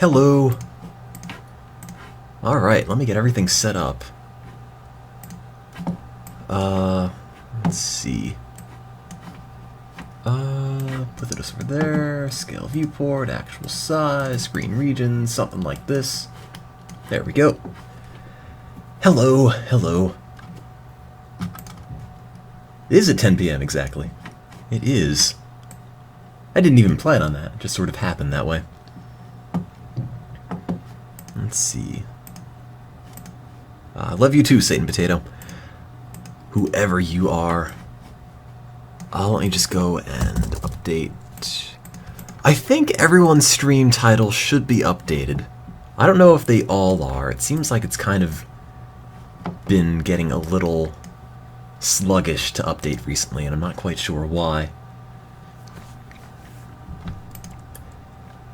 Hello. Alright, let me get everything set up. Let's see. Put this over there, scale viewport, actual size, screen region, something like this. There we go. Hello, hello. It is at 10 p.m. exactly. It is. I didn't even plan on that, it just sort of happened that way. Let's see. I love you too, Satan Potato. Whoever you are. Let me just go and update. I think everyone's stream title should be updated. I don't know if they all are. It seems like it's kind of been getting a little sluggish to update recently, and I'm not quite sure why.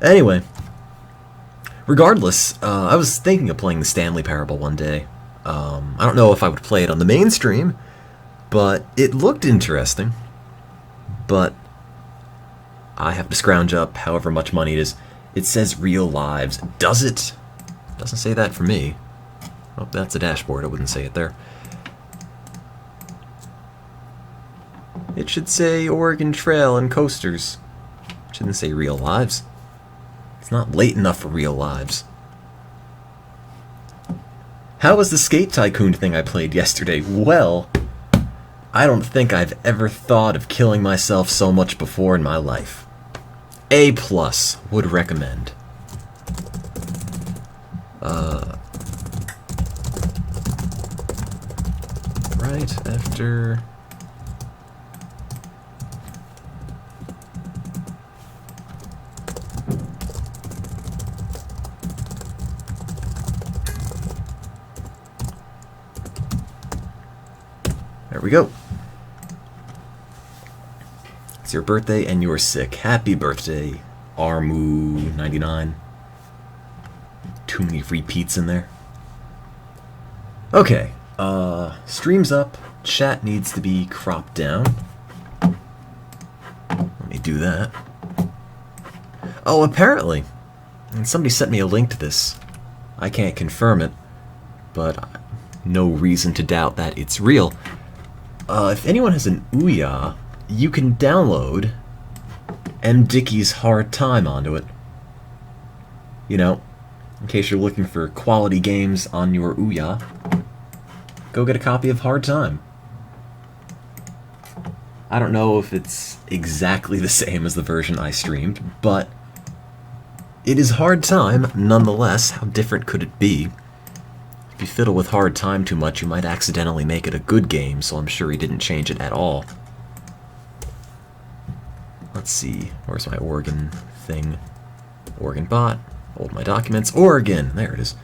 Anyway, regardless, I was thinking of playing the Stanley Parable one day. I don't know if I would play it on the main stream, but it looked interesting. But I have to scrounge up however much money it is. It says real lives. Does it? Doesn't say that for me. Oh, that's a dashboard. I wouldn't say it there. It should say Oregon Trail and coasters. It shouldn't say real lives. It's not late enough for real lives. How was the skate tycoon thing I played yesterday? Well, I don't think I've ever thought of killing myself so much before in my life. A+, would recommend. Right after... There we go. It's your birthday and you're sick. Happy birthday, Armu99. Too many repeats in there. Okay, stream's up. Chat needs to be cropped down. Let me do that. Oh, apparently, and somebody sent me a link to this. I can't confirm it, but no reason to doubt that it's real. If anyone has an Ouya, you can download M. Dickey's Hard Time onto it. You know, in case you're looking for quality games on your Ouya, go get a copy of Hard Time. I don't know if it's exactly the same as the version I streamed, but it is Hard Time nonetheless. How different could it be? If you fiddle with Hard Time too much, you might accidentally make it a good game, so I'm sure he didn't change it at all. Let's see, where's my Oregon thing? Oregon bot, hold my documents, Oregon, there it is.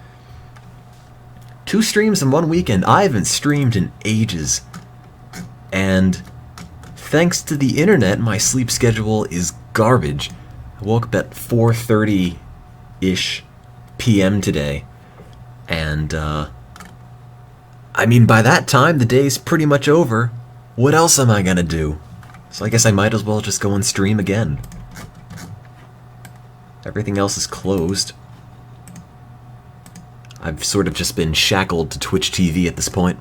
2 streams in 1 weekend. I haven't streamed in ages. And thanks to the internet, my sleep schedule is garbage. I woke up at 4:30-ish p.m. today. And, I mean, by that time, the day's pretty much over. What else am I gonna do? So I guess I might as well just go and stream again. Everything else is closed. I've sort of just been shackled to Twitch TV at this point.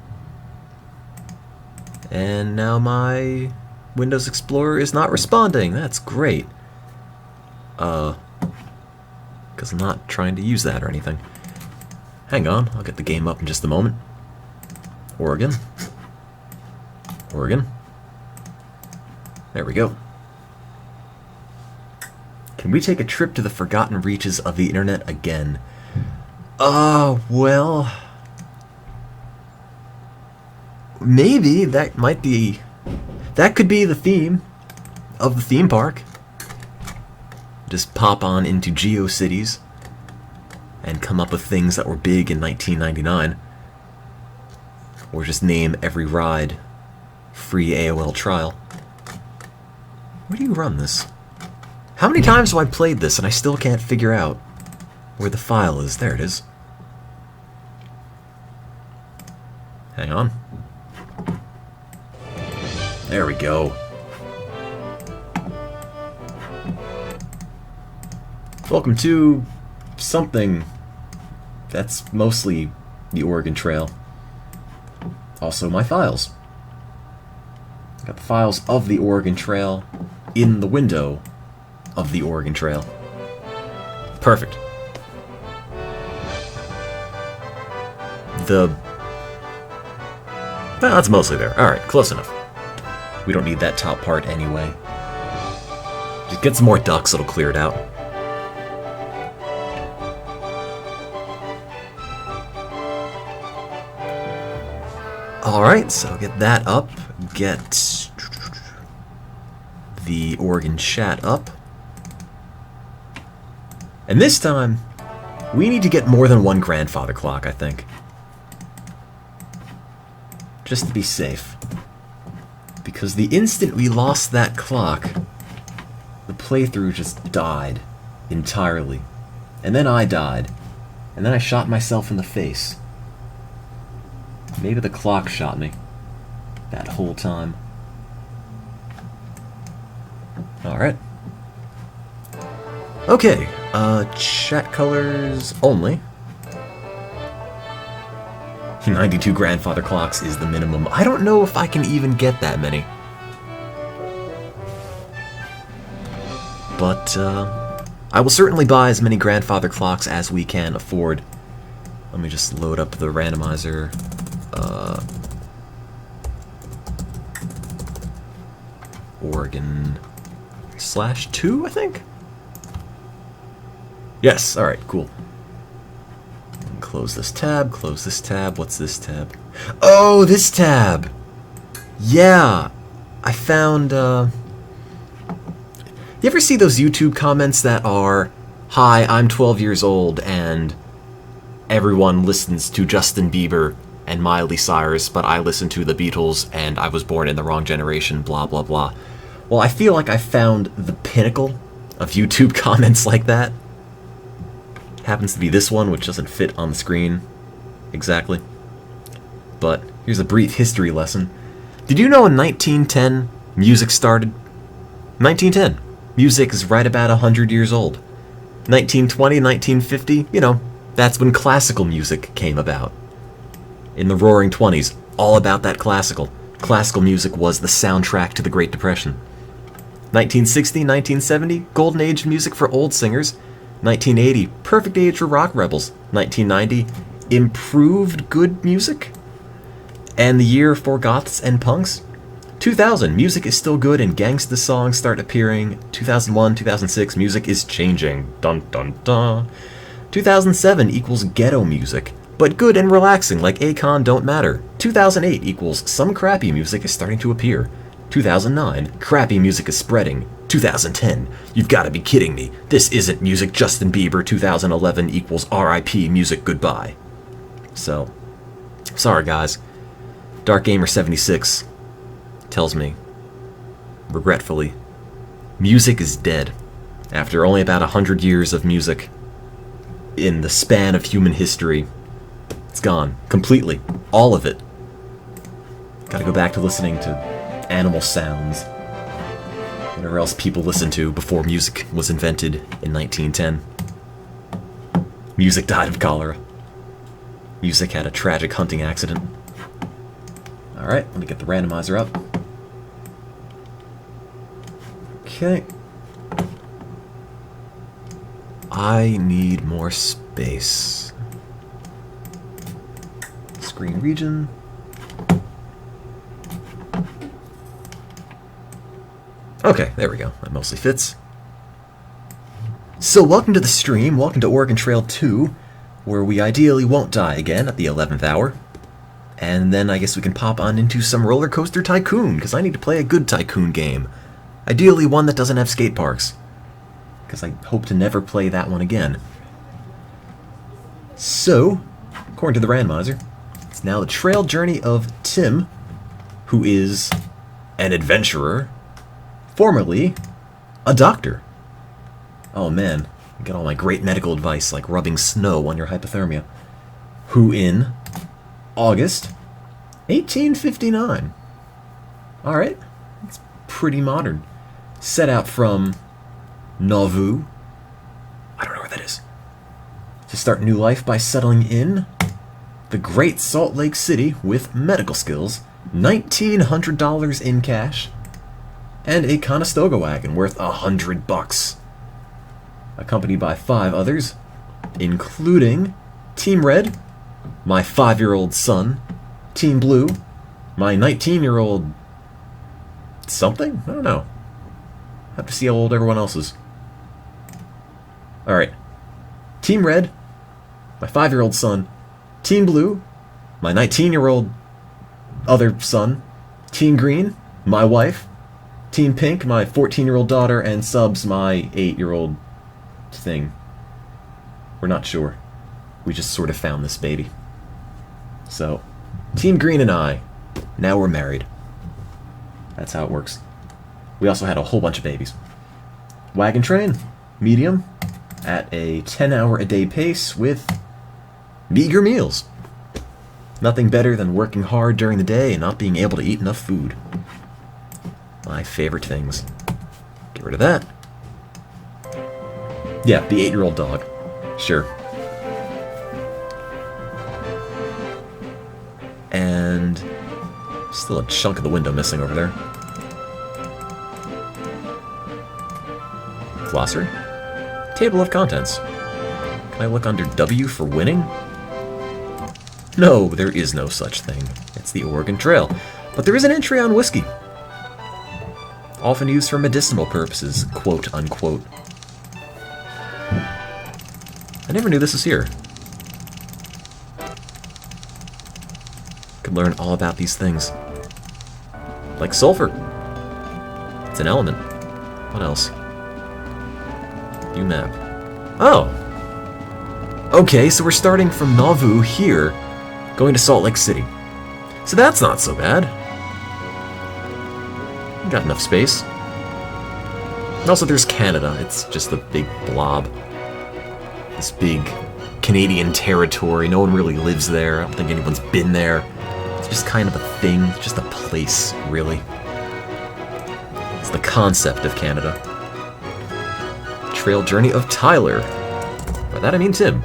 And now my Windows Explorer is not responding. That's great. Because I'm not trying to use that or anything. Hang on, I'll get the game up in just a moment. Oregon. Oregon. There we go. Can we take a trip to the forgotten reaches of the internet again? Well... maybe that might be... that could be the theme of the theme park. Just pop on into GeoCities and come up with things that were big in 1999. Or just name every ride free AOL trial. Where do you run this? How many times have I played this and I still can't figure out where the file is? There it is. Hang on. There we go. Welcome to something that's mostly the Oregon Trail. Also my files. Got the files of the Oregon Trail in the window of the Oregon Trail. Perfect. That's mostly there. Alright, close enough. We don't need that top part anyway. Just get some more ducks, it'll clear it out. Alright, so get that up. Get the Oregon chat up. And this time, we need to get more than one grandfather clock, I think. Just to be safe. Because the instant we lost that clock, the playthrough just died entirely. And then I died. And then I shot myself in the face. Maybe the clock shot me that whole time. Alright. Okay, chat colors only. 92 grandfather clocks is the minimum. I don't know if I can even get that many. But, I will certainly buy as many grandfather clocks as we can afford. Let me just load up the randomizer. Oregon /2, I think? Yes, alright, cool. Close this tab, close this tab. What's this tab? Oh, this tab! Yeah! I found, You ever see those YouTube comments that are, "Hi, I'm 12 years old, and everyone listens to Justin Bieber and Miley Cyrus, but I listen to the Beatles, and I was born in the wrong generation, blah, blah, blah." Well, I feel like I found the pinnacle of YouTube comments like that. Happens to be this one, which doesn't fit on the screen exactly. But here's a brief history lesson. Did you know in 1910, music started? 1910. Music is right about 100 years old. 1920, 1950, you know, that's when classical music came about. In the Roaring '20s, all about that classical. Classical music was the soundtrack to the Great Depression. 1960, 1970, golden age of music for old singers. 1980, perfect age for rock rebels. 1990, improved good music. And the year for goths and punks. 2000, music is still good and gangsta songs start appearing. 2001, 2006, music is changing. Dun dun dun. 2007 equals ghetto music, but good and relaxing like Akon don't matter. 2008 equals some crappy music is starting to appear. 2009, crappy music is spreading. 2010, you've got to be kidding me. This isn't music. Justin Bieber. 2011 equals RIP music goodbye. So, sorry guys. DarkGamer76 tells me, regretfully, music is dead. After only about 100 years of music in the span of human history, it's gone. Completely. All of it. Gotta go back to listening to animal sounds. Whatever else people listened to before music was invented in 1910. Music died of cholera. Music had a tragic hunting accident. Alright, let me get the randomizer up. Okay. I need more space. Screen region. Okay, there we go. That mostly fits. So welcome to the stream. Welcome to Oregon Trail 2, where we ideally won't die again at the 11th hour. And then I guess we can pop on into some Roller Coaster Tycoon, because I need to play a good Tycoon game. Ideally one that doesn't have skate parks, because I hope to never play that one again. So, according to the randomizer, it's now the trail journey of Tim, who is an adventurer, formerly a doctor. Oh man, I got all my great medical advice, like rubbing snow on your hypothermia. Who in August 1859. Alright, it's pretty modern. Set out from Nauvoo. I don't know where that is. to start new life by settling in the Great Salt Lake City with medical skills, $1,900 in cash, and a Conestoga wagon worth $100, accompanied by 5 others, including Team Red, my 5-year-old son, Team Blue, my 19-year-old something? I don't know. Have to see how old everyone else is. Alright. Team Red, my 5-year-old son, Team Blue, my 19-year-old other son, Team Green, my wife, Team Pink, my 14-year-old daughter, and Subs, my 8-year-old thing. We're not sure. We just sort of found this baby. So, Team Green and I, now we're married. That's how it works. We also had a whole bunch of babies. Wagon train, medium, at a 10-hour-a-day pace with meager meals. Nothing better than working hard during the day and not being able to eat enough food. My favorite things. Get rid of that. Yeah, the 8-year-old dog. Sure. And still a chunk of the window missing over there. Glossary. Table of contents. Can I look under W for winning? No, there is no such thing. It's the Oregon Trail. But there is an entry on whiskey. Often used for medicinal purposes, quote unquote. I never knew this was here. Could learn all about these things. Like sulfur. It's an element. What else? View map. Oh! Okay, so we're starting from Nauvoo here, going to Salt Lake City. So that's not so bad. Got enough space. And also there's Canada. It's just a big blob. This big Canadian territory. No one really lives there. I don't think anyone's been there. It's just kind of a thing. It's just a place, really. It's the concept of Canada. Trail journey of Tyler. By that I mean Tim.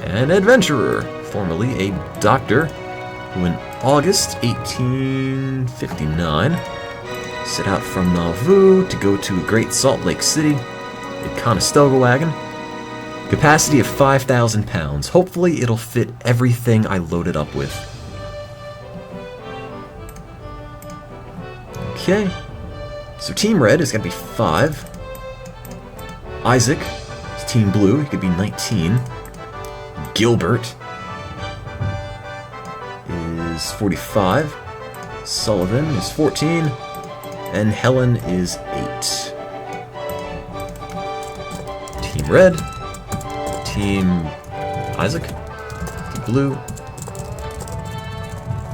An adventurer, formerly a doctor, who in August 1859 set out from Nauvoo to go to Great Salt Lake City, a Conestoga wagon, capacity of 5,000 pounds. Hopefully it'll fit everything I loaded up with. Okay, so Team Red is going to be 5. Isaac is Team Blue, he could be 19. Gilbert is 45. Sullivan is 14. And Helen is 8. Team Red. Team Isaac. Team Blue.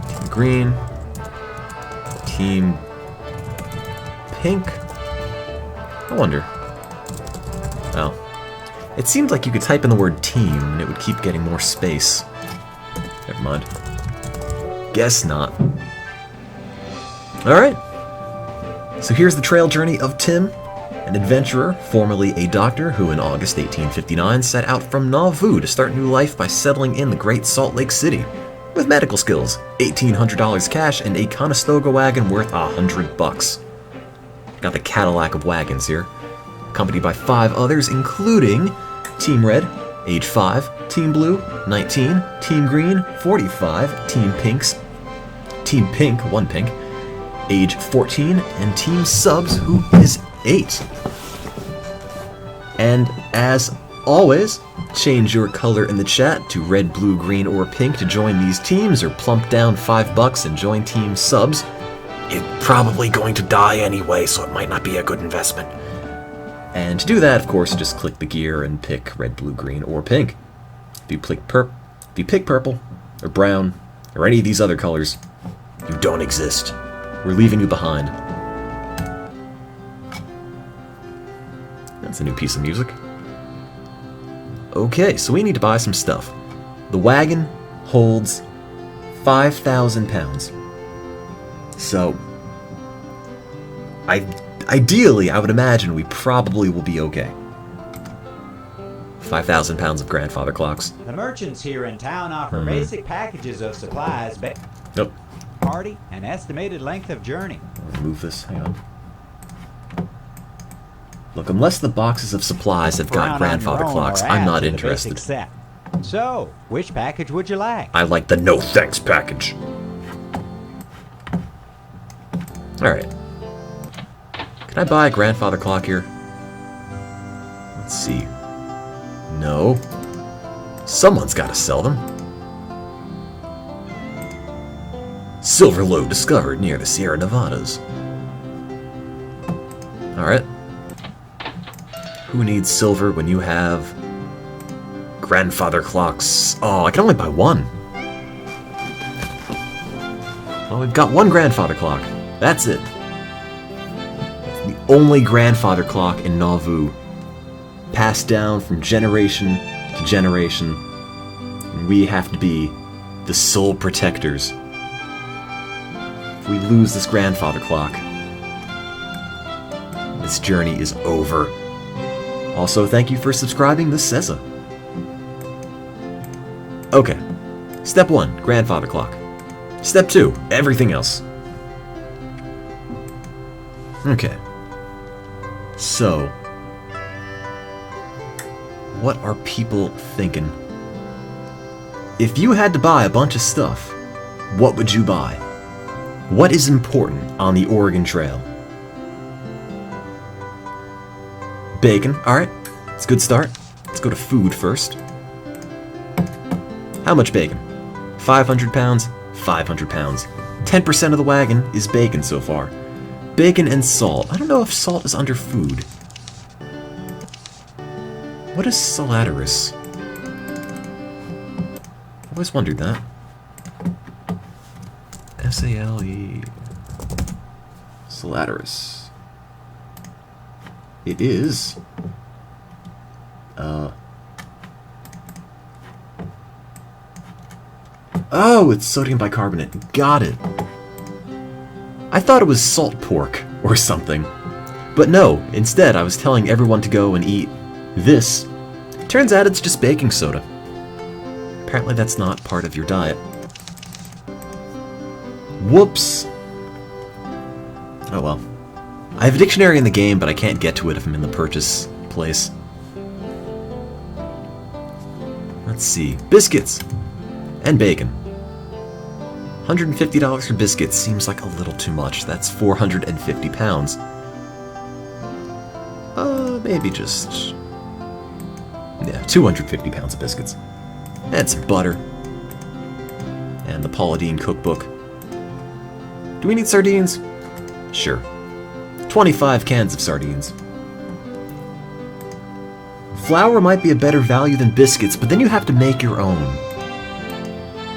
Team Green. Team Pink. I wonder. Oh. It seemed like you could type in the word team and it would keep getting more space. Never mind. Guess not. Alright. So here's the trail journey of Tim, an adventurer, formerly a doctor, who in August 1859 set out from Nauvoo to start new life by settling in the Great Salt Lake City. With medical skills, $1,800 cash, and a Conestoga wagon worth $100. Got the Cadillac of wagons here. Accompanied by 5 others, including Team Red, age 5, Team Blue, 19, Team Green, 45, Team Pink, 1 pink, age 14, and Team Subs, who is 8. And as always, change your color in the chat to red, blue, green, or pink to join these teams, or plump down $5 and join Team Subs. It's probably going to die anyway, so it might not be a good investment. And to do that, of course, just click the gear and pick red, blue, green, or pink. If you pick purple, or brown, or any of these other colors, you don't exist. We're leaving you behind. That's a new piece of music. Okay, so we need to buy some stuff. The wagon holds 5,000 pounds. So, ideally, I would imagine we probably will be okay. 5,000 pounds of grandfather clocks. The merchants here in town offer basic packages of supplies, Nope. party, and estimated length of journey. I'll move this. Hang on. Look, unless the boxes of supplies have got grandfather clocks, I'm not interested. So, which package would you like? I like the no thanks package. Alright. Can I buy a grandfather clock here? Let's see. No. Someone's got to sell them. Silver lode discovered near the Sierra Nevadas. Alright. Who needs silver when you have grandfather clocks? Oh, I can only buy one. Well, we've got one grandfather clock. That's it. It's the only grandfather clock in Nauvoo. Passed down from generation to generation. And we have to be the sole protectors. If we lose this grandfather clock, this journey is over. Also, thank you for subscribing, this Cessa. Okay. Step 1, grandfather clock. Step 2, everything else. Okay. So, what are people thinking? If you had to buy a bunch of stuff, what would you buy? What is important on the Oregon Trail? Bacon. Alright, it's a good start. Let's go to food first. How much bacon? 500 pounds? 500 pounds. 10% of the wagon is bacon so far. Bacon and salt. I don't know if salt is under food. What is Salaterus? I've always wondered that. S-A-L-E... Salaterus. It is... Oh, it's sodium bicarbonate. Got it. I thought it was salt pork or something. But no, instead I was telling everyone to go and eat this. Turns out it's just baking soda. Apparently that's not part of your diet. Whoops. Oh well. I have a dictionary in the game, but I can't get to it if I'm in the purchase place. Let's see. Biscuits! And bacon. $150 for biscuits seems like a little too much. That's 450 pounds. Maybe just... yeah, 250 pounds of biscuits. And some butter. And the Paula Deen cookbook. Do we need sardines? Sure. 25 cans of sardines. Flour might be a better value than biscuits, but then you have to make your own.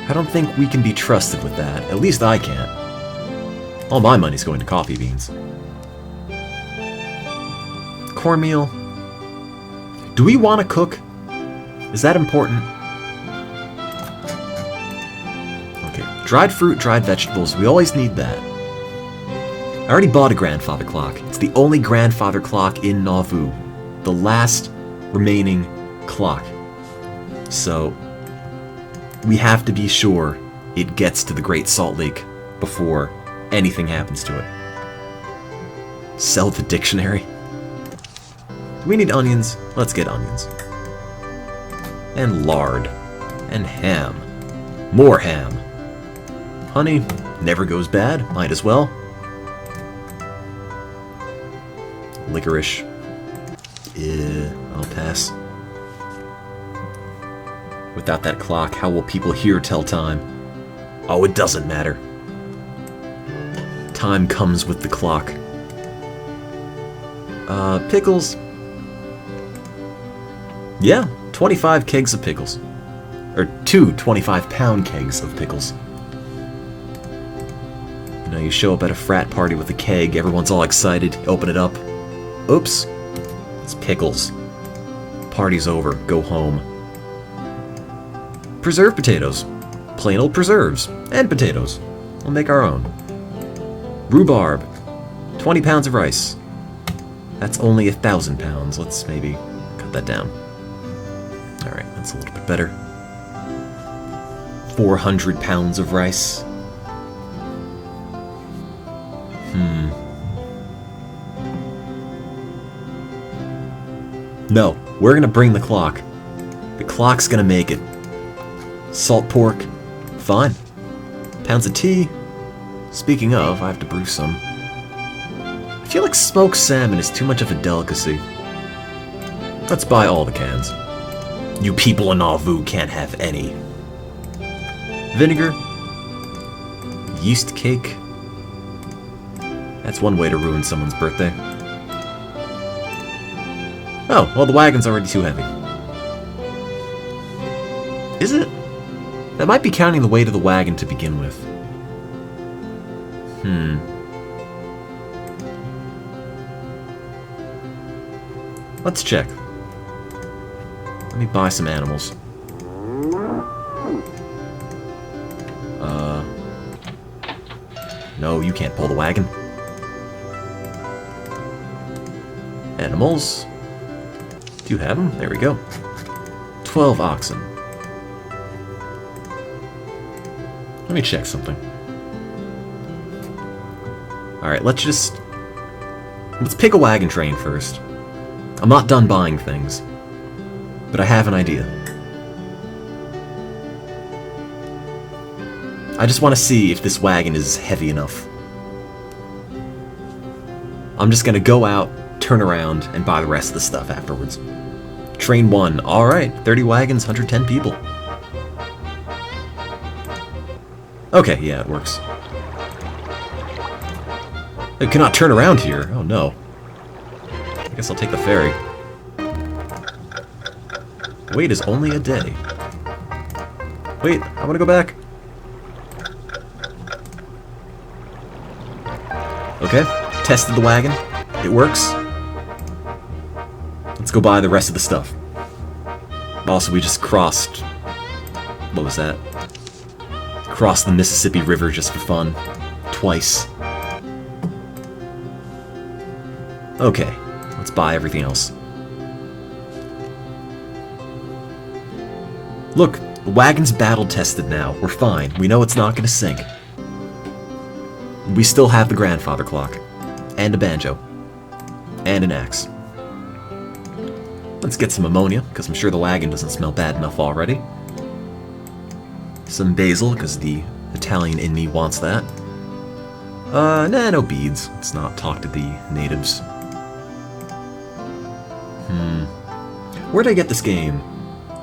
I don't think we can be trusted with that. At least I can't. All my money's going to coffee beans. Cornmeal. Do we want to cook? Is that important? Okay. Dried fruit, dried vegetables. We always need that. I already bought a grandfather clock. It's the only grandfather clock in Nauvoo. The last remaining clock. So, we have to be sure it gets to the Great Salt Lake before anything happens to it. Sell the dictionary. Do we need onions? Let's get onions. And lard. And ham. More ham. Honey never goes bad. Might as well. Licorice. I'll pass. Without that clock, how will people here tell time? Oh, it doesn't matter. Time comes with the clock. Pickles. Yeah, 25 kegs of pickles. Or two 25-pound kegs of pickles. You know, you show up at a frat party with a keg, everyone's all excited, open it up. Oops. It's pickles. Party's over, go home. Preserved potatoes. Plain old preserves. And potatoes. We'll make our own. Rhubarb. 20 pounds of rice. That's only 1,000 pounds. Let's maybe cut that down. That's a little bit better. 400 pounds of rice. No, we're gonna bring the clock. The clock's gonna make it. Salt pork, fine. Pounds of tea. Speaking of, I have to brew some. I feel like smoked salmon is too much of a delicacy. Let's buy all the cans. You people in Nauvoo can't have any. Vinegar. Yeast cake. That's one way to ruin someone's birthday. Oh, well, the wagon's already too heavy. Is it? That might be counting the weight of the wagon to begin with. Let's check. Let me buy some animals. No, you can't pull the wagon. Animals. Do you have them? There we go. 12 oxen. Let me check something. Alright, let's pick a wagon train first. I'm not done buying things, but I have an idea. I just want to see if this wagon is heavy enough. I'm just gonna go out, turn around, and buy the rest of the stuff afterwards. Train 1. Alright, 30 wagons, 110 people. Okay, yeah, it works. I cannot turn around here. Oh no. I guess I'll take the ferry. Wait is only a day. Wait, I want to go back. Okay, tested the wagon. It works. Let's go buy the rest of the stuff. Also, we just crossed... What was that? Crossed the Mississippi River just for fun. Twice. Okay, let's buy everything else. Look, the wagon's battle-tested now. We're fine. We know it's not going to sink. We still have the grandfather clock. And a banjo. And an axe. Let's get some ammonia, because I'm sure the wagon doesn't smell bad enough already. Some basil, because the Italian in me wants that. Nah, no beads. Let's not talk to the natives. Where'd I get this game?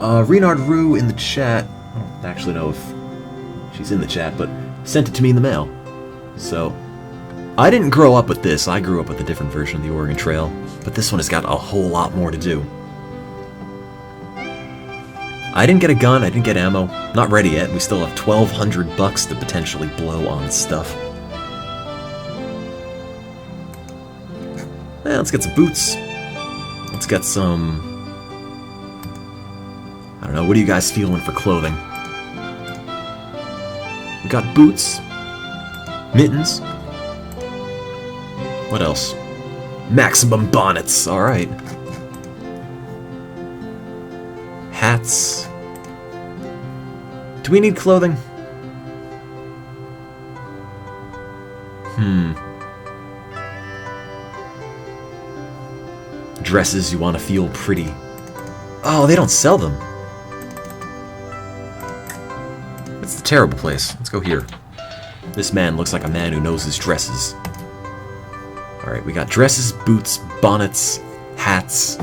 Renard Rue in the chat. I don't actually know if she's in the chat, but sent it to me in the mail. So, I didn't grow up with this. I grew up with a different version of the Oregon Trail, but this one has got a whole lot more to do. I didn't get a gun, I didn't get ammo. Not ready yet. We still have 1,200 bucks to potentially blow on stuff. Yeah, let's get some boots. Let's get some... I don't know, what are you guys feeling for clothing? We got boots. Mittens. What else? Maximum bonnets, alright. Hats. Do we need clothing? Dresses you want to feel pretty. Oh, they don't sell them. It's the terrible place. Let's go here. This man looks like a man who knows his dresses. Alright, we got dresses, boots, bonnets, hats,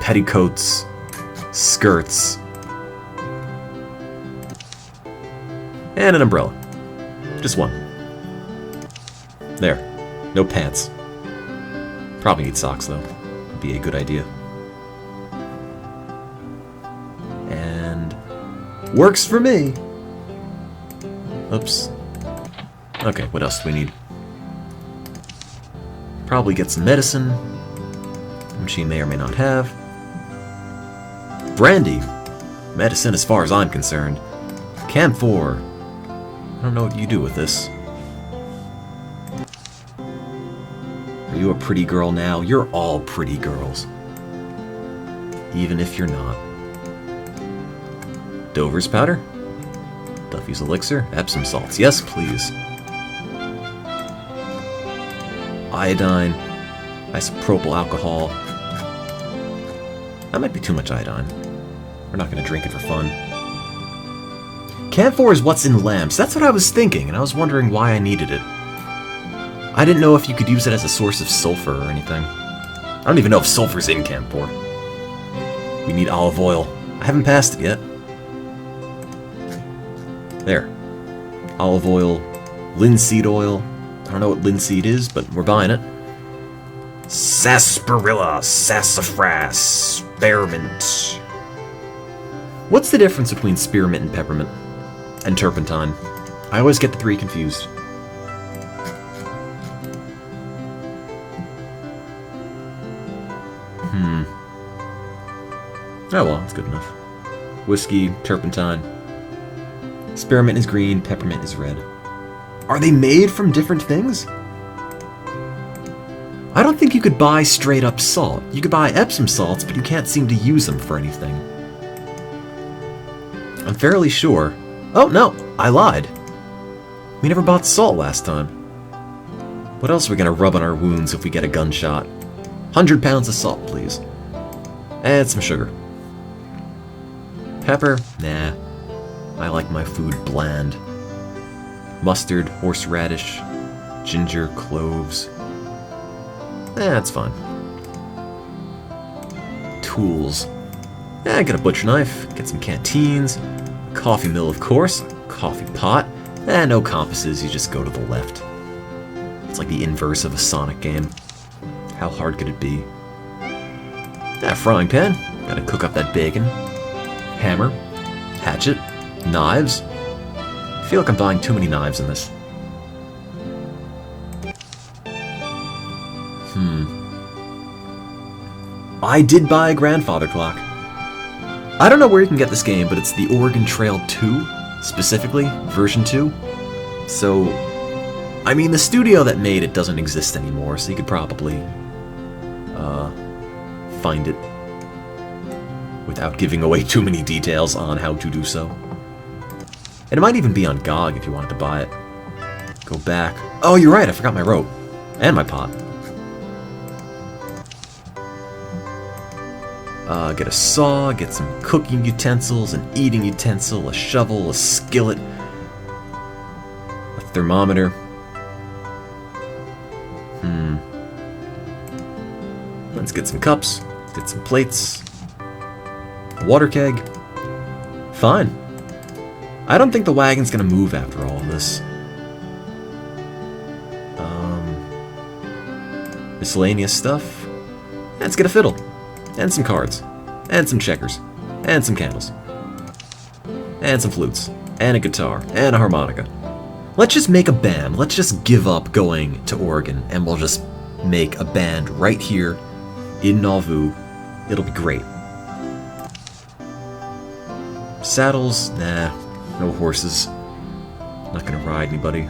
petticoats, skirts, and an umbrella. Just one. There. No pants. Probably need socks, though. Would be a good idea. And... works for me! Oops. Okay, what else do we need? Probably get some medicine, which he may or may not have. Brandy! Medicine as far as I'm concerned. Camphor. I don't know what you do with this. Are you a pretty girl now? You're all pretty girls. even if you're not. Dover's powder? Duffy's elixir? Epsom salts. Yes, please. Iodine. Isopropyl alcohol. That might be too much iodine. We're not going to drink it for fun. Camphor is what's in lamps. That's what I was thinking, and I was wondering why I needed it. I didn't know if you could use it as a source of sulfur or anything. I don't even know if sulfur's in camphor. We need olive oil. I haven't passed it yet. There. Olive oil. Linseed oil. I don't know what linseed is, but we're buying it. Sarsaparilla, sassafras, spearmint. What's the difference between spearmint and peppermint? And turpentine? I always get the three confused. Oh well, that's good enough. Whiskey, turpentine. Spearmint is green, peppermint is red. Are they made from different things? I don't think you could buy straight up salt. You could buy Epsom salts, but you can't seem to use them for anything. I'm fairly sure. Oh no, I lied. We never bought salt last time. What else are we gonna rub on our wounds if we get a gunshot? 100 pounds of salt, please. And some sugar. Pepper? Nah. I like my food bland. Mustard, horseradish, ginger, cloves. That's fine. Tools. Get a butcher knife, get some canteens, a coffee mill of course, a coffee pot, no compasses, you just go to the left. It's like the inverse of a Sonic game. How hard could it be? Frying pan, gotta cook up that bacon. Hammer, hatchet, knives. I feel like I'm buying too many knives in this. I did buy a grandfather clock. I don't know where you can get this game, but it's the Oregon Trail 2, specifically, version 2. So, I mean, the studio that made it doesn't exist anymore, so you could probably find it without giving away too many details on how to do so. And it might even be on GOG if you wanted to buy it. Go back. Oh, you're right, I forgot my rope. And my pot. Get a saw, get some cooking utensils, an eating utensil, a shovel, a skillet, a thermometer. Let's get some cups, get some plates, a water keg. Fine. I don't think the wagon's gonna move after all of this. Miscellaneous stuff. Let's get a fiddle. And some cards. And some checkers. And some candles. And some flutes. And a guitar. And a harmonica. Let's just make a band. Let's just give up going to Oregon. And we'll just make a band right here in Nauvoo. It'll be great. Saddles? Nah. No horses. Not gonna ride anybody.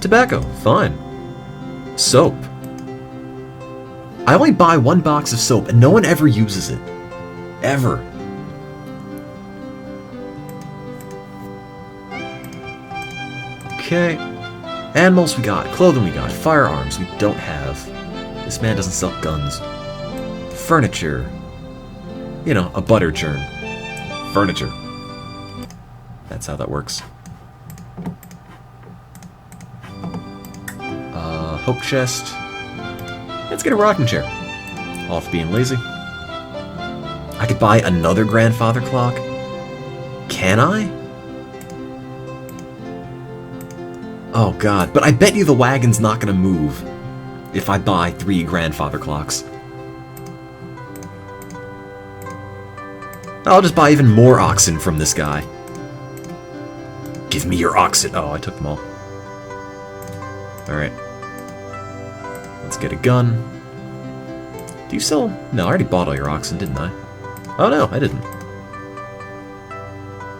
Tobacco? Fine. Soap. I only buy one box of soap, and no one ever uses it. Ever. Okay. Animals we got. Clothing we got. Firearms we don't have. This man doesn't sell guns. Furniture. You know, a butter churn. Furniture. That's how that works. Hope chest. Let's get a rocking chair. Off being lazy. I could buy another grandfather clock. Can I? Oh god, but I bet you the wagon's not gonna move if I buy 3 grandfather clocks. I'll just buy even more oxen from this guy. Give me your oxen. Oh, I took them all. Alright. Let's get a gun. Do you sell? No, I already bought all your oxen, didn't I? Oh no, I didn't.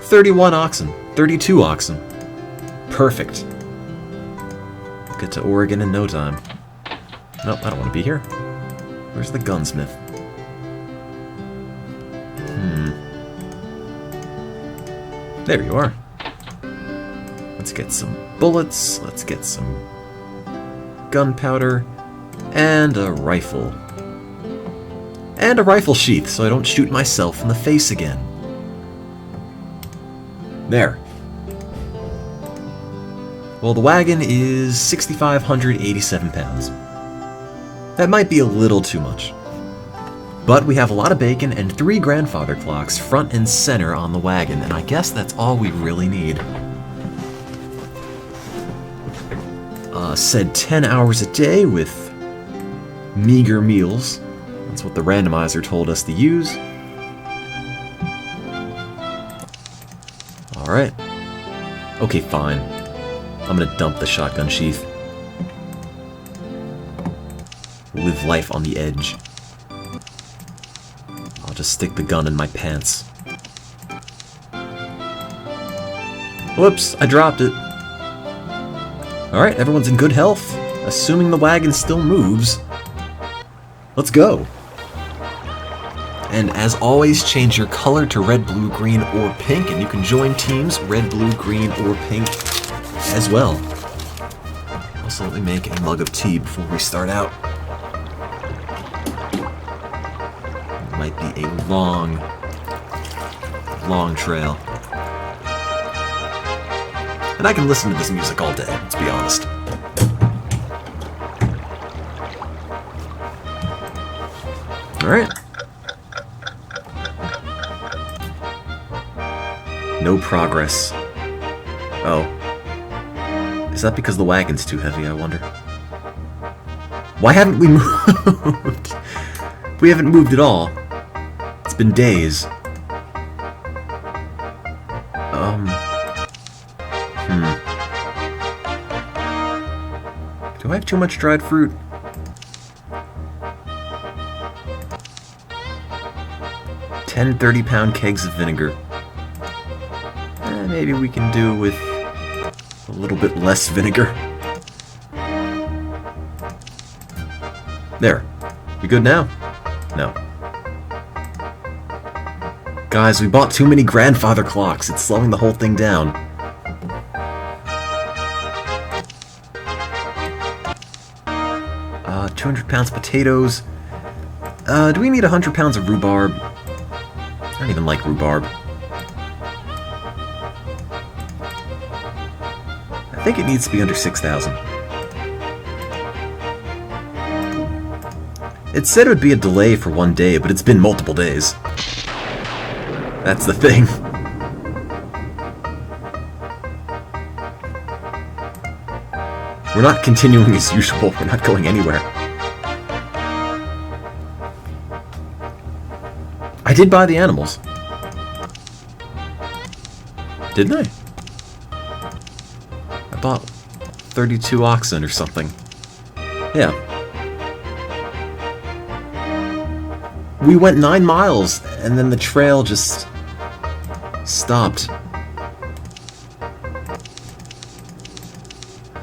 31 oxen. 32 oxen. Perfect. Get to Oregon in no time. Nope, I don't want to be here. Where's the gunsmith? There you are. Let's get some bullets. Let's get some gunpowder. And a rifle. And a rifle sheath so I don't shoot myself in the face again. There. Well, the wagon is 6,587 pounds. That might be a little too much. But we have a lot of bacon and 3 grandfather clocks front and center on the wagon, and I guess that's all we really need. Said 10 hours a day with meager meals. That's what the randomizer told us to use. Alright. Okay, fine. I'm gonna dump the shotgun sheath. Live life on the edge. I'll just stick the gun in my pants. Whoops, I dropped it. Alright, everyone's in good health. Assuming the wagon still moves. Let's go. And as always, change your color to red, blue, green, or pink, and you can join teams red, blue, green, or pink as well. Also, let me make a mug of tea before we start out. It might be a long, long trail. And I can listen to this music all day, let's be honest. Alright. No progress. Oh. Is that because the wagon's too heavy, I wonder? Why haven't we moved? We haven't moved at all. It's been days. Do I have too much dried fruit? Ten 30-pound kegs of vinegar. Maybe we can do with a little bit less vinegar. There. We good now? No. Guys, we bought too many grandfather clocks. It's slowing the whole thing down. 200 pounds potatoes. Do we need 100 pounds of rhubarb? I don't even like rhubarb. I think it needs to be under 6,000. It said it would be a delay for 1 day, but it's been multiple days. That's the thing. We're not continuing as usual. We're not going anywhere. I did buy the animals. Didn't I? I bought 32 oxen or something. Yeah. We went 9 miles, and then the trail just stopped.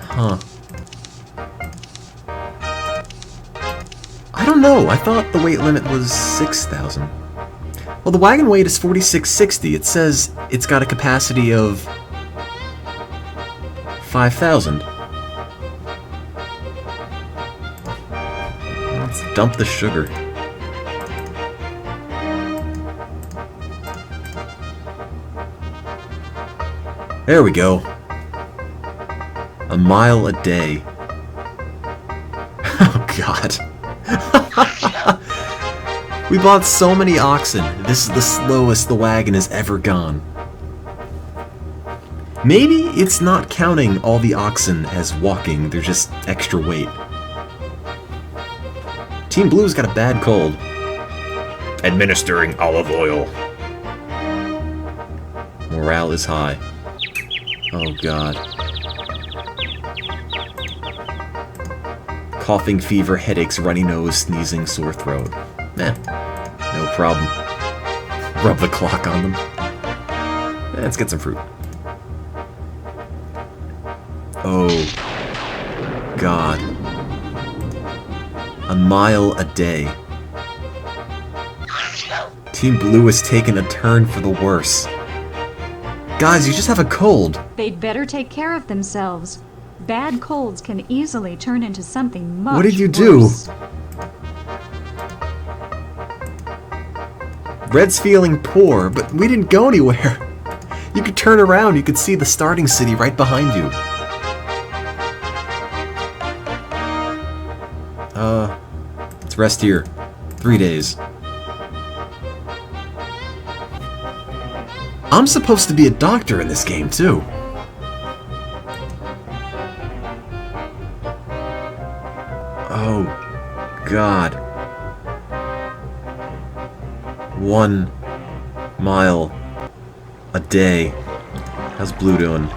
Huh. I don't know. I thought the weight limit was 6,000. Well, the wagon weight is 4660. It says it's got a capacity of 5,000. Let's dump the sugar. There we go. A mile a day. Oh, God. We bought so many oxen. This is the slowest the wagon has ever gone. Maybe it's not counting all the oxen as walking, they're just extra weight. Team Blue's got a bad cold. Administering olive oil. Morale is high. Oh, God. Coughing, fever, headaches, runny nose, sneezing, sore throat. No problem. Rub the clock on them. Let's get some fruit. Oh, God. A mile a day. Team Blue has taken a turn for the worse. Guys, you just have a cold. They'd better take care of themselves. Bad colds can easily turn into something much worse. What did you do? Red's feeling poor, but we didn't go anywhere. You could turn around, you could see the starting city right behind you. Let's rest here. 3 days. I'm supposed to be a doctor in this game, too. Oh, God. 1 mile a day. How's Blue doing?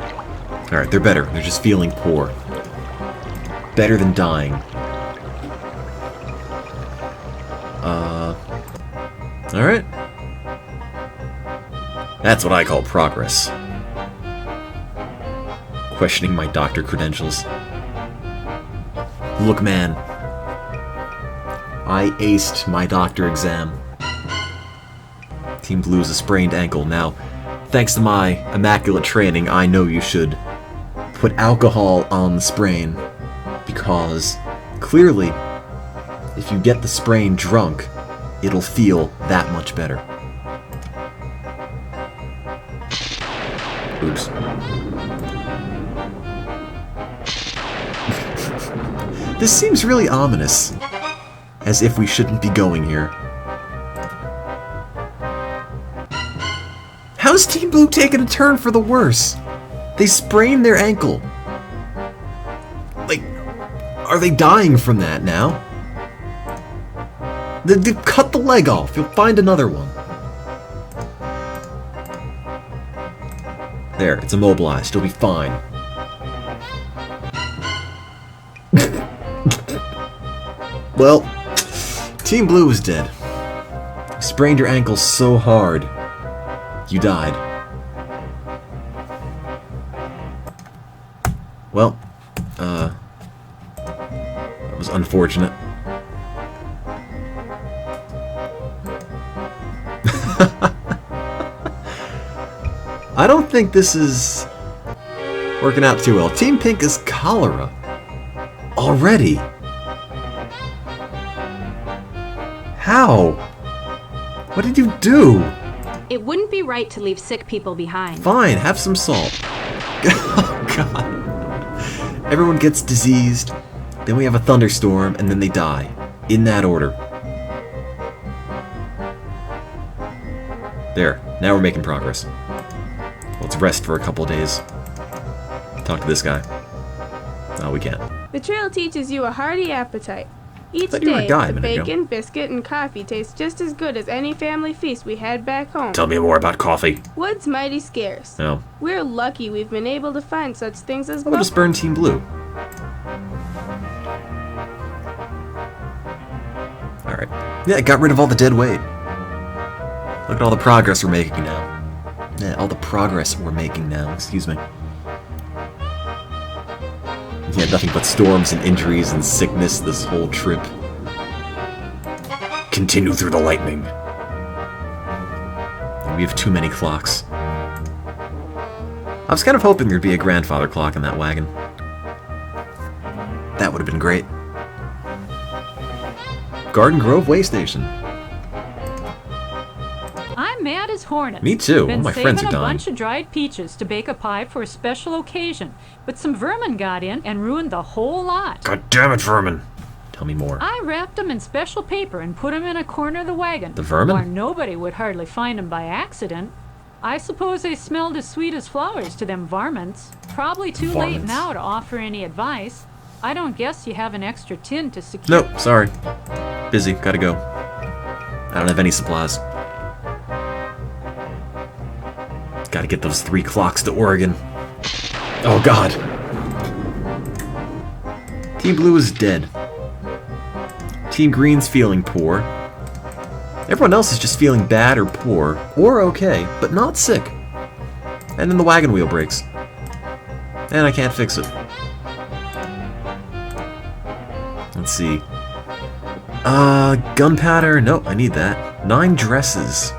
Alright, they're better. They're just feeling poor. Better than dying. Alright. That's what I call progress. Questioning my doctor credentials. Look, man. I aced my doctor exam. Team Blue's a sprained ankle. Now, thanks to my immaculate training, I know you should put alcohol on the sprain. Because, clearly, if you get the sprain drunk, it'll feel that much better. Oops. This seems really ominous. As if we shouldn't be going here. How's Team Blue taking a turn for the worse? They sprained their ankle. Like, are they dying from that now? They cut the leg off. You'll find another one. There, it's immobilized. You'll be fine. Well, Team Blue is dead. You sprained your ankle so hard, you died. Well, that was unfortunate. I don't think this is working out too well. Team Pink is cholera. Already? How? What did you do? It wouldn't be right to leave sick people behind. Fine, have some salt. Oh, God. Everyone gets diseased, then we have a thunderstorm, and then they die. In that order. There, now we're making progress. Let's rest for a couple of days. Talk to this guy. No, we can't. The trail teaches you a hearty appetite. Each thought you were a day, guy a the minute ago. bacon, biscuit, and coffee taste just as good as any family feast we had back home. Tell me more about coffee. Wood's mighty scarce. No. We're lucky we've been able to find such things as I'll just burn Team Blue. Alright. Yeah, got rid of all the dead weight. Look at all the progress we're making now. Yeah, all the progress we're making now. Excuse me. Yeah, nothing but storms and injuries and sickness this whole trip. Continue through the lightning. We have too many clocks. I was kind of hoping there'd be a grandfather clock in that wagon. That would have been great. Garden Grove Way Station. I'm mad as hornets. Me too. All Been my friends are saving a dying. bunch of dried peaches to bake a pie for a special occasion, but some vermin got in and ruined the whole lot. God damn it, vermin! Tell me more. I wrapped them in special paper and put them in a corner of the wagon. The vermin? Where nobody would hardly find them by accident. I suppose they smelled as sweet as flowers to them varmints. Probably too late Varmints. now to offer any advice. I don't guess you have an extra tin to secure. Nope, sorry. Busy, gotta go. I don't have any supplies. Gotta get those 3 clocks to Oregon. Oh god. Team Blue is dead. Team Green's feeling poor. Everyone else is just feeling bad or poor, or okay, but not sick. And then the wagon wheel breaks. And I can't fix it. Let's see. Gunpowder? Nope, I need that. 9 dresses.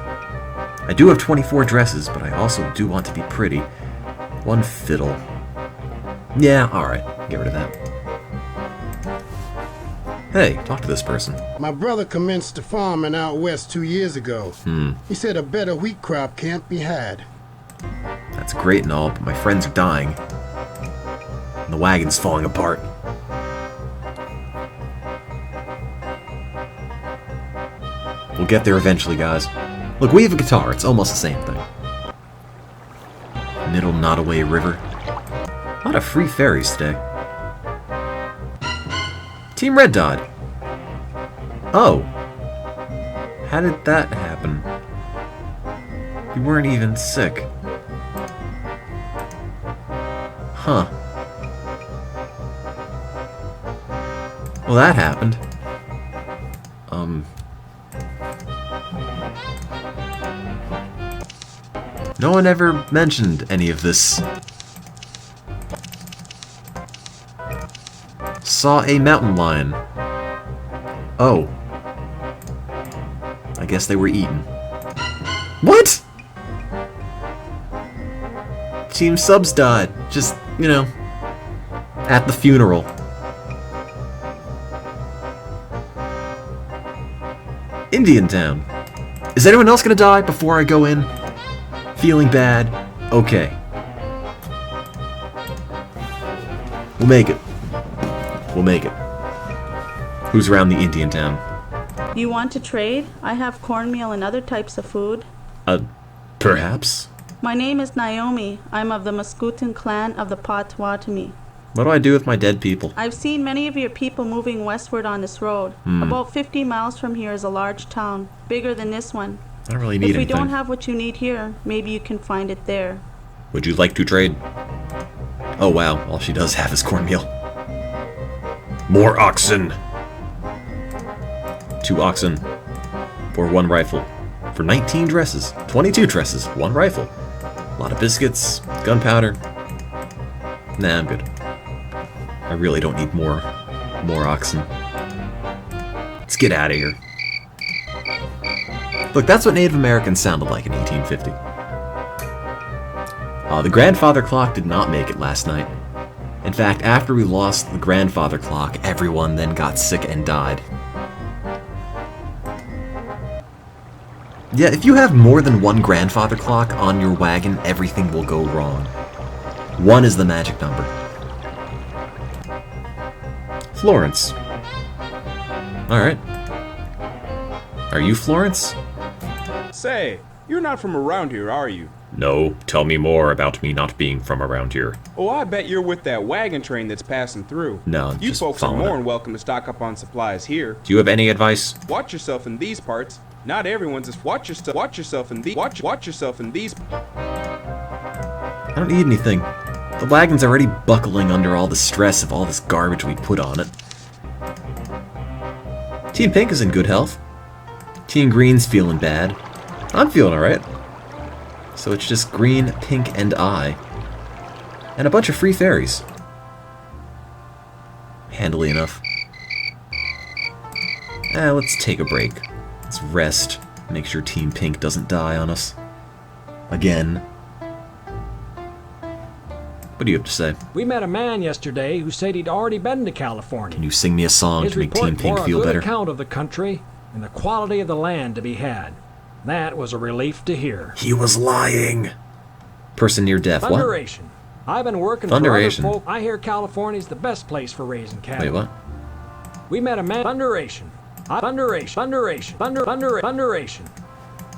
I do have 24 dresses, but I also do want to be pretty. One fiddle. Yeah, alright. Get rid of that. Hey, talk to this person. My brother commenced farming out west 2 years ago. He said a better wheat crop can't be had. That's great and all, but my friends are dying. And the wagon's falling apart. We'll get there eventually, guys. Look, we have a guitar. It's almost the same thing. Middle Nottoway River. A lot of free ferries today. Team Red died. Oh. How did that happen? You weren't even sick. Huh. Well, that happened. No one ever mentioned any of this. Saw a mountain lion. Oh. I guess they were eaten. What? Team Subs died. Just, you know, at the funeral. Indian Town. Is anyone else gonna die before I go in? Feeling bad? Okay. We'll make it. We'll make it. Who's around the Indian Town? You want to trade? I have cornmeal and other types of food. Perhaps? My name is Naomi. I'm of the Mascoutin clan of the Potawatomi. What do I do with my dead people? I've seen many of your people moving westward on this road. About 50 miles from here is a large town, bigger than this one. I don't really need If we anything. don't have what you need here, maybe you can find it there. Would you like to trade? Oh wow, all she does have is cornmeal. More oxen! 2 oxen. For 1 rifle. For 19 dresses. 22 dresses. 1 rifle. A lot of biscuits. Gunpowder. Nah, I'm good. I really don't need more oxen. Let's get out of here. Look, that's what Native Americans sounded like in 1850. The grandfather clock did not make it last night. In fact, after we lost the grandfather clock, everyone then got sick and died. Yeah, if you have more than 1 grandfather clock on your wagon, everything will go wrong. 1 is the magic number. Florence. Alright. Are you Florence? Say, you're not from around here, are you? No, tell me more about me not being from around here. Oh, I bet you're with that wagon train that's passing through. No, You just folks are following more it. than welcome to stock up on supplies here. Do you have any advice? Watch yourself in these parts. Not everyone's as watch yourself in these I don't need anything. The wagon's already buckling under all the stress of all this garbage we put on it. Team Pink is in good health. Team Green's feeling bad. I'm feeling alright. So it's just Green, Pink, and I. And a bunch of free fairies. Handily enough. Let's take a break. Let's rest. Make sure Team Pink doesn't die on us. Again. What do you have to say? We met a man yesterday who said he'd already been to California. Can you sing me a song His to make report Team Pink bore feel a good better? account of the country and the quality of the land to be had. That was a relief to hear. He was lying. Person near death. What? Thunderation. I've been working for other Thunderation. folk. I hear California's the best place for raising cattle. Wait, what? We met a man. Thunderation. Thunderation.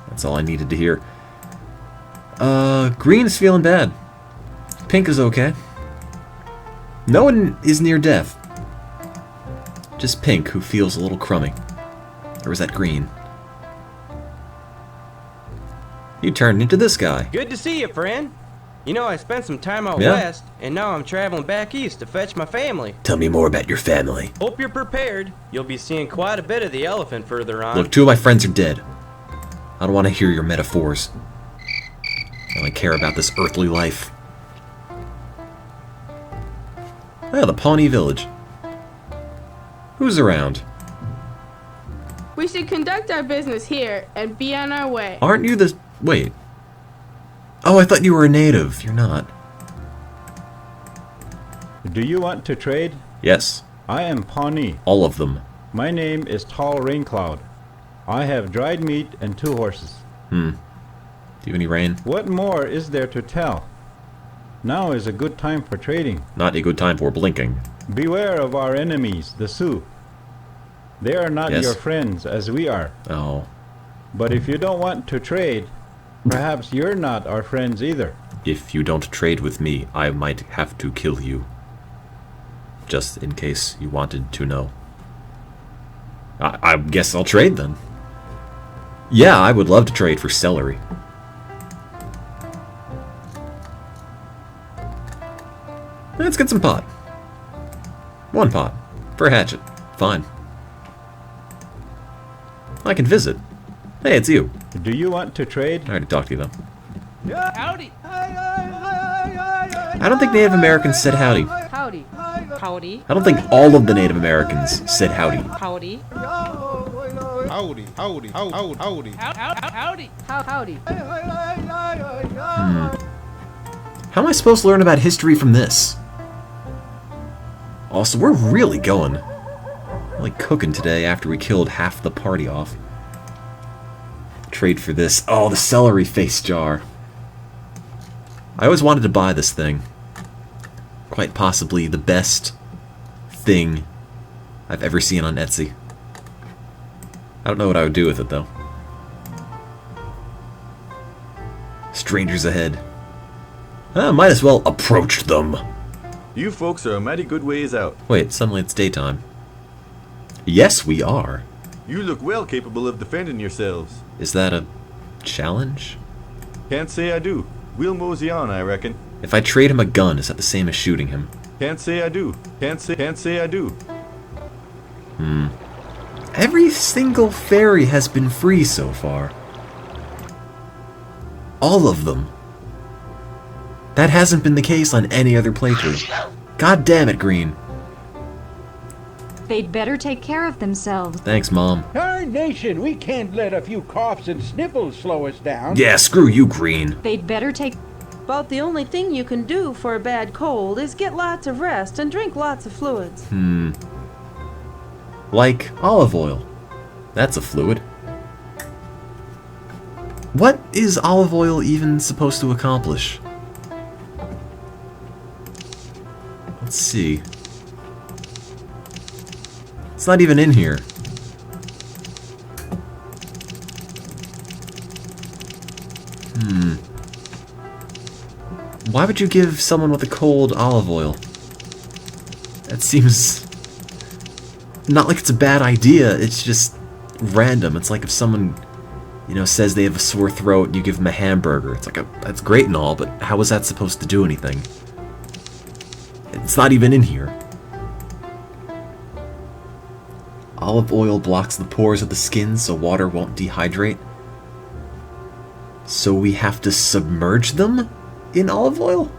That's all I needed to hear. Green is feeling bad. Pink is okay. No one is near death. Just Pink, who feels a little crummy. Or was that Green? You turned into this guy. Good to see you, friend. You know, I spent some time out Yeah? west, and now I'm traveling back east to fetch my family. Tell me more about your family. Hope you're prepared. You'll be seeing quite a bit of the elephant further on. Look, 2 of my friends are dead. I don't want to hear your metaphors. I only care about this earthly life. Oh, the Pawnee Village. Who's around? We should conduct our business here and be on our way. Aren't you the Wait. Oh, I thought you were a native. You're not. Do you want to trade? Yes. I am Pawnee. All of them. My name is Tall Rain Cloud. I have dried meat and 2 horses. Do you have any rain? What more is there to tell? Now is a good time for trading. Not a good time for blinking. Beware of our enemies, the Sioux. They are not Yes. your friends as we are. Oh. But if you don't want to trade, perhaps you're not our friends either. If you don't trade with me, I might have to kill you. Just in case you wanted to know. I guess I'll trade then. Yeah, I would love to trade for celery. Let's get some pot. 1 pot. For a hatchet. Fine. I can visit. Hey, it's you. Do you want to trade? I already talked to you though. Howdy. I don't think Native Americans said howdy. Howdy. Howdy. I don't think all of the Native Americans said howdy. Howdy. Howdy, howdy, howdy, howdy. Howdy. Howdy. How am I supposed to learn about history from this? Also, we're really going. Like cooking today after we killed half the party off. Trade for this. Oh, the celery face jar. I always wanted to buy this thing. Quite possibly the best thing I've ever seen on Etsy. I don't know what I would do with it, though. Strangers ahead. Might as well approach them. You folks are a mighty good ways out. Wait, suddenly it's daytime. Yes, we are. You look well capable of defending yourselves. Is that a challenge? Can't say I do. We'll mosey on, I reckon. If I trade him a gun, is that the same as shooting him? Can't say I do. Can't say I do. Every single ferry has been free so far. All of them. That hasn't been the case on any other playthrough. God damn it, Green. They'd better take care of themselves. Thanks, Mom. Darnation, we can't let a few coughs and sniffles slow us down. Yeah, screw you, Green. They'd better take... About the only thing you can do for a bad cold is get lots of rest and drink lots of fluids. Like olive oil. That's a fluid. What is olive oil even supposed to accomplish? Let's see. It's not even in here. Why would you give someone with a cold olive oil? That seems not like it's a bad idea, it's just random. It's like if someone, you know, says they have a sore throat and you give them a hamburger. It's like, that's great and all, but how is that supposed to do anything? It's not even in here. Olive oil blocks the pores of the skin so water won't dehydrate. So we have to submerge them in olive oil?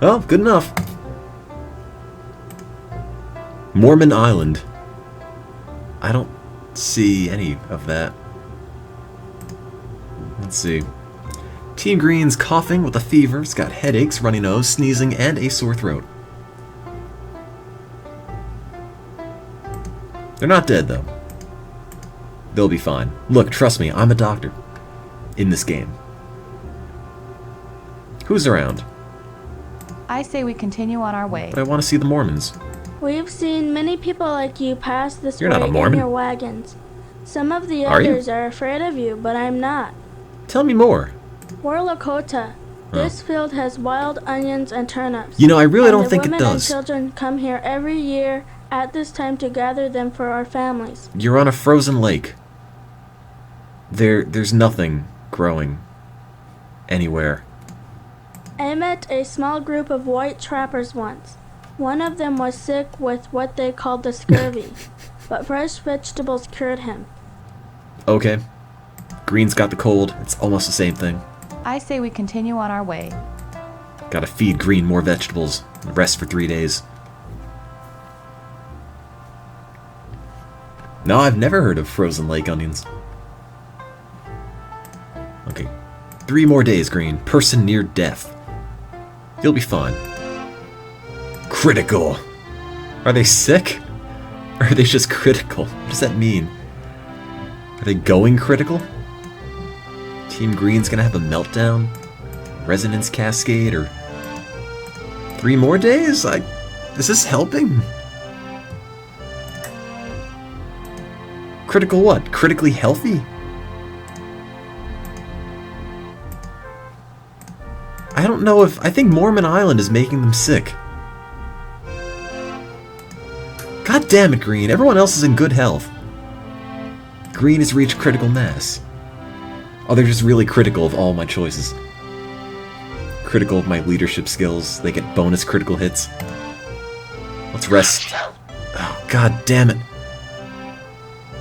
Oh, good enough. Mormon Island. I don't see any of that. Let's see. Team Green's coughing with a fever. He's got headaches, runny nose, sneezing, and a sore throat. They're not dead, though. They'll be fine. Look, trust me, I'm a doctor. In this game. Who's around? I say we continue on our way. But I want to see the Mormons. We've seen many people like you pass this You're way not a in Mormon. your wagons. Some of the Are you? others are afraid of you, but I'm not. Tell me more. We're Lakota. This field has wild onions and turnips. You know, I really And don't the think it women does. and children come here every year at this time to gather them for our families. You're on a frozen lake. There's nothing growing anywhere. I met a small group of white trappers once. One of them was sick with what they called the scurvy, but fresh vegetables cured him. Okay. Green's got the cold. It's almost the same thing. I say we continue on our way. Gotta feed Green more vegetables and rest for 3 days. No, I've never heard of frozen lake onions. Okay. 3 more days, Green. Person near death. You'll be fine. Critical. Are they sick? Or are they just critical? What does that mean? Are they going critical? Team Green's gonna have a meltdown? Resonance cascade? Or 3 more days? Is this helping? Critical what? Critically healthy? I don't know if... I think Mormon Island is making them sick. God damn it, Green. Everyone else is in good health. Green has reached critical mass. Oh, they're just really critical of all my choices. Critical of my leadership skills. They get bonus critical hits. Let's rest. Oh, god damn it.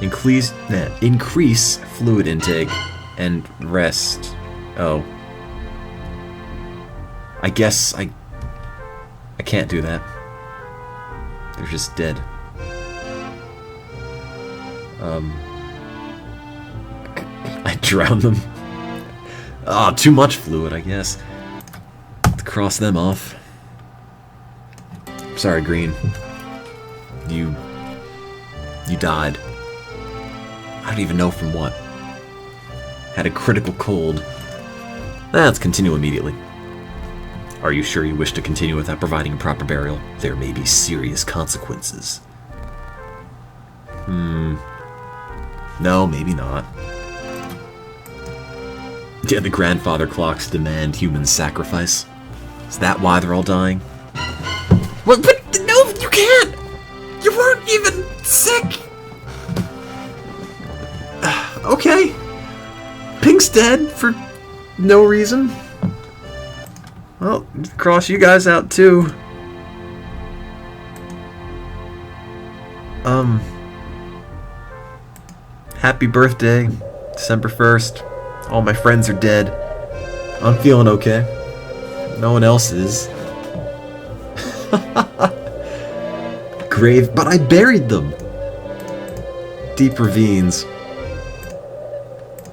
Increase fluid intake and rest. Oh. I guess I can't do that. They're just dead. I drowned them. Ah, too much fluid, I guess. Let's cross them off. Sorry, Green. You died. I don't even know from what. Had a critical cold. Let's continue immediately. Are you sure you wish to continue without providing a proper burial? There may be serious consequences. No, maybe not. Yeah, the grandfather clocks demand human sacrifice. Is that why they're all dying? What? But no, you can't! You weren't even sick! Okay. Pink's dead for no reason. Well, cross you guys out too. Happy birthday, December 1st. All my friends are dead. I'm feeling okay. No one else is. Grave, but I buried them. Deep ravines.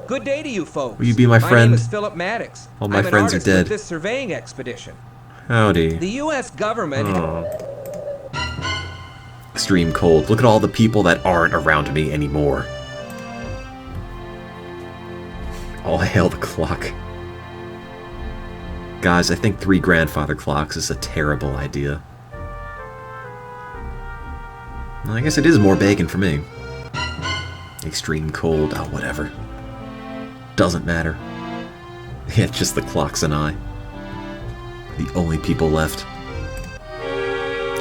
Good day to you folks. Will you be my friend? My name is Philip Maddox. All my I'm friends are dead. With this surveying expedition. Howdy. The U.S. government. Extreme cold. Look at all the people that aren't around me anymore. All hail the clock. Guys, I think 3 grandfather clocks is a terrible idea. Well, I guess it is more bacon for me. Extreme cold. Oh, whatever. Doesn't matter. It's just the clocks and I. The only people left.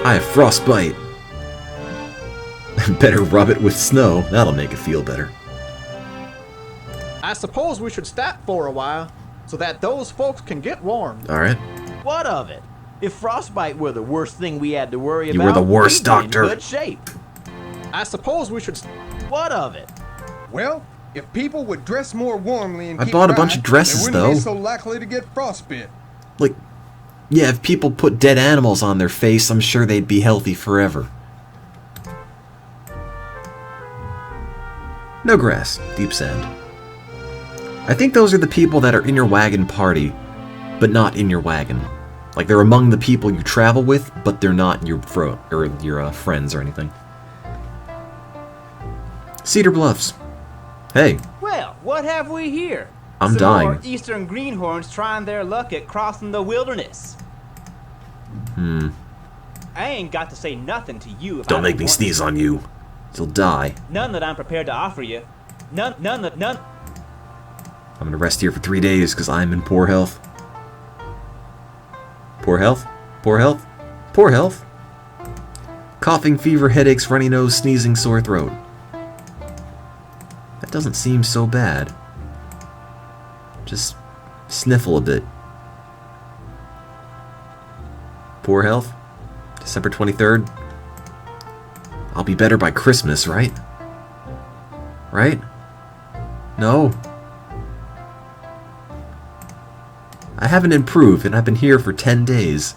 I have frostbite. Better rub it with snow. That'll make it feel better. I suppose we should stop for a while, so that those folks can get warmed. Alright. What of it? If frostbite were the worst thing we had to worry You about, were the worst, we'd be in Doctor. good shape. I suppose we should... What of it? Well, if people would dress more warmly and I keep bought a dry, bunch of dresses, they wouldn't be though. so likely to get frostbite. Like, yeah, if people put dead animals on their face, I'm sure they'd be healthy forever. No grass, deep sand. I think those are the people that are in your wagon party, but not in your wagon. Like, they're among the people you travel with, but they're not your friends or anything. Cedar Bluffs. Hey. Well, what have we here? I'm Some dying. more eastern greenhorns trying their luck at crossing the wilderness. I ain't got to say nothing to you if Don't I make me want sneeze on you. You'll die. None that I'm prepared to offer you. None. I'm gonna rest here for 3 days because I'm in poor health. Poor health? Poor health? Poor health? Coughing, fever, headaches, runny nose, sneezing, sore throat. That doesn't seem so bad. Just sniffle a bit. Poor health? December 23rd? I'll be better by Christmas, right? Right? No. I haven't improved, and I've been here for 10 days.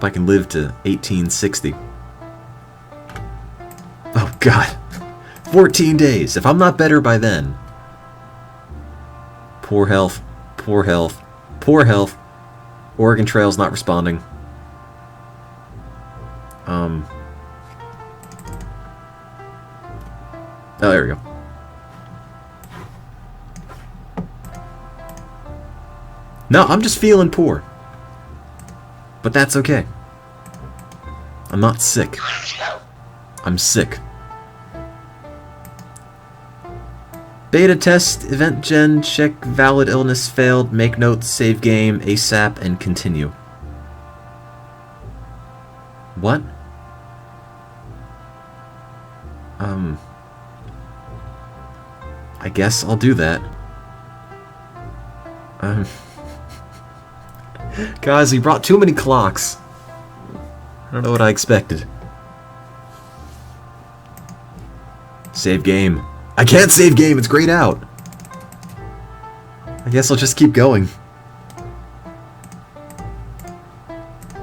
Hope I can live to 1860. Oh god. 14 days. If I'm not better by then. Poor health. Poor health. Poor health. Oregon Trail's not responding. Oh, there we go. No, I'm just feeling poor. But that's okay. I'm not sick. I'm sick. Beta test, event gen, check valid illness failed, make notes, save game, ASAP, and continue. What? I guess I'll do that. Guys, we brought too many clocks. I don't know what I expected. Save game. I can't save game, it's grayed out. I guess I'll just keep going.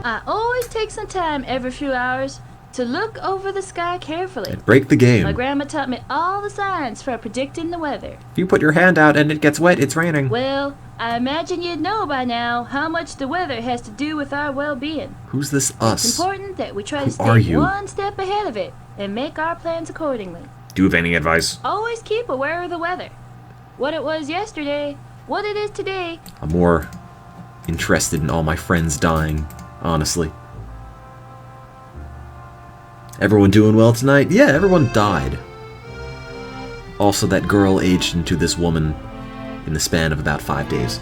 I always take some time every few hours to look over the sky carefully. And break the game. My grandma taught me all the signs for predicting the weather. If you put your hand out and it gets wet, it's raining. Well, I imagine you'd know by now how much the weather has to do with our well-being. Who's this us? It's important that we try to are stay you? one step ahead of it and make our plans accordingly. Do you have any advice? Always keep aware of the weather. What it was yesterday, what it is today. I'm more interested in all my friends dying, honestly. Everyone doing well tonight? Yeah, everyone died. Also, that girl aged into this woman in the span of about 5 days.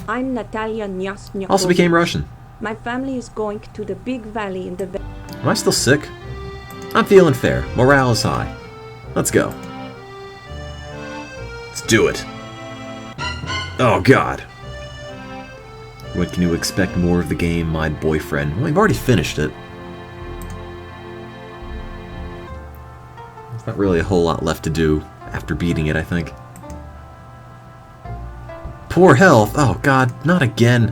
I'm Natalia Nyasnyakova. Also became Russian. My family is going to the big valley in the... Am I still sick? I'm feeling fair. Morale is high. Let's go. Let's do it. Oh god. When can you expect more of the game, my boyfriend? Well, we've already finished it. There's not really a whole lot left to do after beating it, I think. Poor health. Oh god, not again.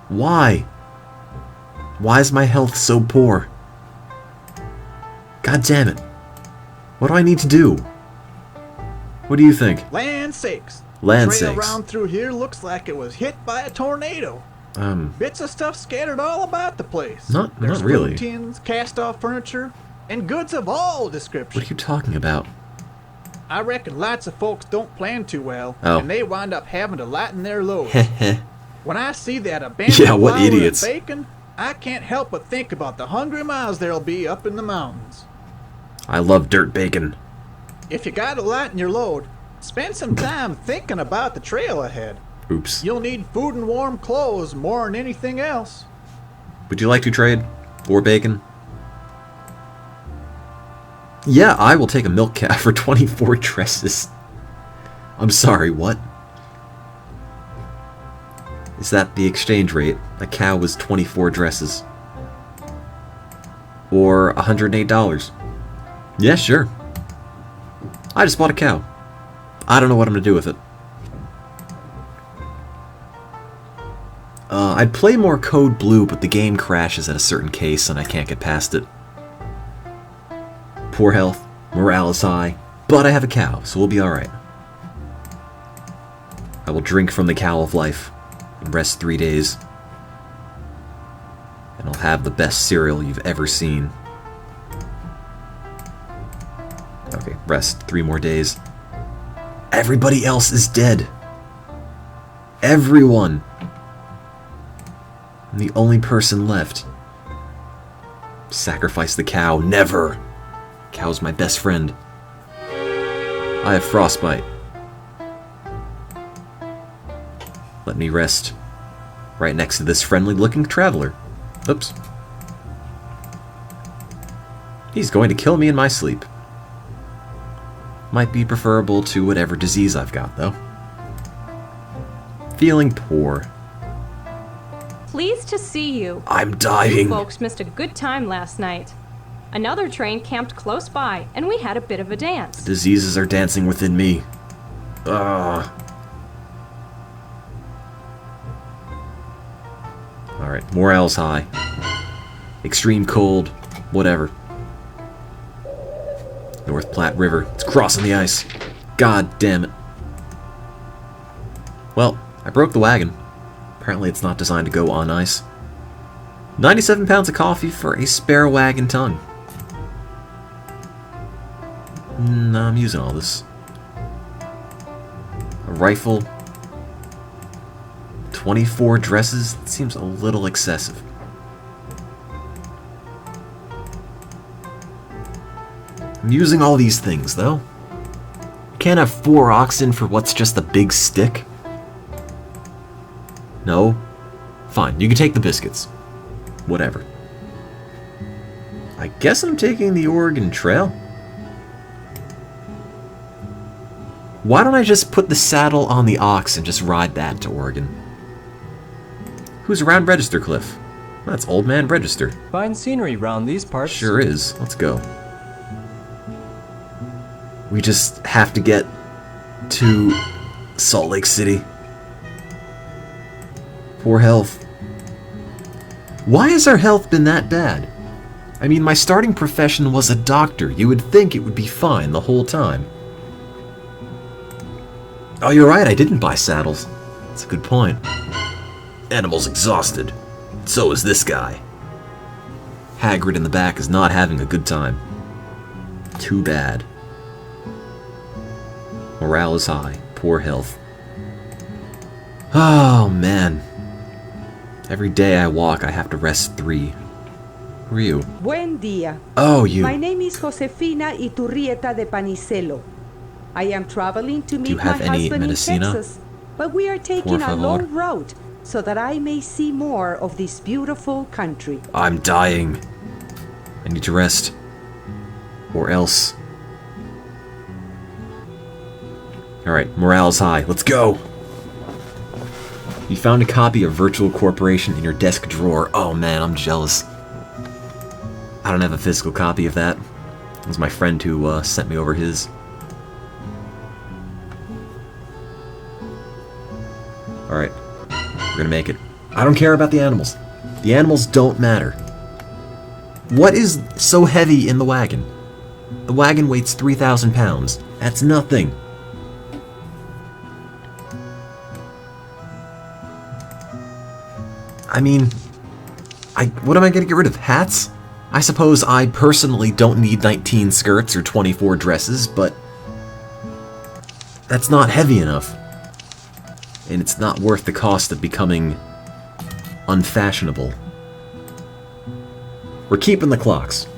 Why? Why is my health so poor? God damn it. What do I need to do? What do you think? Land sakes. Land Trail sakes. around through here looks like it was hit by a tornado. Bits of stuff scattered all about the place. Not There's really. food tins, cast-off furniture, and goods of all descriptions. What are you talking about? I reckon lots of folks don't plan too well, Oh. and they wind up having to lighten their loads. Heh. When I see that abandoned Yeah, what flour and idiots. bacon, I can't help but think about the hungry miles there'll be up in the mountains. I love dirt bacon. If you gotta lighten your load, spend some time thinking about the trail ahead. Oops. You'll need food and warm clothes more than anything else. Would you like to trade for bacon? Yeah, I will take a milk cow for 24 dresses. I'm sorry, what? Is that the exchange rate? A cow was 24 dresses. Or $108. Yeah, sure. I just bought a cow. I don't know what I'm gonna do with it. I'd play more Code Blue, but the game crashes at a certain case and I can't get past it. Poor health, morale is high, but I have a cow, so we'll be alright. I will drink from the cow of life and rest 3 days. And I'll have the best cereal you've ever seen. Okay, rest 3 more days. Everybody else is dead. Everyone. I'm the only person left. Sacrifice the cow. Never. Cow's my best friend. I have frostbite. Let me rest right next to this friendly-looking traveler. Oops. He's going to kill me in my sleep. Might be preferable to whatever disease I've got, though. Feeling poor. Pleased to see you. I'm dying. You folks missed a good time last night. Another train camped close by, and we had a bit of a dance. Diseases are dancing within me. Ugh. Alright, morale's high. Extreme cold. Whatever. North Platte River. It's crossing the ice. God damn it. Well, I broke the wagon. Apparently it's not designed to go on ice. 97 pounds of coffee for a spare wagon tongue. Nah, I'm using all this. A rifle. 24 dresses. It seems a little excessive. I'm using all these things, though. Can't have 4 oxen for what's just a big stick. No? Fine, you can take the biscuits. Whatever. I guess I'm taking the Oregon Trail. Why don't I just put the saddle on the ox and just ride that to Oregon? Who's around Register Cliff? That's Old Man Register. Fine scenery round these parts. Sure is. Let's go. We just have to get to Salt Lake City. Poor health. Why has our health been that bad? I mean, my starting profession was a doctor. You would think it would be fine the whole time. Oh, you're right, I didn't buy saddles. That's a good point. Animal's exhausted. So is this guy. Hagrid in the back is not having a good time. Too bad. Morale is high. Poor health. Oh, man. Every day I walk, I have to rest 3. Who are you? Buen dia. Oh, you. My name is Josefina Iturrieta de Panicelo. I am traveling to meet my husband in Texas, but we are taking a long route so that I may see more of this beautiful country. I'm dying. I need to rest. Or else. Alright, morale's high. Let's go! You found a copy of Virtual Corporation in your desk drawer. Oh man, I'm jealous. I don't have a physical copy of that. It was my friend who sent me over his. Alright, we're gonna make it. I don't care about the animals. The animals don't matter. What is so heavy in the wagon? The wagon weighs 3,000 pounds. That's nothing. I mean, what am I going to get rid of? Hats? I suppose I personally don't need 19 skirts or 24 dresses, but that's not heavy enough. And it's not worth the cost of becoming unfashionable. We're keeping the clocks.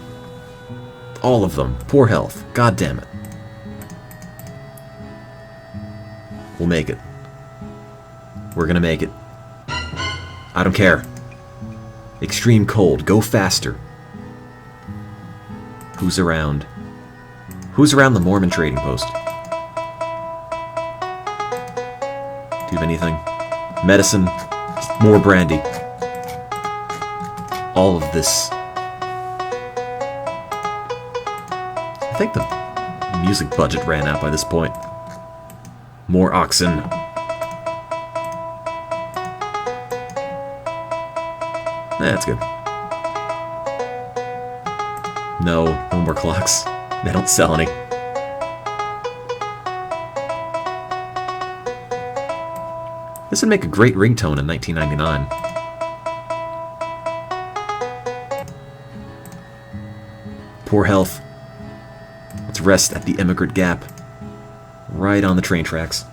All of them. Poor health. God damn it. We'll make it. We're gonna make it. I don't care. Extreme cold. Go faster. Who's around? Who's around the Mormon trading post? Do you have anything? Medicine. More brandy. All of this. I think the music budget ran out by this point. More oxen. That's good. No more clocks. They don't sell any. This would make a great ringtone in 1999. Poor health. Let's rest at the Immigrant Gap. Right on the train tracks.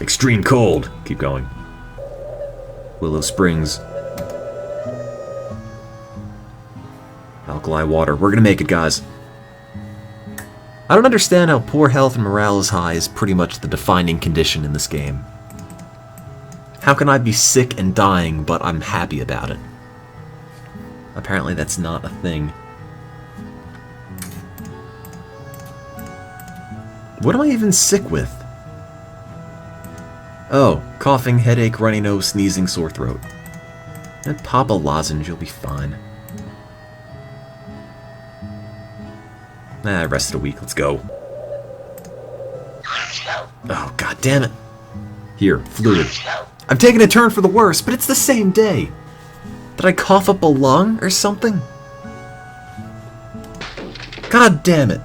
Extreme cold. Keep going. Willow Springs. Alkali water. We're gonna make it, guys. I don't understand how poor health and morale is high is pretty much the defining condition in this game. How can I be sick and dying, but I'm happy about it? Apparently that's not a thing. What am I even sick with? Oh, coughing, headache, runny nose, sneezing, sore throat. And pop a lozenge, you'll be fine. I rested a week, let's go. Oh, god damn it. Here, fluid. I've taken a turn for the worse, but it's the same day. Did I cough up a lung or something? God damn it.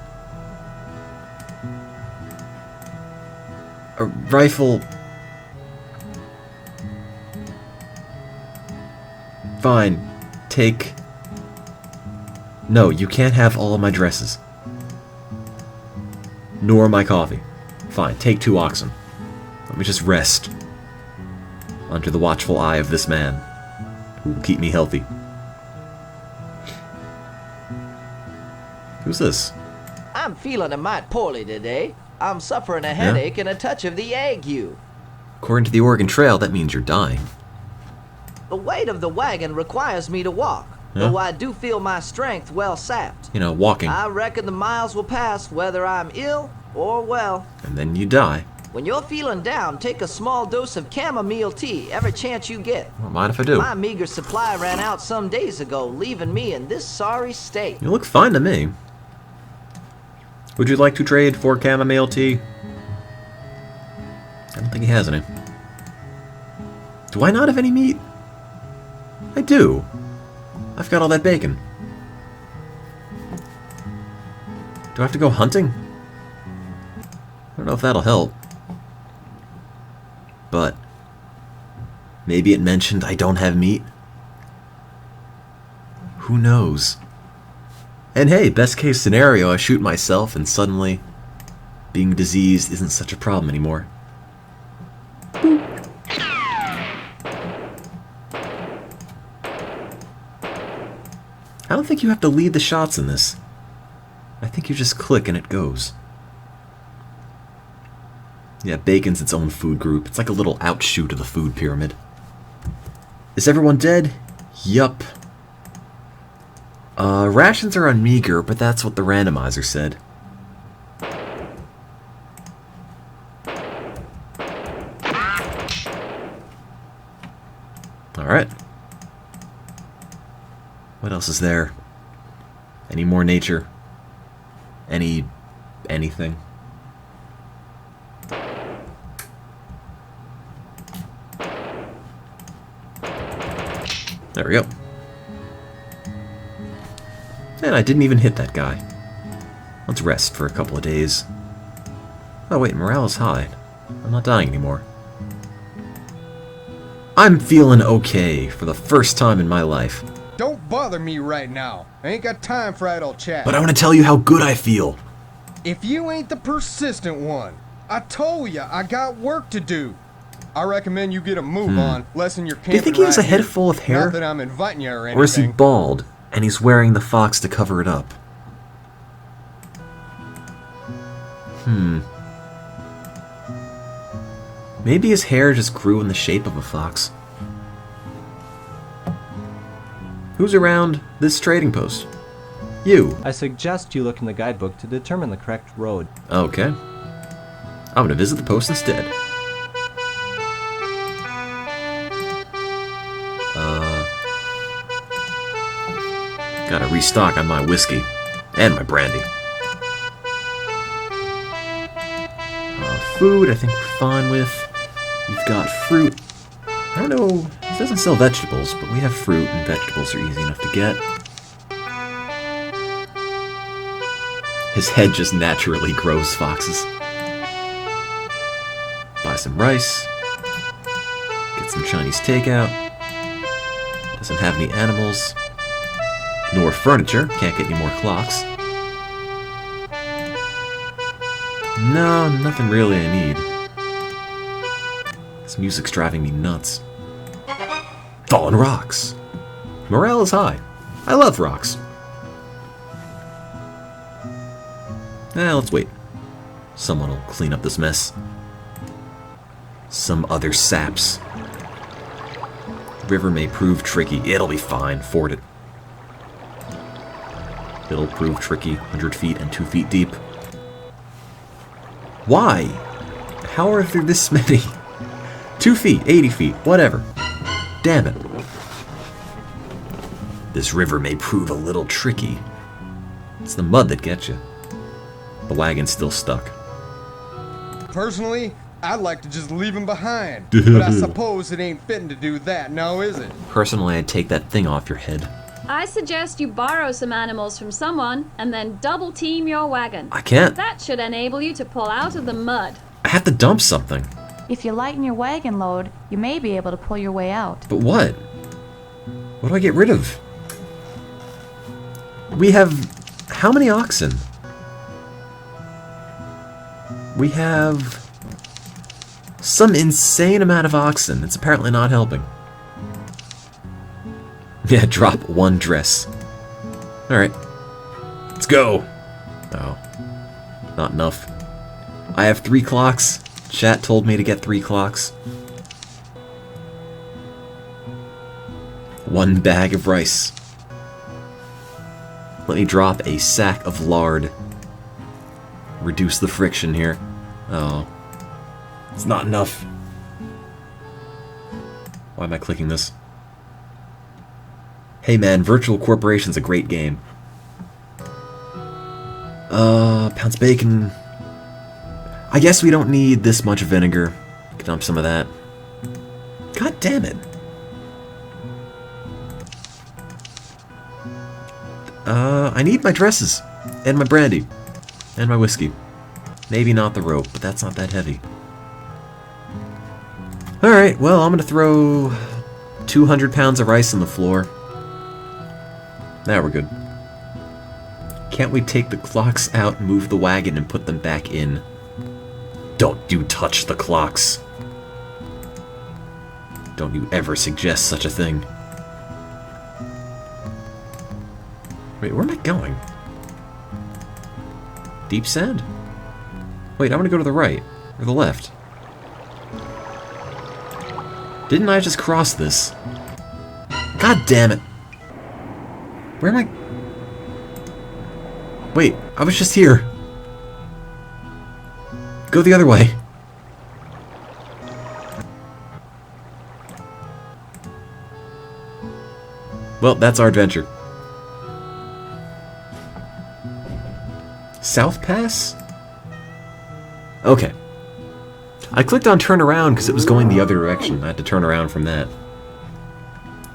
A rifle. Fine. Take... No, you can't have all of my dresses. Nor my coffee. Fine, take 2 oxen. Let me just rest. Under the watchful eye of this man, who will keep me healthy. Who's this? I'm feeling a mite poorly today. I'm suffering a headache and a touch of the ague. According to the Oregon Trail, that means you're dying. The weight of the wagon requires me to walk, though I do feel my strength well sapped. You know, walking. I reckon the miles will pass whether I'm ill or well. And then you die. When you're feeling down, take a small dose of chamomile tea every chance you get. Don't mind if I do. My meager supply ran out some days ago, leaving me in this sorry state. You look fine to me. Would you like to trade for chamomile tea? I don't think he has any. Do I not have any meat? I do. I've got all that bacon. Do I have to go hunting? I don't know if that'll help. But maybe it mentioned I don't have meat? Who knows? And hey, best case scenario, I shoot myself and suddenly being diseased isn't such a problem anymore. I don't think you have to lead the shots in this. I think you just click and it goes. Yeah, bacon's its own food group. It's like a little outshoot of the food pyramid. Is everyone dead? Yup. Rations are on meager, but that's what the randomizer said. Alright. What else is there? Any more nature? Anything? There we go. And I didn't even hit that guy. Let's rest for a couple of days. Oh wait, morale is high. I'm not dying anymore. I'm feeling okay for the first time in my life. Don't bother me right now. I ain't got time for idle chat. But I want to tell you how good I feel. If you ain't the persistent one, I told ya I got work to do. I recommend you get a move on, lessen your camping. Do you think he has a head here. full of hair? Not that I'm inviting you or anything. Or is he bald, and he's wearing the fox to cover it up? Maybe his hair just grew in the shape of a fox. Who's around this trading post? You. I suggest you look in the guidebook to determine the correct road. Okay. I'm gonna visit the post instead. Gotta restock on my whiskey. And my brandy. Food, I think we're fine with. We've got fruit. I don't know, it doesn't sell vegetables, but we have fruit, and vegetables are easy enough to get. His head just naturally grows foxes. Buy some rice. Get some Chinese takeout. Doesn't have any animals. Nor furniture. Can't get any more clocks. No, nothing really I need. This music's driving me nuts. Fallen rocks. Morale is high. I love rocks. Let's wait. Someone will clean up this mess. Some other saps. River may prove tricky. It'll be fine. Ford it. It'll prove tricky. 100 feet and 2 feet deep. Why? How are there this many? 2 feet, 80 feet, whatever. Damn it. This river may prove a little tricky. It's the mud that gets you. The wagon's still stuck. Personally, I'd like to just leave him behind. But I suppose it ain't fitting to do that, now is it? Personally, I'd take that thing off your head. I suggest you borrow some animals from someone and then double team your wagon. I can't. That should enable you to pull out of the mud. I have to dump something. If you lighten your wagon load, you may be able to pull your way out. But what? What do I get rid of? We have... how many oxen? We have... some insane amount of oxen. It's apparently not helping. Yeah, drop one dress. Alright. Let's go! Oh. Not enough. I have 3 clocks. Chat told me to get 3 clocks. 1 bag of rice. Let me drop a sack of lard. Reduce the friction here. Oh. It's not enough. Why am I clicking this? Hey man, Virtual Corporation's a great game. Pounds bacon. I guess we don't need this much vinegar. Dump some of that. God damn it. I need my dresses. And my brandy. And my whiskey. Maybe not the rope, but that's not that heavy. Alright, well, I'm gonna throw 200 pounds of rice on the floor. Now we're good. Can't we take the clocks out, move the wagon, and put them back in? Don't you touch the clocks. Don't you ever suggest such a thing. Wait, where am I going? Deep sand? Wait, I'm gonna go to the right. Or the left. Didn't I just cross this? God damn it. Where am I? Wait, I was just here. Go the other way. Well, that's our adventure. South Pass? Okay. I clicked on turn around because it was going the other direction. I had to turn around from that.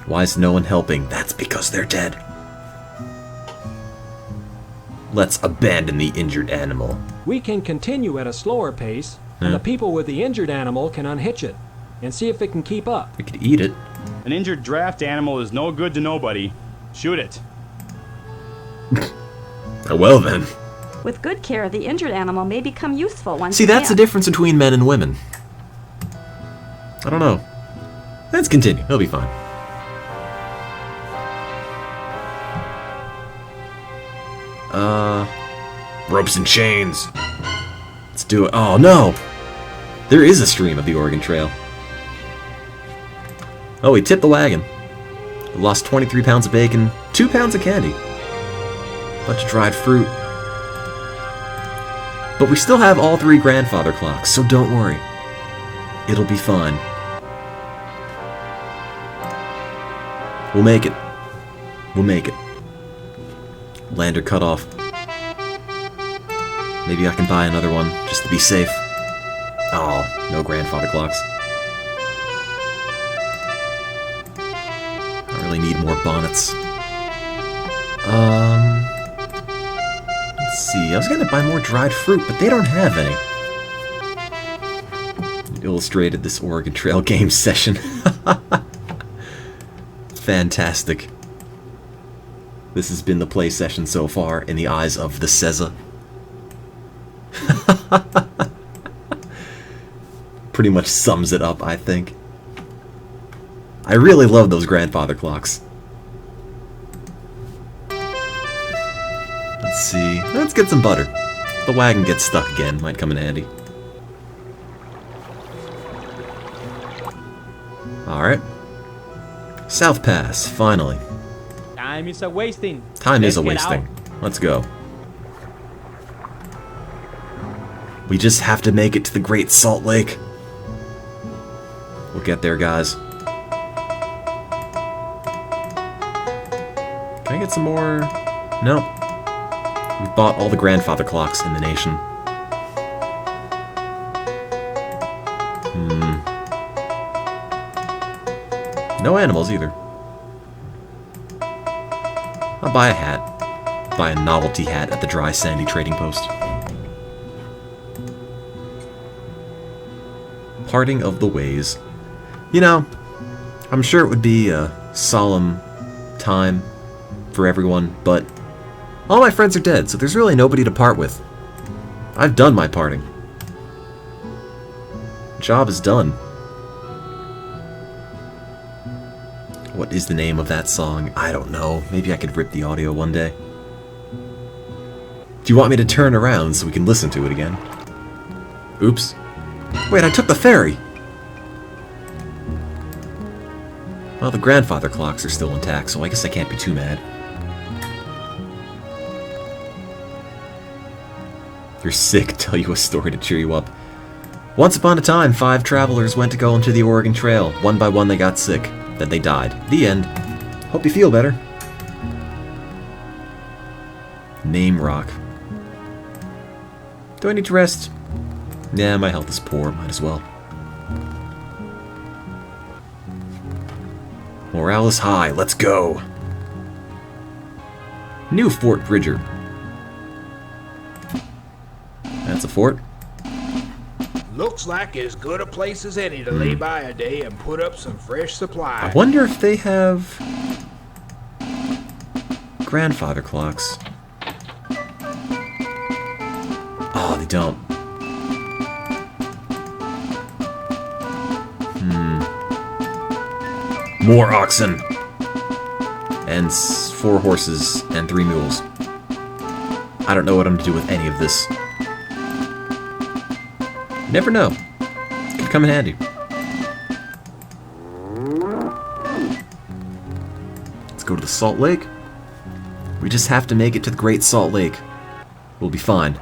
Why is no one helping? That's because they're dead. Let's abandon the injured animal. We can continue at a slower pace, and the people with the injured animal can unhitch it and see if it can keep up. We could eat it. An injured draft animal is no good to nobody. Shoot it. Oh, well then. With good care, the injured animal may become useful once See, that's the difference between men and women. I don't know. Let's continue. He'll be fine. Ropes and chains. Let's do it. Oh, no! There is a stream of the Oregon Trail. Oh, we tipped the wagon. We lost 23 pounds of bacon, 2 pounds of candy, bunch of dried fruit. But we still have all 3 grandfather clocks, so don't worry. It'll be fine. We'll make it. We'll make it. Lander cut off. Maybe I can buy another one, just to be safe. Oh, no grandfather clocks. I really need more bonnets. Let's see, I was gonna buy more dried fruit, but they don't have any. Illustrated this Oregon Trail game session. Fantastic. This has been the play session so far in the eyes of the Ceza. Pretty much sums it up, I think. I really love those grandfather clocks. Let's see. Let's get some butter. The wagon gets stuck again. Might come in handy. Alright. South Pass, finally. Time is a wasting. Time is a wasting. Let's go. We just have to make it to the Great Salt Lake. We'll get there, guys. Can I get some more? No. We bought all the grandfather clocks in the nation. No animals either. I'll buy a hat. Buy a novelty hat at the dry sandy trading post. Parting of the ways. You know, I'm sure it would be a solemn time for everyone, but all my friends are dead, so there's really nobody to part with. I've done my parting. Job is done. What is the name of that song? I don't know. Maybe I could rip the audio one day. Do you want me to turn around so we can listen to it again? Oops. Wait, I took the ferry! Well, the grandfather clocks are still intact, so I guess I can't be too mad. You're sick, tell you a story to cheer you up. Once upon a time, 5 travelers went to go into the Oregon Trail. One by one they got sick. Then they died. The end. Hope you feel better. Name rock. Do I need to rest? Nah, my health is poor. Might as well. Morale is high. Let's go. New Fort Bridger. That's a fort. Looks like as good a place as any to lay by a day and put up some fresh supplies. I wonder if they have grandfather clocks. Oh, they don't. More oxen. And 4 horses and 3 mules. I don't know what I'm to do with any of this. Never know. Could come in handy. Let's go to the Salt Lake. We just have to make it to the Great Salt Lake. We'll be fine.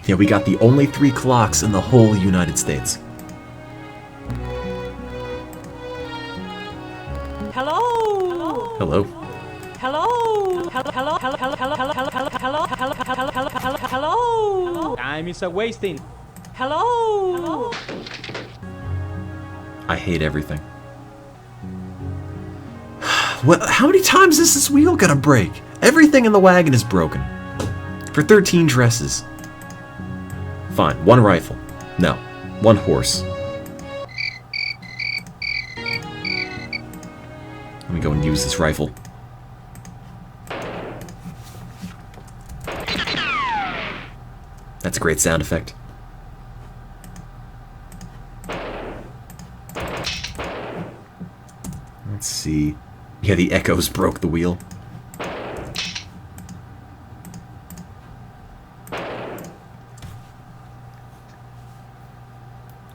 Yeah, we got the only 3 clocks in the whole United States. Hello. Hello. Hello. Hello. Time is a wasting. Hello. I hate everything. What? How many times is this wheel gonna break? Everything in the wagon is broken. For 13 dresses. Fine, 1 rifle. No, 1 horse. Let me go and use this rifle. That's a great sound effect. Let's see. Yeah, the echoes broke the wheel.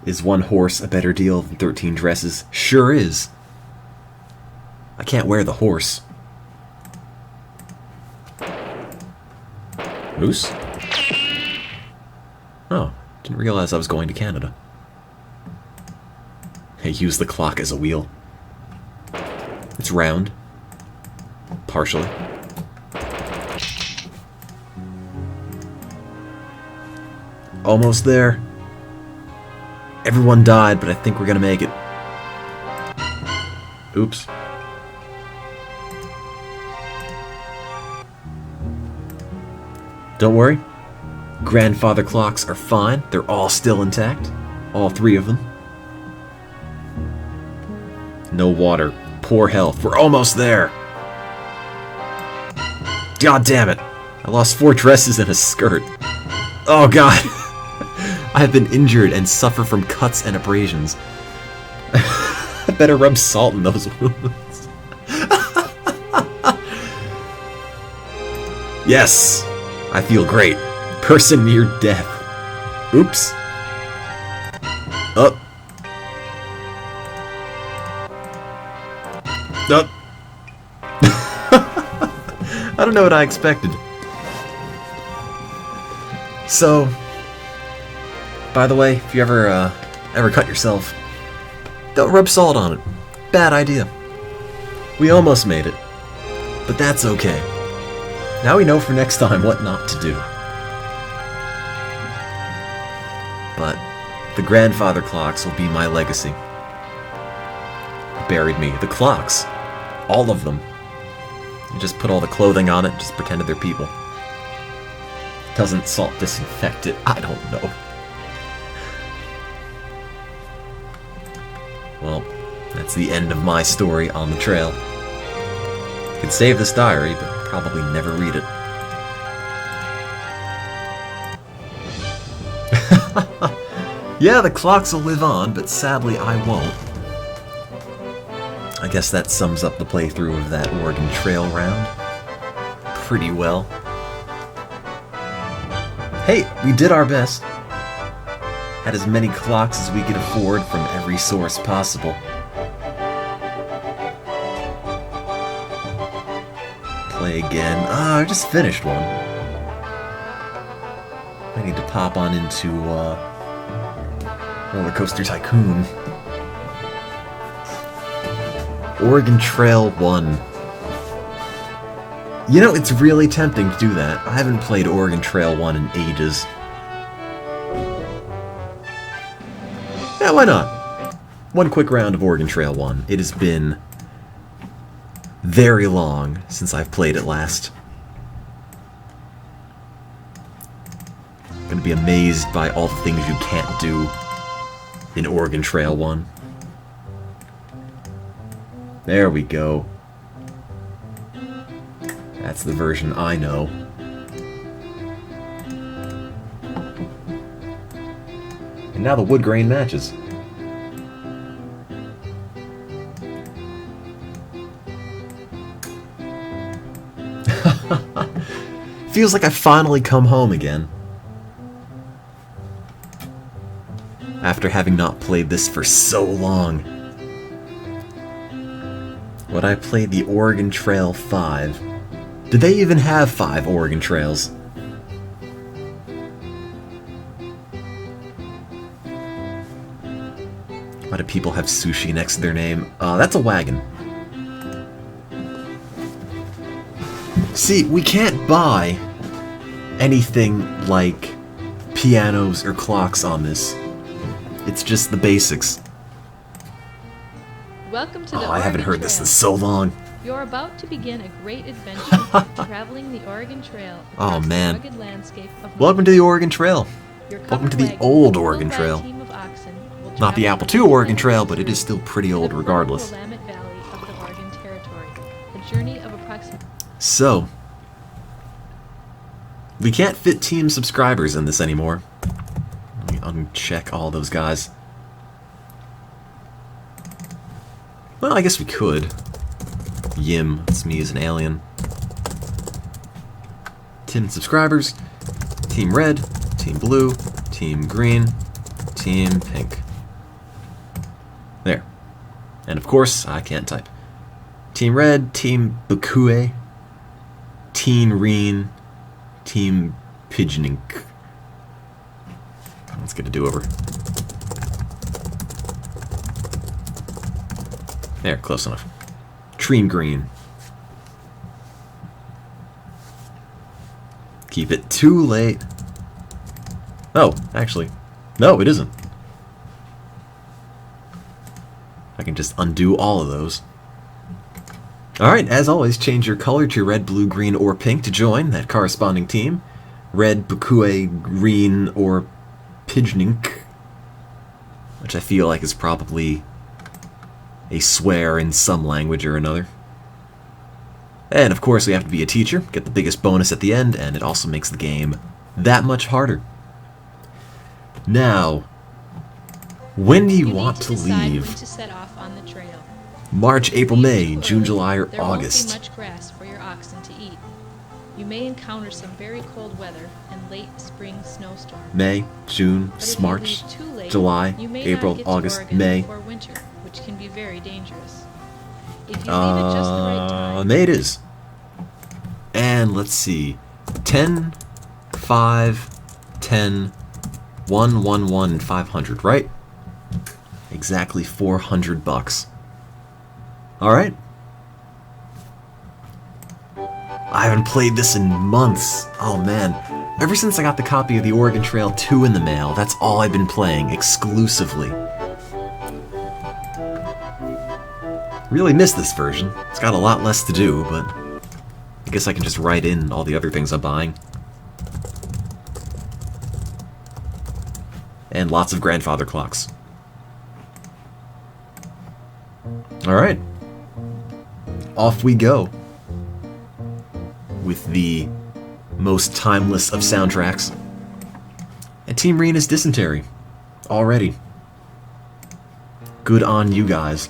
Is 1 horse a better deal than 13 dresses? Sure is. I can't wear the horse. Moose? Oh, didn't realize I was going to Canada. I use the clock as a wheel. It's round. Partially. Almost there. Everyone died, but I think we're gonna make it. Oops. Don't worry. Grandfather clocks are fine. They're all still intact. All 3 of them. No water. Poor health. We're almost there. God damn it. I lost 4 dresses and a skirt. Oh god. I have been injured and suffer from cuts and abrasions. I better rub salt in those wounds. Yes! I feel great. Person near death. Oops. Up. Up. I don't know what I expected. So, by the way, if you ever cut yourself, don't rub salt on it. Bad idea. We almost made it, but that's okay. Now we know for next time what not to do. But The grandfather clocks will be my legacy. Buried me. The clocks. All of them. You just put all the clothing on it, just pretended they're people. Doesn't salt disinfect it? I don't know. Well, that's the end of my story on the trail. I could save this diary, but probably never read it. Yeah, the clocks will live on, but sadly I won't. I guess that sums up the playthrough of that Oregon Trail round pretty well. Hey, we did our best. Had as many clocks as we could afford from every source possible. Play again. I just finished one. I need to pop on into Roller Coaster Tycoon. Oregon Trail 1. You know, it's really tempting to do that. I haven't played Oregon Trail 1 in ages. Yeah, why not? One quick round of Oregon Trail 1. It has been very long since I've played it last. Gonna be amazed by all the things you can't do in Oregon Trail 1. There we go. That's the version I know. And now the wood grain matches. Feels like I finally come home again. After having not played this for so long. When I played the Oregon Trail 5, did they even have 5 Oregon Trails? Why do people have sushi next to their name? That's a wagon. See, we can't buy anything like pianos or clocks on this. It's just the basics. Welcome to the I haven't Oregon heard this Trail. in so long. You're about to begin a great adventure traveling the Oregon Trail Oh across man. the rugged landscape of Welcome to the Oregon Trail. Your Welcome to covered the wagon, old pulled Oregon by a Trail. team of oxen, will Not the travel Apple through II the Oregon Trail, desert but it is still pretty to old the regardless. Willamette Valley of the Oregon Territory. A journey of approximately So, we can't fit team subscribers in this anymore. Let me uncheck all those guys. Well, I guess we could. Yim, that's me as an alien. Tim subscribers. Team Red, Team Blue, Team Green, Team Pink. There. And of course, I can't type. Team Red, Team Bakue, Teen Reen, Team Pigeonink. Let's get a do-over. There, close enough. Team Green. Keep it too late. Oh, actually, no, it isn't. I can just undo all of those. Alright, as always, change your color to red, blue, green, or pink to join that corresponding team. Red, Bakue, green, or Pigeonink. Which I feel like is probably a swear in some language or another. And of course we have to be a teacher, get the biggest bonus at the end, and it also makes the game that much harder. Now, when do you want to leave? when to set off on the trail. March, April, May, June, July, or There August? won't be much grass for your oxen to eat. You may encounter some very cold weather and late spring snowstorms. May, June, But if March, you leave too late, July, you may April, not get to August, Oregon May. before winter, which can be very dangerous. If you leave at just the right time, May it is. And let's see. 10, 5, 10, 1, 1, 1, and 500, right? Exactly $400. Alright. I haven't played this in months. Oh man. Ever since I got the copy of the Oregon Trail 2 in the mail, that's all I've been playing exclusively. Really miss this version. It's got a lot less to do, but I guess I can just write in all the other things I'm buying. And lots of grandfather clocks. Alright. Off we go. With the most timeless of soundtracks. And Team Rena's Dysentery. Already. Good on you guys.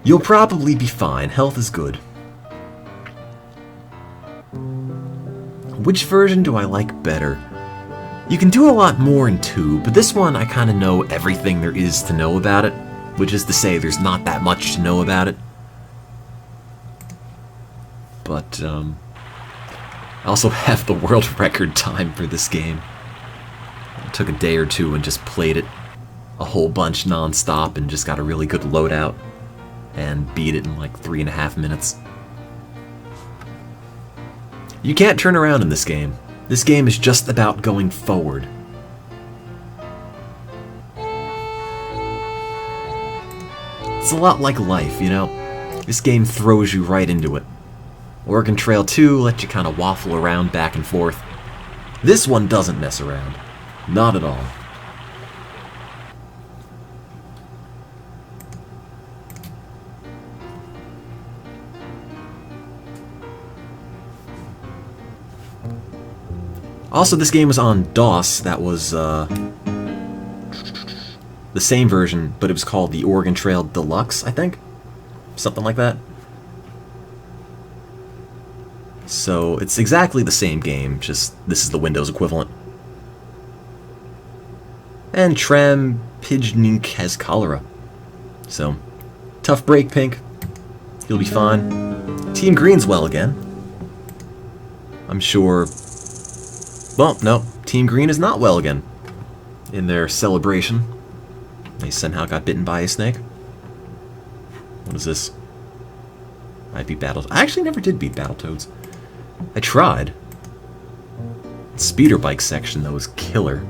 You'll probably be fine. Health is good. Which version do I like better? You can do a lot more in 2, but this one I kind of know everything there is to know about it, which is to say there's not that much to know about it. But, I also have the world record time for this game. I took a day or two and just played it a whole bunch non-stop and just got a really good loadout and beat it in like 3.5 minutes. You can't turn around in this game. This game is just about going forward. It's a lot like life, you know? This game throws you right into it. Oregon Trail 2 lets you kind of waffle around back and forth. This one doesn't mess around. Not at all. Also, this game was on DOS. That was the same version, but it was called the Oregon Trail Deluxe, I think? Something like that. So, it's exactly the same game, just this is the Windows equivalent. And Tram Pidgnik has cholera. So, tough break, Pink. You'll be fine. Team Green's well again. I'm sure... Well, no, Team Green is not well again. In their celebration, they somehow got bitten by a snake. What is this? I beat Battletoads. I actually never did beat Battletoads. I tried. The speeder bike section, though, is killer.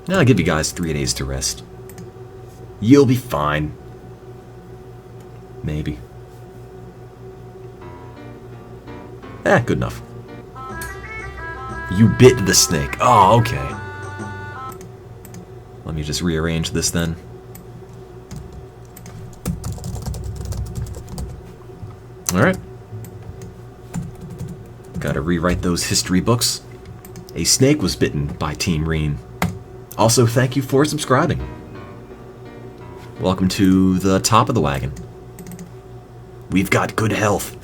Now I'll give you guys 3 days to rest. You'll be fine. Maybe. Good enough. You bit the snake. Oh, okay. Let me just rearrange this then. Alright. Gotta rewrite those history books. A snake was bitten by Team Reen. Also, thank you for subscribing. Welcome to the top of the wagon. We've got good health.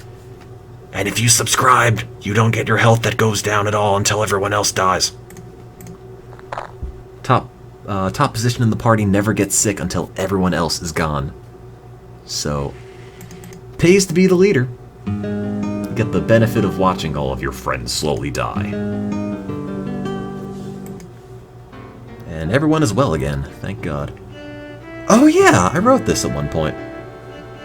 And if you subscribed, you don't get your health that goes down at all until everyone else dies. Top position in the party never gets sick until everyone else is gone. So, pays to be the leader. You get the benefit of watching all of your friends slowly die. And everyone is well again, thank God. Oh yeah, I wrote this at one point.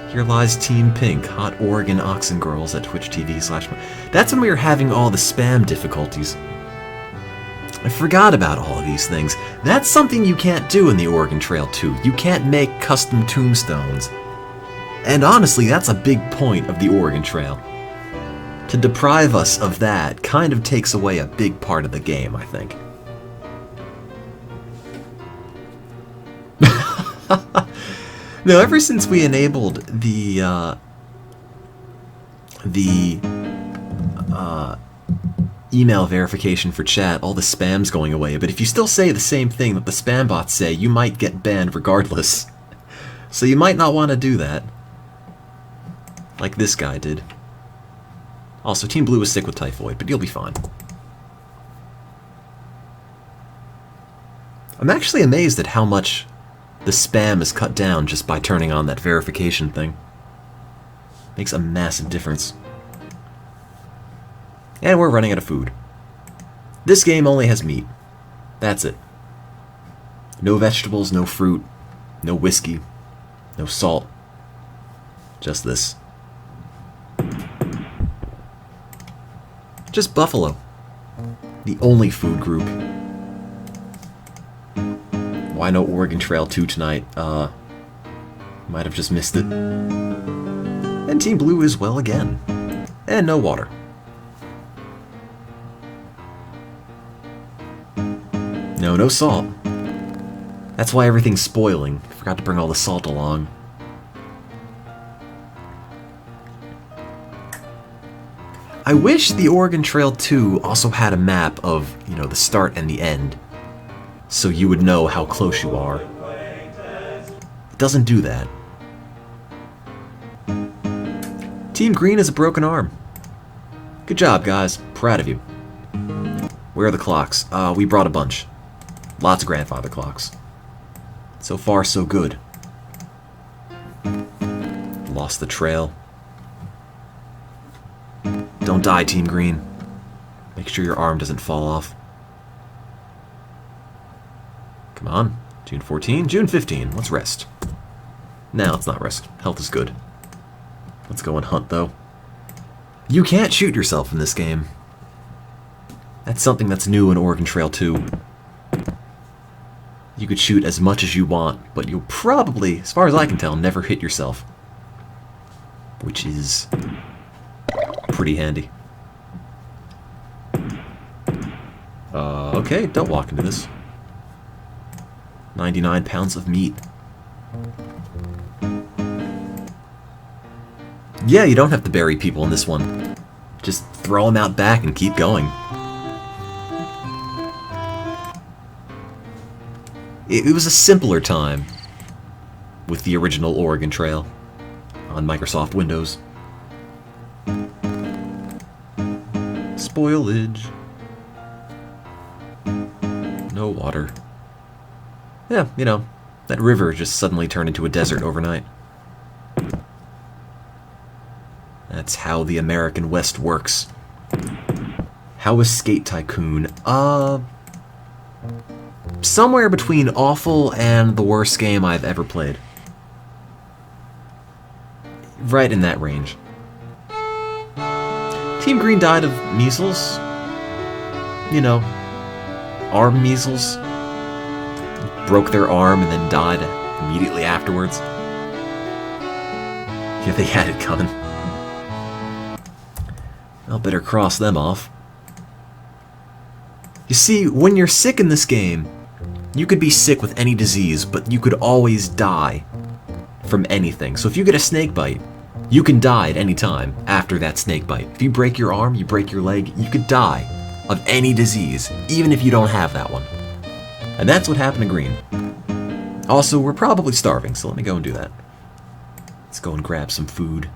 Here lies Team Pink, hot Oregon Oxen Girls at Twitch TV/. That's when we were having all the spam difficulties. I forgot about all of these things. That's something you can't do in the Oregon Trail 2. You can't make custom tombstones. And honestly, that's a big point of the Oregon Trail. To deprive us of that kind of takes away a big part of the game, I think. No, ever since we enabled the email verification for chat, all the spam's going away. But if you still say the same thing that the spam bots say, you might get banned regardless. So you might not want to do that. Like this guy did. Also, Team Blue is sick with typhoid, but you'll be fine. I'm actually amazed at how much the spam is cut down just by turning on that verification thing. Makes a massive difference. And we're running out of food. This game only has meat. That's it. No vegetables, no fruit, no whiskey, no salt. Just this. Just buffalo. The only food group. Why no Oregon Trail 2 tonight? Might have just missed it. And Team Blue is well again. And no water. No salt. That's why everything's spoiling. Forgot to bring all the salt along. I wish the Oregon Trail 2 also had a map of, you know, the start and the end, so you would know how close you are. It doesn't do that. Team Green has a broken arm. Good job, guys. Proud of you. Where are the clocks? We brought a bunch. Lots of grandfather clocks. So far, so good. Lost the trail. Don't die, Team Green. Make sure your arm doesn't fall off. Come on. June 14, June 15. Let's rest. Nah, let's not rest. Health is good. Let's go and hunt, though. You can't shoot yourself in this game. That's something that's new in Oregon Trail 2. You could shoot as much as you want, but you'll probably, as far as I can tell, never hit yourself. Which is pretty handy. Okay, don't walk into this. 99 pounds of meat. Yeah, you don't have to bury people in this one. Just throw them out back and keep going. It was a simpler time with the original Oregon Trail on Microsoft Windows. Spoilage. No water. Yeah, you know, that river just suddenly turned into a desert overnight. That's how the American West works. How was Skate Tycoon? Somewhere between awful and the worst game I've ever played. Right in that range. Team Green died of measles. You know, arm measles. Broke their arm and then died immediately afterwards. Yeah, they had it coming. I'll better cross them off. You see, when you're sick in this game, you could be sick with any disease, but you could always die from anything. So if you get a snake bite, you can die at any time after that snake bite. If you break your arm, you break your leg, you could die of any disease, even if you don't have that one. And that's what happened to Green. Also, we're probably starving, so let me go and do that. Let's go and grab some food.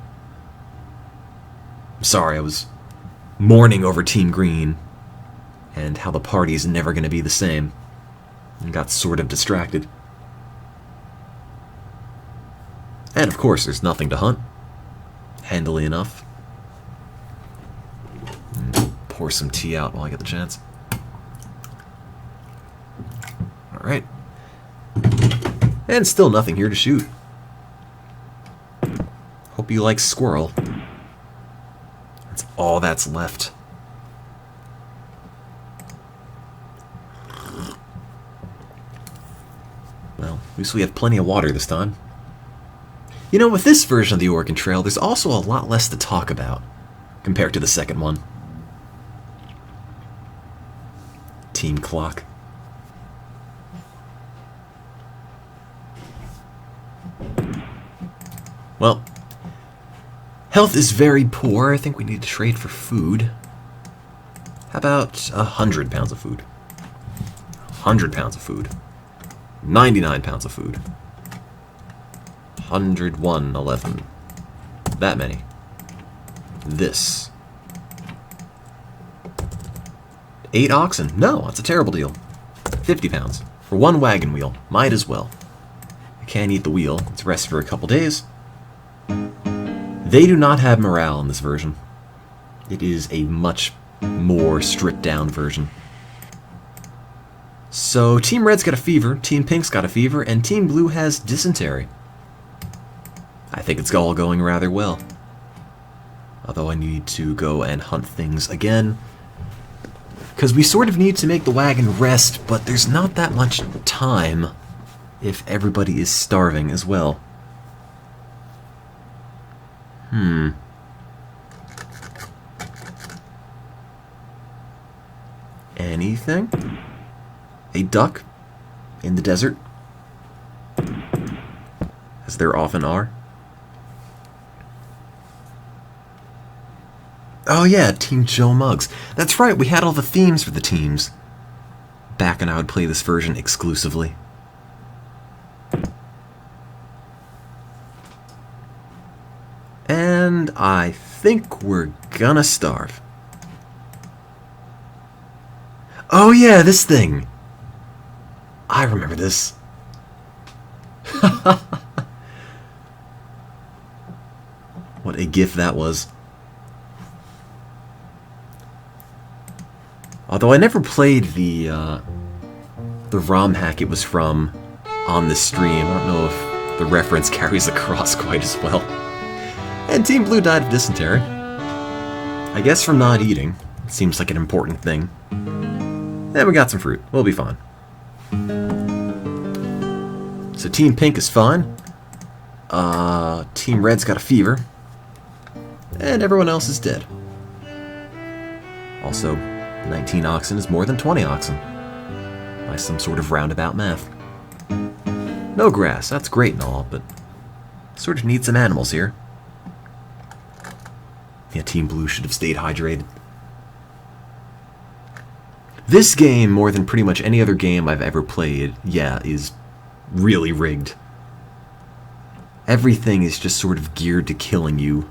I'm sorry, I was mourning over Team Green and how the party's never going to be the same. And got sort of distracted. And of course, there's nothing to hunt. Handily enough. Pour some tea out while I get the chance. Alright. And still nothing here to shoot. Hope you like squirrel. That's all that's left. Well, at least we have plenty of water this time. You know, with this version of the Oregon Trail, there's also a lot less to talk about compared to the second one. Team clock. Well, health is very poor. I think we need to trade for food. How about 100 pounds of food? 100 pounds of food. 99 pounds of food. 101.11. That many. This. 8 oxen. No, that's a terrible deal. 50 pounds. For 1 wagon wheel. Might as well. I can't eat the wheel. Let's rest for a couple days. They do not have morale in this version. It is a much more stripped down version. So, Team Red's got a fever, Team Pink's got a fever, and Team Blue has dysentery. I think it's all going rather well. Although I need to go and hunt things again. Because we sort of need to make the wagon rest, but there's not that much time if everybody is starving as well. Anything? A duck in the desert? As there often are. Oh yeah, Team Joe Muggs. That's right, we had all the themes for the teams. Back when I would play this version exclusively. And I think we're gonna starve. Oh yeah, this thing! I remember this. What a gif that was. Although I never played the ROM hack it was from on this stream. I don't know if the reference carries across quite as well. And Team Blue died of dysentery. I guess from not eating. It seems like an important thing. And we got some fruit. We'll be fine. So Team Pink is fine. Team Red's got a fever. And everyone else is dead. Also, 19 oxen is more than 20 oxen. By some sort of roundabout math. No grass, that's great and all, but sort of need some animals here. Yeah, Team Blue should have stayed hydrated. This game, more than pretty much any other game I've ever played, yeah, is really rigged. Everything is just sort of geared to killing you.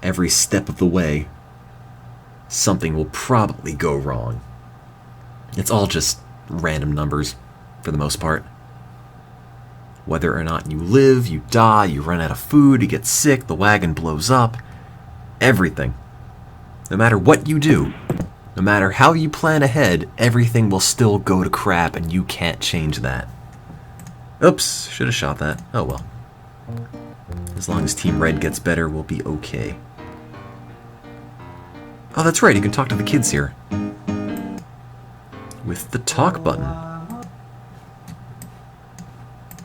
Every step of the way, something will probably go wrong. It's all just random numbers, for the most part. Whether or not you live, you die, you run out of food, you get sick, the wagon blows up. Everything. No matter what you do, no matter how you plan ahead, everything will still go to crap and you can't change that. Oops, should have shot that. Oh well. As long as Team Red gets better, we'll be okay. Oh, that's right, you can talk to the kids here. With the talk button.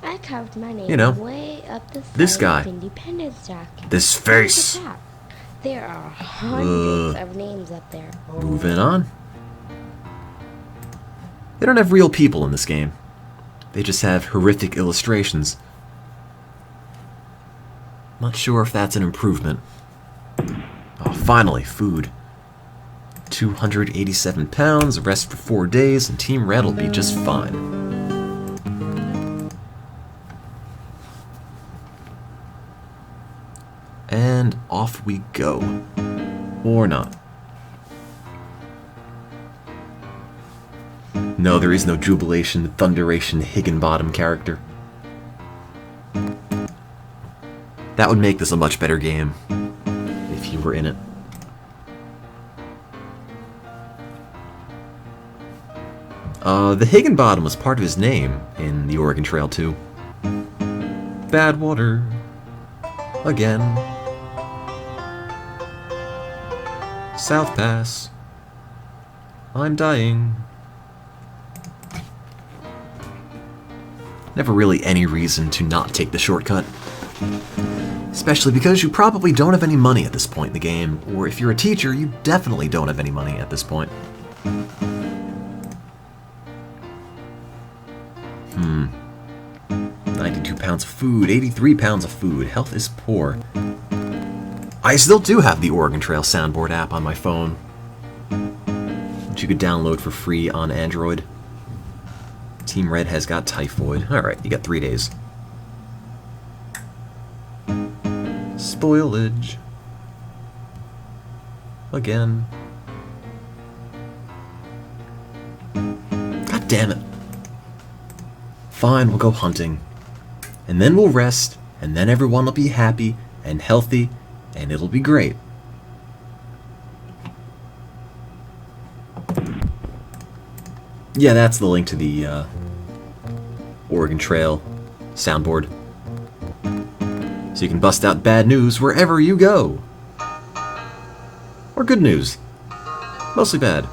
I carved my name You know, way up the side this guy. of Independence Jack. This face. Look at that. There are hundreds of names up there. Moving on. They don't have real people in this game. They just have horrific illustrations. Not sure if that's an improvement. Oh, finally, food. 287 pounds, rest for 4 days, and Team Red will be just fine. And off we go. Or not. No, there is no Jubilation, Thunderation, Higginbottom character. That would make this a much better game if you were in it. The Higginbottom was part of his name in the Oregon Trail too. Bad water. Again. South Pass. I'm dying. Never really any reason to not take the shortcut. Especially because you probably don't have any money at this point in the game, or if you're a teacher, you definitely don't have any money at this point. 92 pounds of food, 83 pounds of food. Health is poor. I still do have the Oregon Trail soundboard app on my phone, which you could download for free on Android. Team Red has got typhoid. Alright, you got 3 days. Spoilage. Again. God damn it. Fine, we'll go hunting. And then we'll rest, and then everyone will be happy and healthy, and it'll be great. Yeah, that's the link to the Oregon Trail soundboard. So you can bust out bad news wherever you go. Or good news? Mostly bad.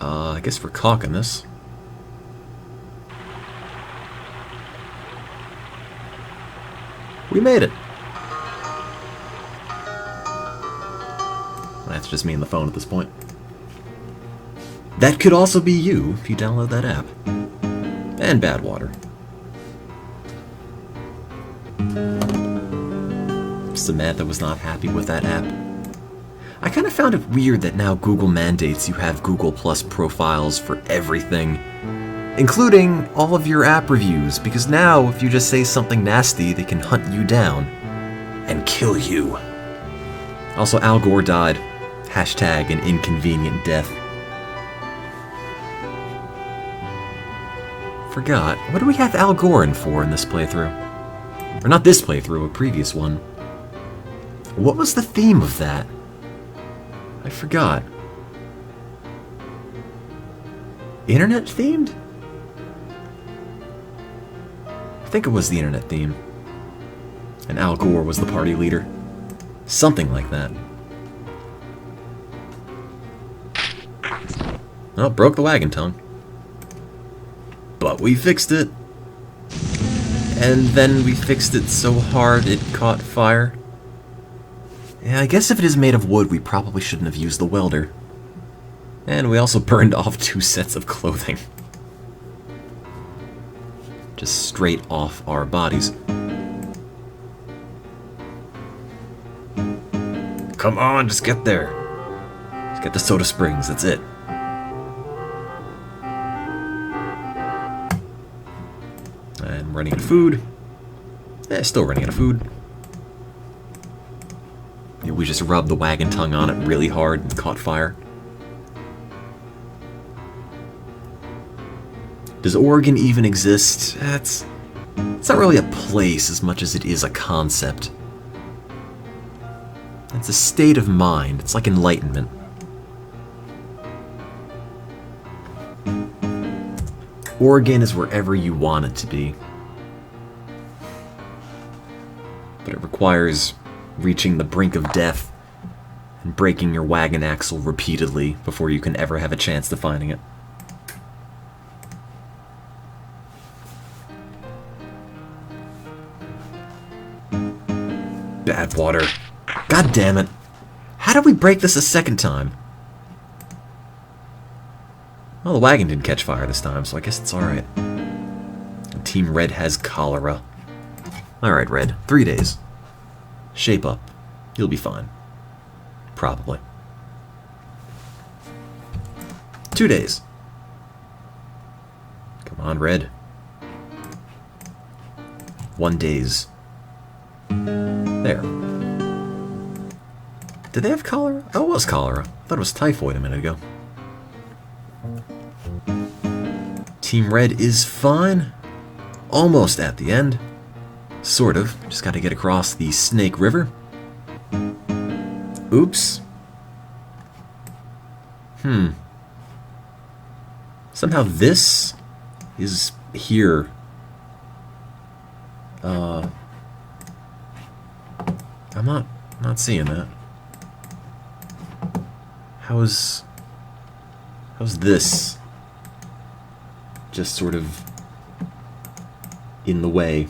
I guess we're caulking this. We made it. That's just me and the phone at this point. That could also be you if you download that app. And Badwater. Samantha was not happy with that app. I kind of found it weird that now Google mandates you have Google Plus profiles for everything, including all of your app reviews, because now if you just say something nasty, they can hunt you down and kill you. Also, Al Gore died. Hashtag an inconvenient death. Forgot, what do we have Al Gore in for in this playthrough? Or not this playthrough, a previous one. What was the theme of that? I forgot. Internet themed? I think it was the internet theme. And Al Gore was the party leader. Something like that. Oh, broke the wagon tongue. But we fixed it. And then we fixed it so hard it caught fire. Yeah, I guess if it is made of wood, we probably shouldn't have used the welder. And we also burned off 2 sets of clothing. Just straight off our bodies. Come on, just get there. Just get to Soda Springs, that's it. I'm running out of food. Still running out of food. We just rubbed the wagon tongue on it really hard and caught fire. Does Oregon even exist? It's not really a place as much as it is a concept. It's a state of mind. It's like enlightenment. Oregon is wherever you want it to be. But it requires reaching the brink of death and breaking your wagon axle repeatedly before you can ever have a chance to finding it. Badwater. God damn it. How did we break this a second time? Well, the wagon didn't catch fire this time, so I guess it's alright. Team Red has cholera. Alright, Red. 3 days. Shape up. You'll be fine. Probably. 2 days. Come on, Red. 1 days. There. Did they have cholera? Oh, it was cholera. I thought it was typhoid a minute ago. Team Red is fine. Almost at the end. Sort of. Just gotta get across the Snake River. Oops. Somehow this is here. I'm not seeing that. How's this just sort of in the way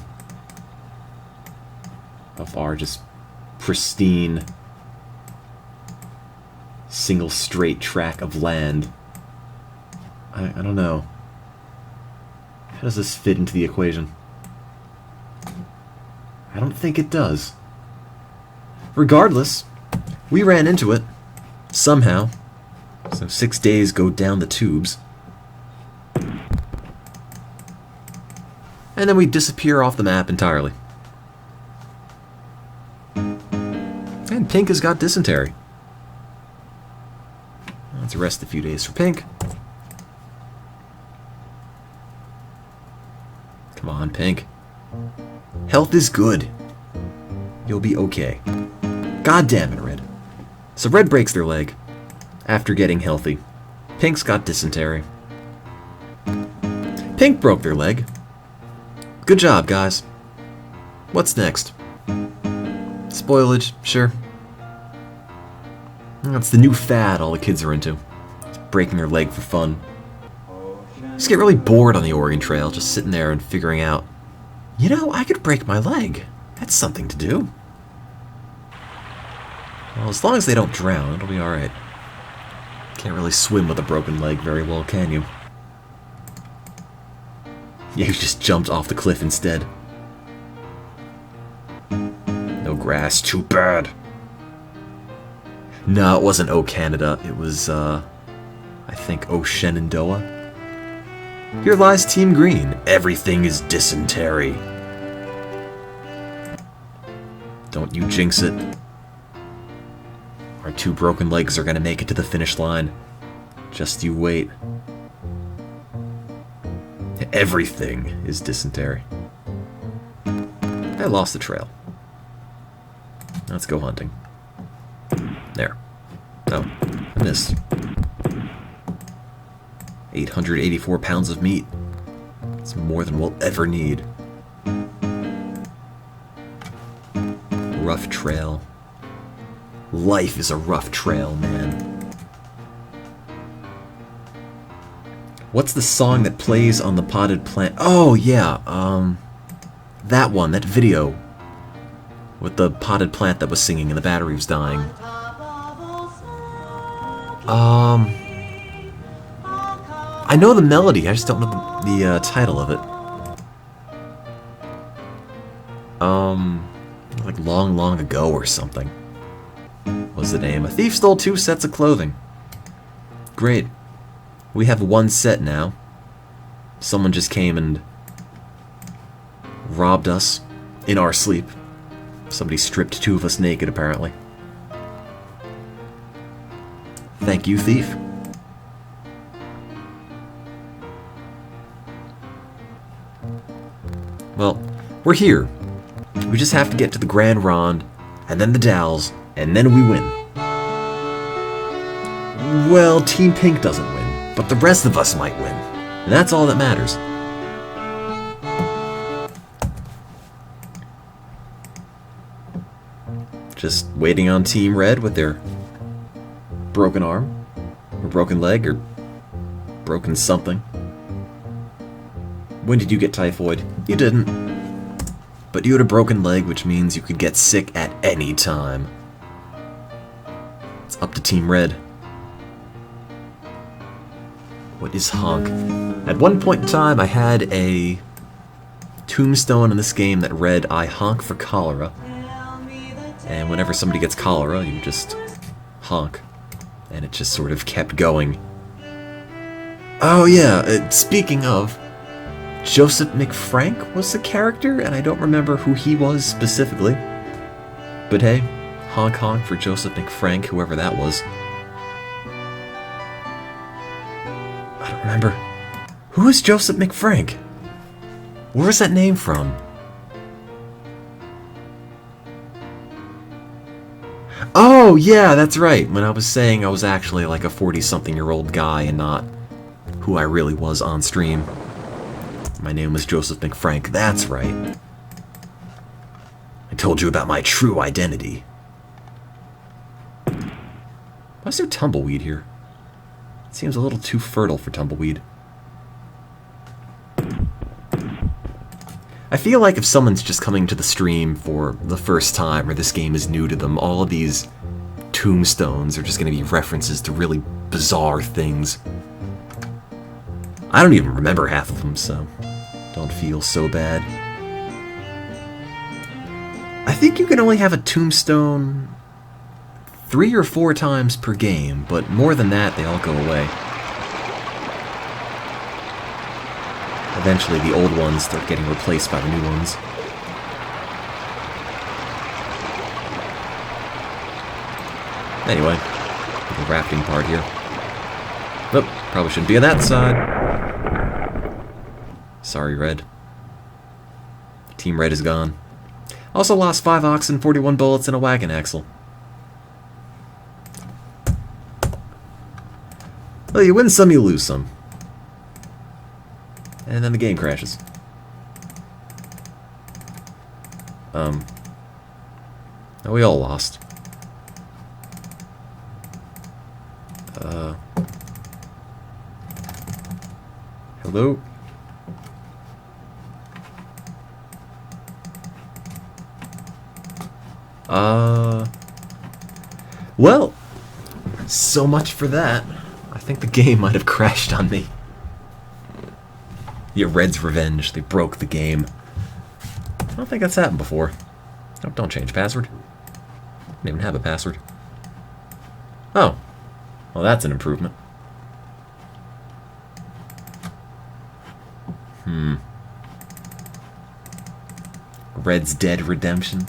of our just pristine single straight track of land? I don't know. How does this fit into the equation? I don't think it does. Regardless, we ran into it somehow. So 6 days go down the tubes. And then we disappear off the map entirely. And Pink has got dysentery. Let's rest a few days for Pink. Come on, Pink. Health is good. You'll be okay. God damn it, Red. So Red breaks their leg after getting healthy. Pink's got dysentery. Pink broke their leg. Good job, guys. What's next? Spoilage, sure. That's the new fad all the kids are into. Breaking their leg for fun. Just get really bored on the Oregon Trail, just sitting there and figuring out, you know, I could break my leg. That's something to do. Well, as long as they don't drown, it'll be alright. Can't really swim with a broken leg very well, can you? Yeah, you just jumped off the cliff instead. No grass, too bad. No, it wasn't O Canada. It was, I think O Shenandoah. Here lies Team Green. Everything is dysentery. Don't you jinx it. Our 2 broken legs are gonna make it to the finish line. Just you wait. Everything is dysentery. I lost the trail. Let's go hunting. There. Oh, I missed. 884 pounds of meat. It's more than we'll ever need. Rough trail. Life is a rough trail, man. What's the song that plays on the potted plant? Oh, yeah, that one, that video. With the potted plant that was singing and the battery was dying. I know the melody, I just don't know the title of it. Like Long, Long Ago or something. What was the name? A thief stole 2 sets of clothing. Great. We have 1 set now. Someone just came and robbed us in our sleep. Somebody stripped 2 of us naked, apparently. Thank you, thief. Well, we're here. We just have to get to the Grand Ronde, and then the Dalles, and then we win. Well, Team Pink doesn't win, but the rest of us might win. And that's all that matters. Just waiting on Team Red with their broken arm, or broken leg, or broken something. When did you get typhoid? You didn't. But you had a broken leg, which means you could get sick at any time. It's up to Team Red. What is honk? At one point in time, I had a tombstone in this game that read, I honk for cholera. And whenever somebody gets cholera, you just honk. And it just sort of kept going. Oh yeah, speaking of, Joseph McFrank was the character, and I don't remember who he was specifically. But hey, honk honk for Joseph McFrank, whoever that was. I don't remember. Who is Joseph McFrank? Where's that name from? Oh, yeah, that's right. When I was saying I was actually like a 40-something-year-old guy and not who I really was on stream. My name was Joseph McFrank, that's right. I told you about my true identity. Why is there tumbleweed here? It seems a little too fertile for tumbleweed. I feel like if someone's just coming to the stream for the first time, or this game is new to them, all of these tombstones are just going to be references to really bizarre things. I don't even remember half of them, so don't feel so bad. I think you can only have a tombstone 3 or 4 times per game, but more than that, they all go away. Eventually, the old ones start getting replaced by the new ones. Anyway, the rafting part here. Nope, probably shouldn't be on that side. Sorry, Red. Team Red is gone. Also lost 5 oxen, 41 bullets, and a wagon axle. Well, you win some, you lose some. And then the game crashes. we all lost. Hello? Well, so much for that. I think the game might have crashed on me. Yeah, Red's revenge. They broke the game. I don't think that's happened before. Oh, don't change password. Don't even have a password. Oh. Well, that's an improvement. Red's Dead Redemption.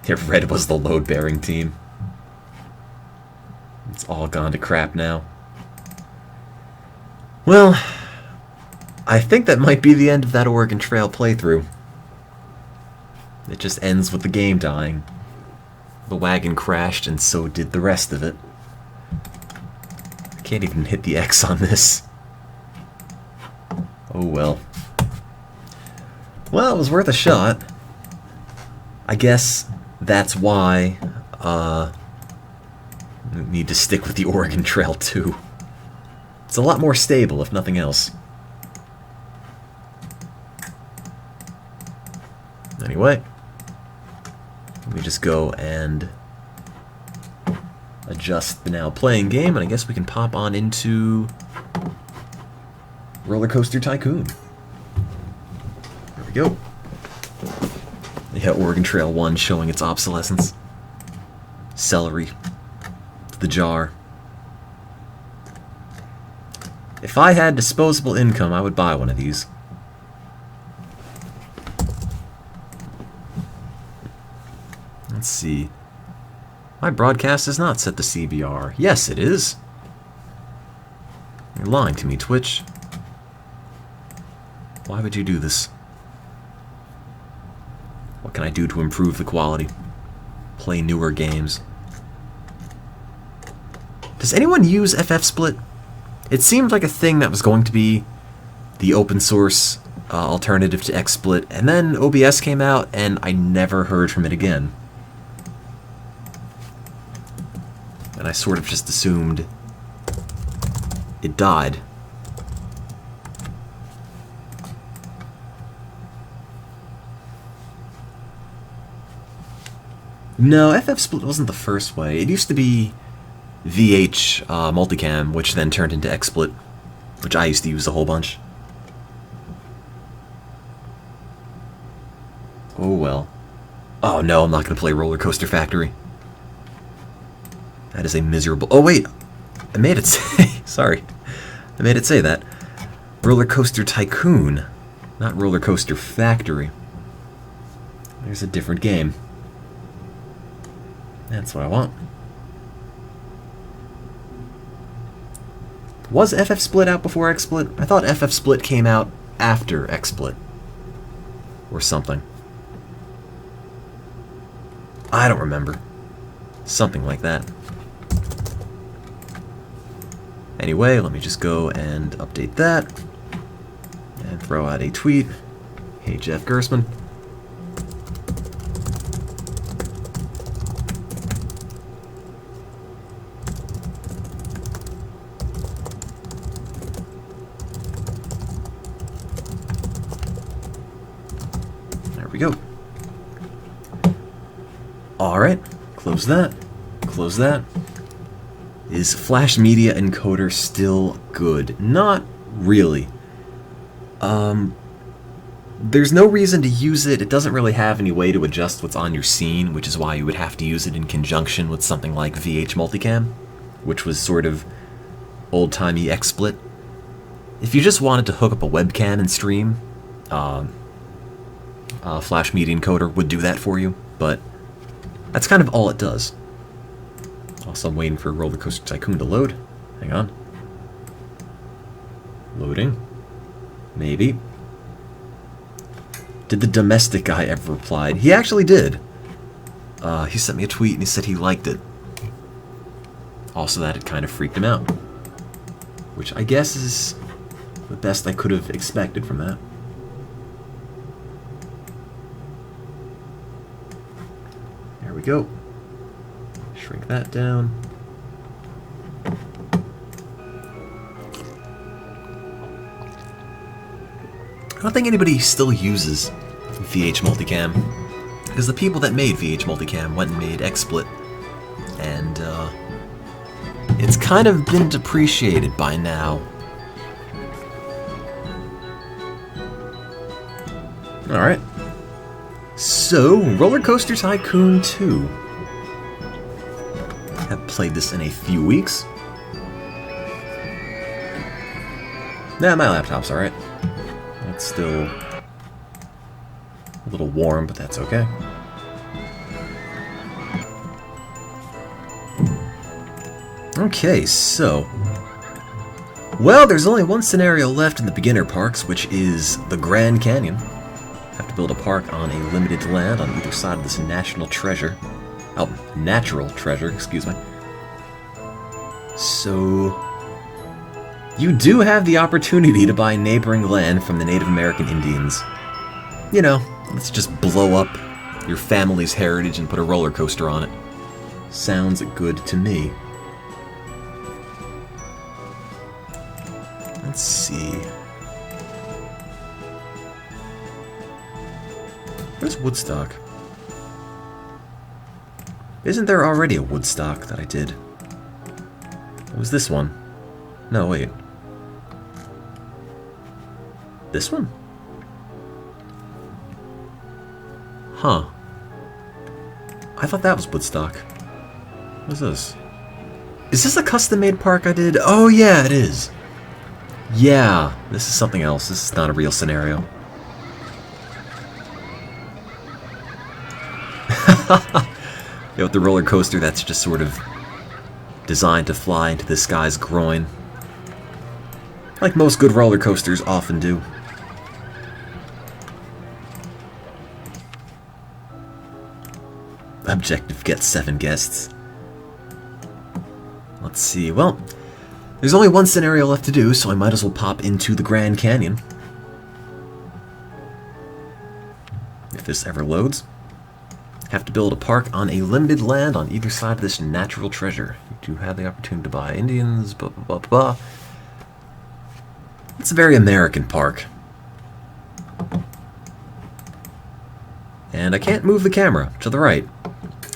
Yeah, Red was the load-bearing team. It's all gone to crap now. Well, I think that might be the end of that Oregon Trail playthrough. It just ends with the game dying. The wagon crashed, and so did the rest of it. I can't even hit the X on this. Oh well. Well, it was worth a shot. I guess that's why we need to stick with the Oregon Trail too. It's a lot more stable, if nothing else. Anyway, let me just go and adjust the now playing game, and I guess we can pop on into Roller Coaster Tycoon. There we go. Yeah, Oregon Trail 1 showing its obsolescence. Celery. The jar. If I had disposable income, I would buy one of these. Let's see. My broadcast is not set to CBR. Yes, it is. You're lying to me, Twitch. Why would you do this? What can I do to improve the quality? Play newer games. Does anyone use FFsplit? It seemed like a thing that was going to be the open source alternative to XSplit, and then OBS came out, and I never heard from it again. And I sort of just assumed it died. No, FFsplit wasn't the first way. It used to be VH multicam, which then turned into XSplit, which I used to use a whole bunch. Oh well. Oh no, I'm not going to play Roller Coaster Factory. That is a miserable... Oh wait! I made it say... Sorry. I made it say that. Roller Coaster Tycoon, not Roller Coaster Factory. There's a different game. That's what I want. Was FFsplit out before XSplit? I thought FFsplit came out after XSplit. Or something. I don't remember. Something like that. Anyway, let me just go and update that. And throw out a tweet. Hey, Jeff Gersman. There we go. Alright, close that. Close that. Is Flash Media Encoder still good? Not really. There's no reason to use it. It doesn't really have any way to adjust what's on your scene, which is why you would have to use it in conjunction with something like VH Multicam, which was sort of old-timey XSplit. If you just wanted to hook up a webcam and stream, Flash Media Encoder would do that for you, but that's kind of all it does. Also, I'm waiting for Roller Coaster Tycoon to load. Hang on. Loading. Maybe. Did the domestic guy ever reply? He actually did. He sent me a tweet and he said he liked it. Also, that it kind of freaked him out. Which I guess is the best I could have expected from that. go. Shrink that down. I don't think anybody still uses VH Multicam, because the people that made VH Multicam went and made XSplit, and it's kind of been depreciated by now. Alright. So, Roller Coaster Tycoon 2. I've played this in a few weeks. Nah, my laptop's alright. It's still a little warm, but that's okay. Okay, so... well, there's only one scenario left in the beginner parks, which is the Grand Canyon. Have to build a park on a limited land on either side of this national treasure. Oh, natural treasure, excuse me. So... you do have the opportunity to buy neighboring land from the Native American Indians. You know, let's just blow up your family's heritage and put a roller coaster on it. Sounds good to me. Let's see. Where's Woodstock? Isn't there already a Woodstock that I did? It was this one. No, wait. This one? Huh. I thought that was Woodstock. What is this? Is this a custom-made park I did? Oh yeah, it is. Yeah, this is something else. This is not a real scenario. Yeah, with the roller coaster that's just sort of designed to fly into this guy's groin. Like most good roller coasters often do. Objective, get 7 guests. Let's see, well, there's only one scenario left to do, so I might as well pop into the Grand Canyon. If this ever loads. Have to build a park on a limited land on either side of this natural treasure. You do have the opportunity to buy Indians, blah blah blah blah. It's a very American park. And I can't move the camera to the right.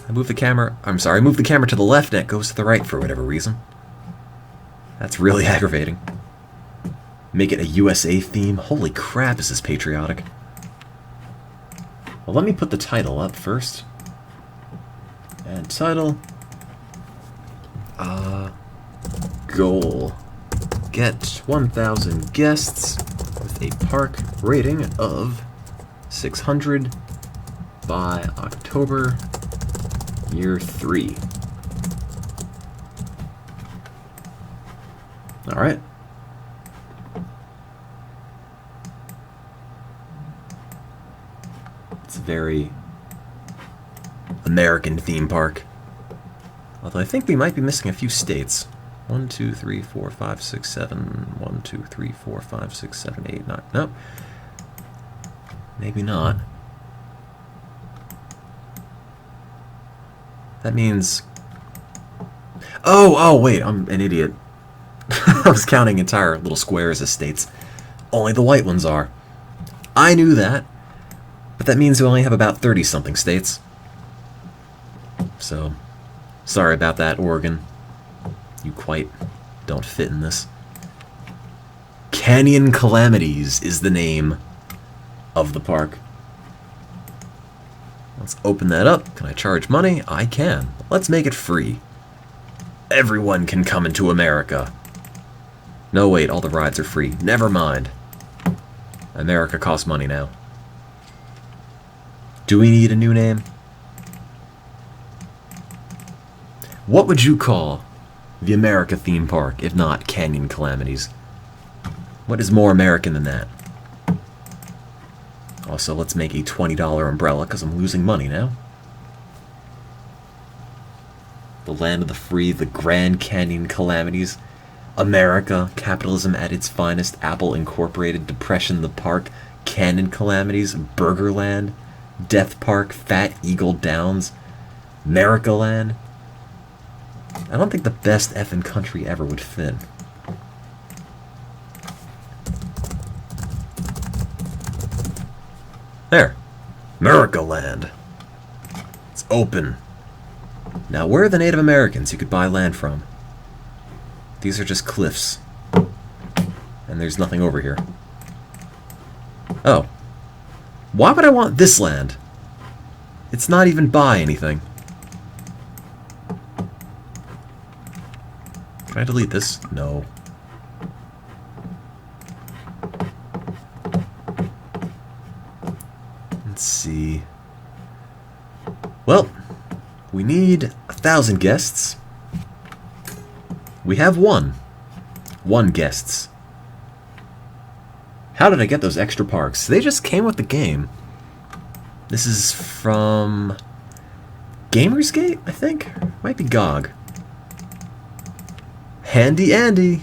I move the camera to the left and it goes to the right for whatever reason. That's really aggravating. Make it a USA theme? Holy crap, is this patriotic. Well, let me put the title up first. Add title. Goal. Get 1,000 guests with a park rating of 600 by October, year 3. Alright. It's a very American theme park. Although I think we might be missing a few states. 1, 2, 3, 4, 5, 6, 7. 1, 2, 3, 4, 5, 6, 7, 8, 9. Nope. Maybe not. That means... Oh, wait, I'm an idiot. I was counting entire little squares as states. Only the white ones are. I knew that. But that means we only have about 30-something states. So, sorry about that, Oregon. You quite don't fit in this. Canyon Calamities is the name of the park. Let's open that up. Can I charge money? I can. Let's make it free. Everyone can come into America. No, wait, all the rides are free. Never mind. America costs money now. Do we need a new name? What would you call the America theme park, if not Canyon Calamities? What is more American than that? Also, let's make a $20 umbrella, because I'm losing money now. The land of the free, the Grand Canyon Calamities. America, capitalism at its finest, Apple Incorporated, Depression the Park, Canyon Calamities, Burgerland, Death Park, Fat Eagle Downs. Americaland. I don't think the best effing country ever would fit. There. Americaland. It's open. Now, where are the Native Americans you could buy land from? These are just cliffs. And there's nothing over here. Oh. Why would I want this land? It's not even buy anything. Can I delete this? No. Let's see. Well, we need 1,000 guests. We have one. 1 guests. How did I get those extra parks? They just came with the game. This is from Gamersgate, I think? Might be GOG. Handy Andy.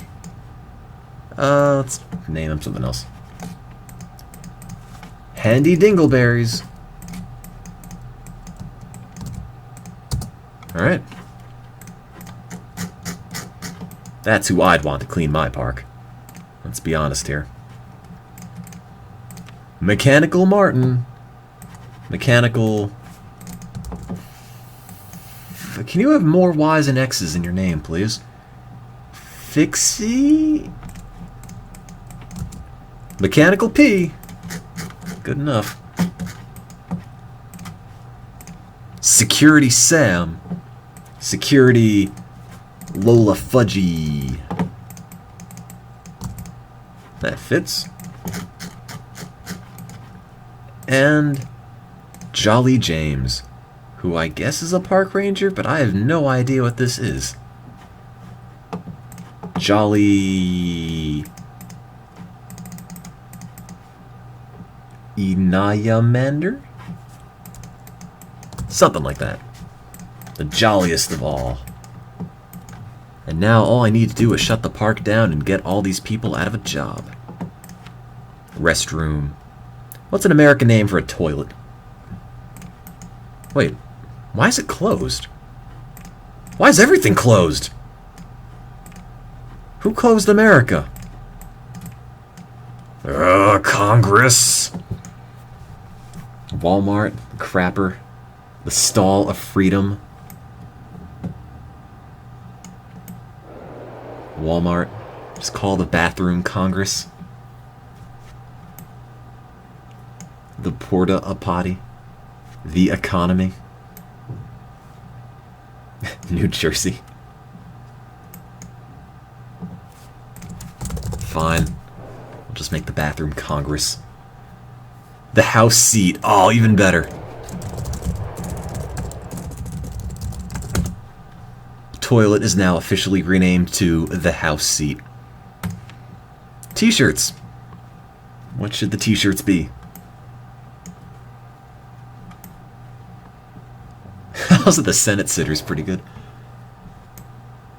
Let's name him something else. Handy Dingleberries. Alright. That's who I'd want to clean my park. Let's be honest here. Mechanical Martin. Mechanical... Can you have more Y's and X's in your name, please? Fixie? Mechanical P. Good enough. Security Sam. Security Lola Fudgy. That fits. And Jolly James, who I guess is a park ranger, but I have no idea what this is. Jolly Inayamander? Something like that. The jolliest of all. And now all I need to do is shut the park down and get all these people out of a job. Restroom. What's an American name for a toilet? Wait, why is it closed? Why is everything closed? Who closed America? Congress. Walmart, Crapper, the Stall of Freedom. Walmart, just call the bathroom Congress. The Porta a Potty. The Economy. New Jersey. Fine. We'll just make the bathroom Congress. The House Seat. Oh, even better. The toilet is now officially renamed to the House Seat. T-shirts. What should the t-shirts be? Also, the Senate sitter's pretty good.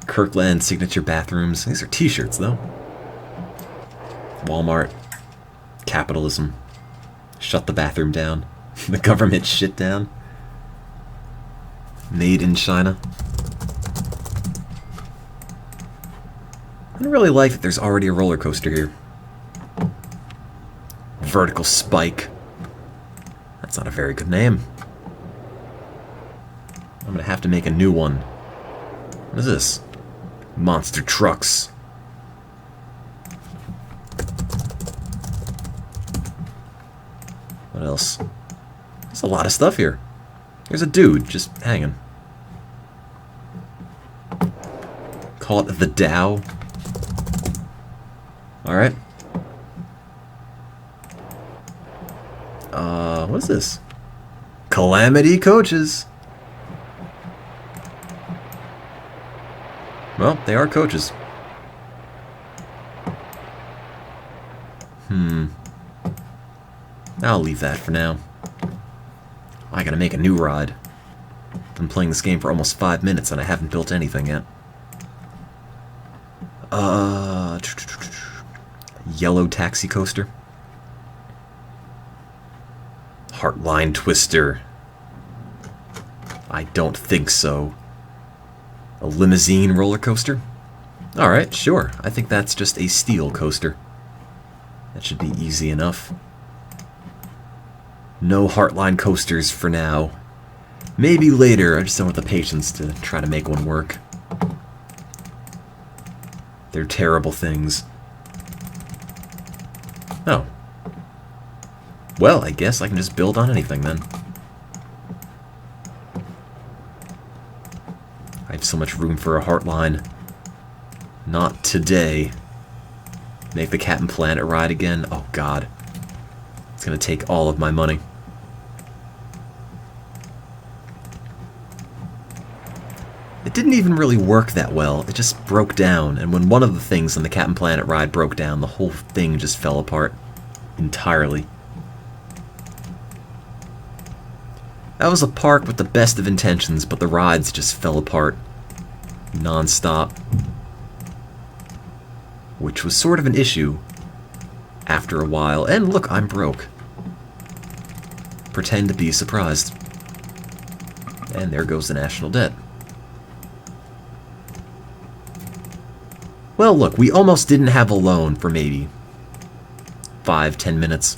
Kirkland signature bathrooms. These are t-shirts, though. Walmart. Capitalism. Shut the bathroom down. The government shit down. Made in China. I don't really like that there's already a roller coaster here. Vertical Spike. That's not a very good name. I'm gonna have to make a new one. What is this? Monster Trucks. What else? There's a lot of stuff here. There's a dude just hanging. Call it the Dow. Alright. What is this? Calamity Coaches. Well, they are coaches. I'll leave that for now. I gotta make a new ride. Been playing this game for almost 5 minutes and I haven't built anything yet. Yellow taxi coaster. Heartline Twister. I don't think so. A limousine roller coaster? Alright, sure. I think that's just a steel coaster. That should be easy enough. No Heartline coasters for now. Maybe later, I just don't have the patience to try to make one work. They're terrible things. Oh. Well, I guess I can just build on anything then. I have so much room for a Heartline. Not today. Make the Captain Planet ride again? Oh god. It's gonna take all of my money. It didn't even really work that well. It just broke down, and when one of the things on the Captain Planet ride broke down, the whole thing just fell apart entirely. That was a park with the best of intentions, but the rides just fell apart non-stop. Which was sort of an issue after a while. And look, I'm broke. Pretend to be surprised. And there goes the national debt. Well, look, we almost didn't have a loan for maybe 5-10 minutes.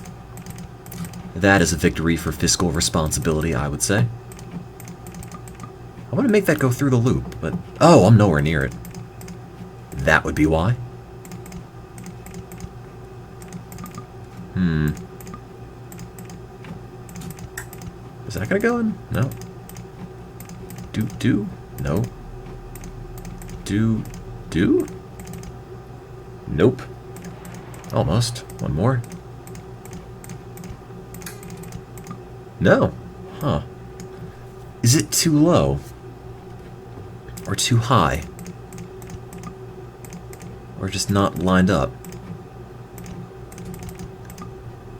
That is a victory for fiscal responsibility, I would say. I want to make that go through the loop, but... Oh, I'm nowhere near it. That would be why. Is that gonna go in? No. Do? No. Do? Nope. Almost. One more. No. Huh. Is it too low? Or too high? Or just not lined up?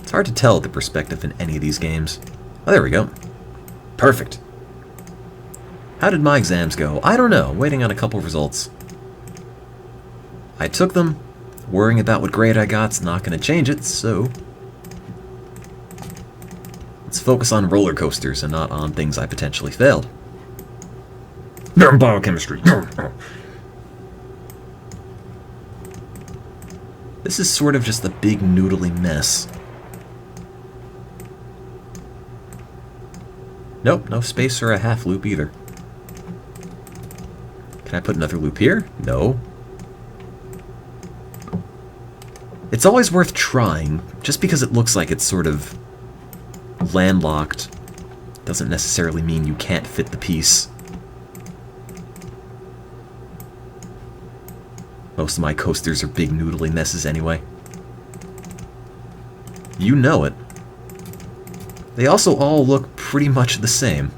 It's hard to tell the perspective in any of these games. Oh, there we go. Perfect. How did my exams go? I don't know. Waiting on a couple of results. I took them. Worrying about what grade I got's not going to change it, so... Let's focus on roller coasters and not on things I potentially failed. Biochemistry. This is sort of just a big noodly mess. Nope, no space or a half loop either. Can I put another loop here? No. It's always worth trying, just because it looks like it's sort of landlocked doesn't necessarily mean you can't fit the piece. Most of my coasters are big noodly messes anyway. You know it. They also all look pretty much the same.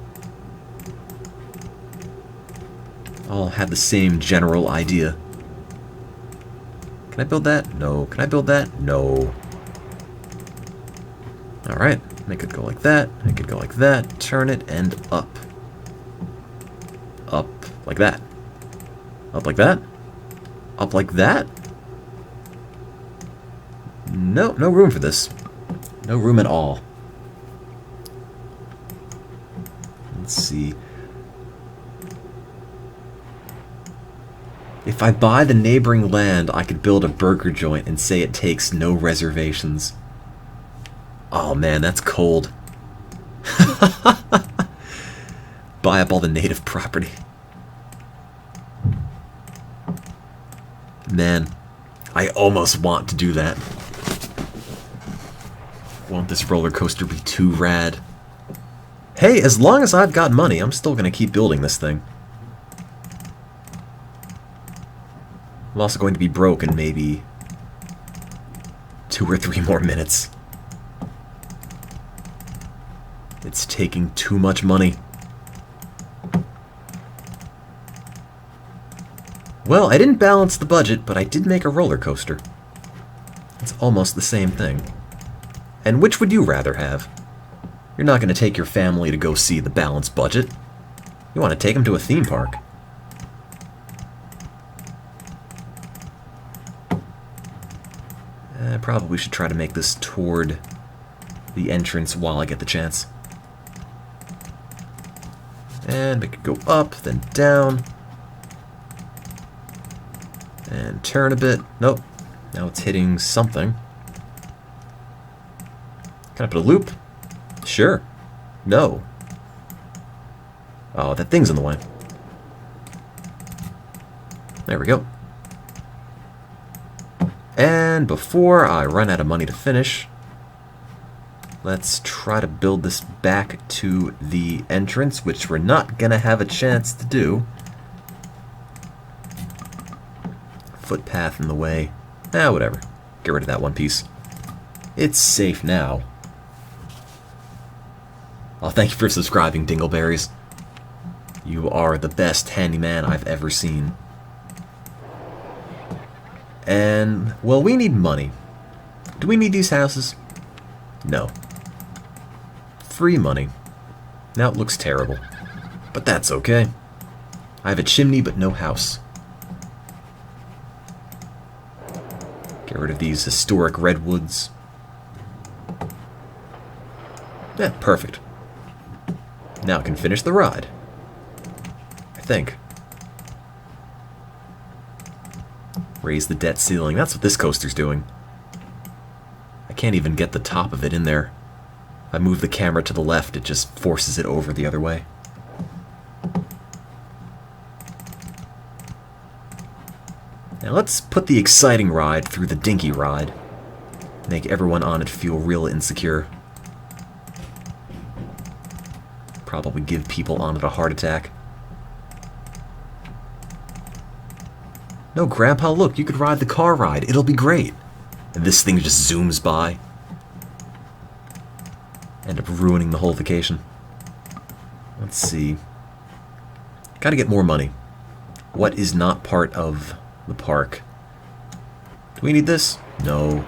All have the same general idea. Can I build that? No. Can I build that? No. Alright. Make it go like that. Make it go like that. Turn it and up. Up like that. Up like that. Up like that. No, no room for this. No room at all. Let's see. If I buy the neighboring land, I could build a burger joint and say it takes no reservations. Oh man, that's cold. Buy up all the native property. Man, I almost want to do that. Want this roller coaster be too rad. Hey, as long as I've got money, I'm still going to keep building this thing. I'm also going to be broke in maybe 2 or 3 more minutes. It's taking too much money. Well, I didn't balance the budget, but I did make a roller coaster. It's almost the same thing. And which would you rather have? You're not going to take your family to go see the balanced budget. You want to take them to a theme park. I probably should try to make this toward the entrance while I get the chance. And make it go up, then down. And turn a bit. Nope. Now it's hitting something. Can I put a loop? Sure. No. Oh, that thing's in the way. There we go. And before I run out of money to finish, let's try to build this back to the entrance, which we're not gonna have a chance to do. Footpath in the way. Whatever. Get rid of that one piece. It's safe now. Oh, thank you for subscribing, Dingleberries. You are the best handyman I've ever seen. And, well, we need money. Do we need these houses? No. Free money. Now it looks terrible. But that's okay. I have a chimney but no house. Get rid of these historic redwoods. Yeah, perfect. Now I can finish the ride. I think. Raise the debt ceiling. That's what this coaster's doing. I can't even get the top of it in there. If I move the camera to the left, it just forces it over the other way. Now let's put the exciting ride through the dinky ride. Make everyone on it feel real insecure. Probably give people on it a heart attack. No, Grandpa, look, you could ride the car ride. It'll be great. And this thing just zooms by. End up ruining the whole vacation. Let's see. Gotta get more money. What is not part of the park? Do we need this? No.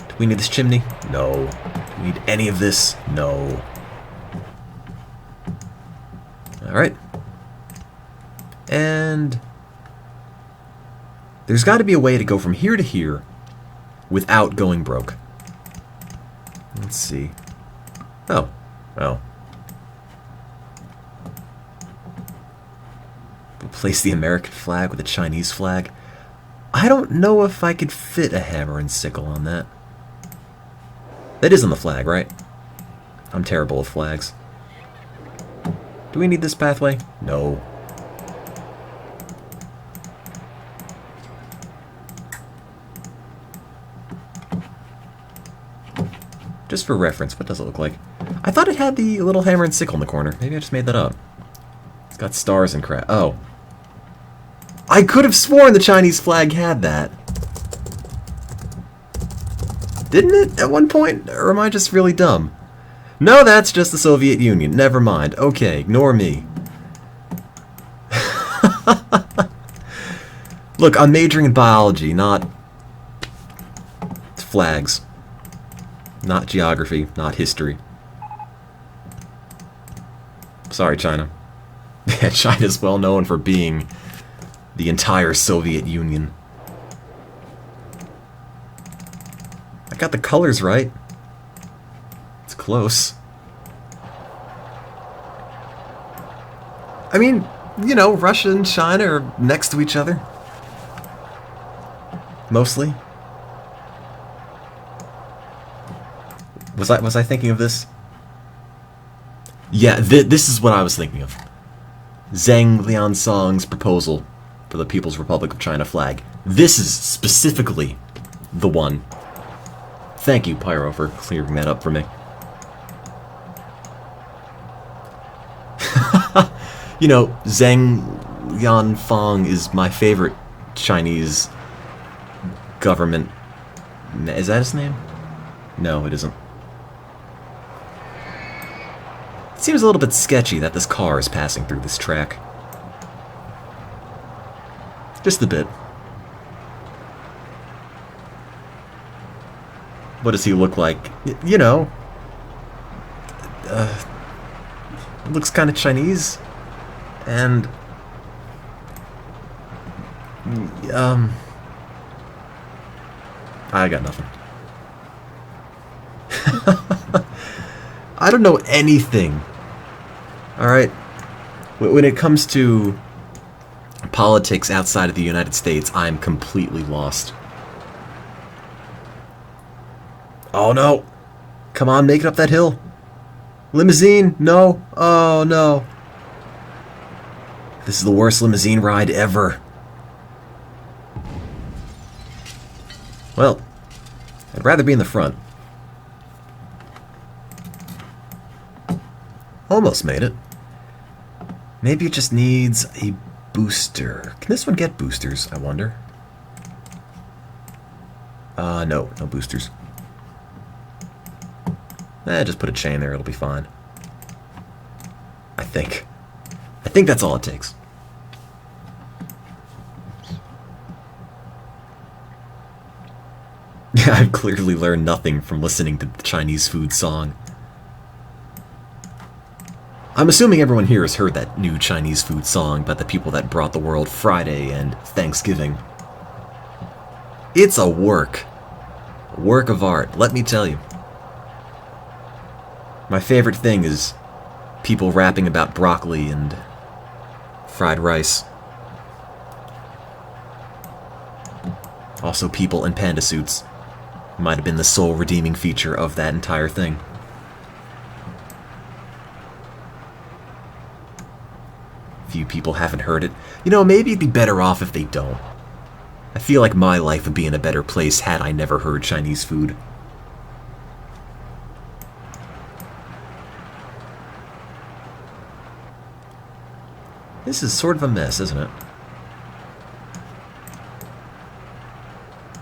Do we need this chimney? No. Do we need any of this? No. Alright. And there's got to be a way to go from here to here without going broke. Let's see. Oh. Oh. Replace the American flag with a Chinese flag. I don't know if I could fit a hammer and sickle on that. That is on the flag, right? I'm terrible with flags. Do we need this pathway? No. Just for reference, what does it look like? I thought it had the little hammer and sickle in the corner. Maybe I just made that up. It's got stars and crap. Oh. I could have sworn the Chinese flag had that. Didn't it at one point? Or am I just really dumb? No, that's just the Soviet Union. Never mind. Okay, ignore me. Look, I'm majoring in biology, not flags. Not geography, not history. Sorry, China. Yeah, China's well known for being the entire Soviet Union. I got the colors right. It's close. I mean, you know, Russia and China are next to each other. Mostly. Was I thinking of this? Yeah, this is what I was thinking of. Zhang Liansong's proposal for the People's Republic of China flag. This is specifically the one. Thank you, Pyro, for clearing that up for me. You know, Zhang Lianfang is my favorite Chinese government. Is that his name? No, it isn't. It seems a little bit sketchy that this car is passing through this track. Just a bit. What does he look like? You know. Looks kind of Chinese. And I got nothing. I don't know anything. Alright. When it comes to politics outside of the United States, I'm completely lost. Oh no! Come on, make it up that hill! Limousine! No! Oh no! This is the worst limousine ride ever. Well, I'd rather be in the front. Almost made it. Maybe it just needs a booster. Can this one get boosters, I wonder? No boosters. Just put a chain there, it'll be fine. I think that's all it takes. Yeah, I've clearly learned nothing from listening to the Chinese food song. I'm assuming everyone here has heard that new Chinese food song about the people that brought the world Friday and Thanksgiving. It's a work of art, let me tell you. My favorite thing is people rapping about broccoli and fried rice. Also people in panda suits. Might have been the sole redeeming feature of that entire thing. Few people haven't heard it. You know, maybe it'd be better off if they don't. I feel like my life would be in a better place had I never heard Chinese food. This is sort of a mess, isn't it?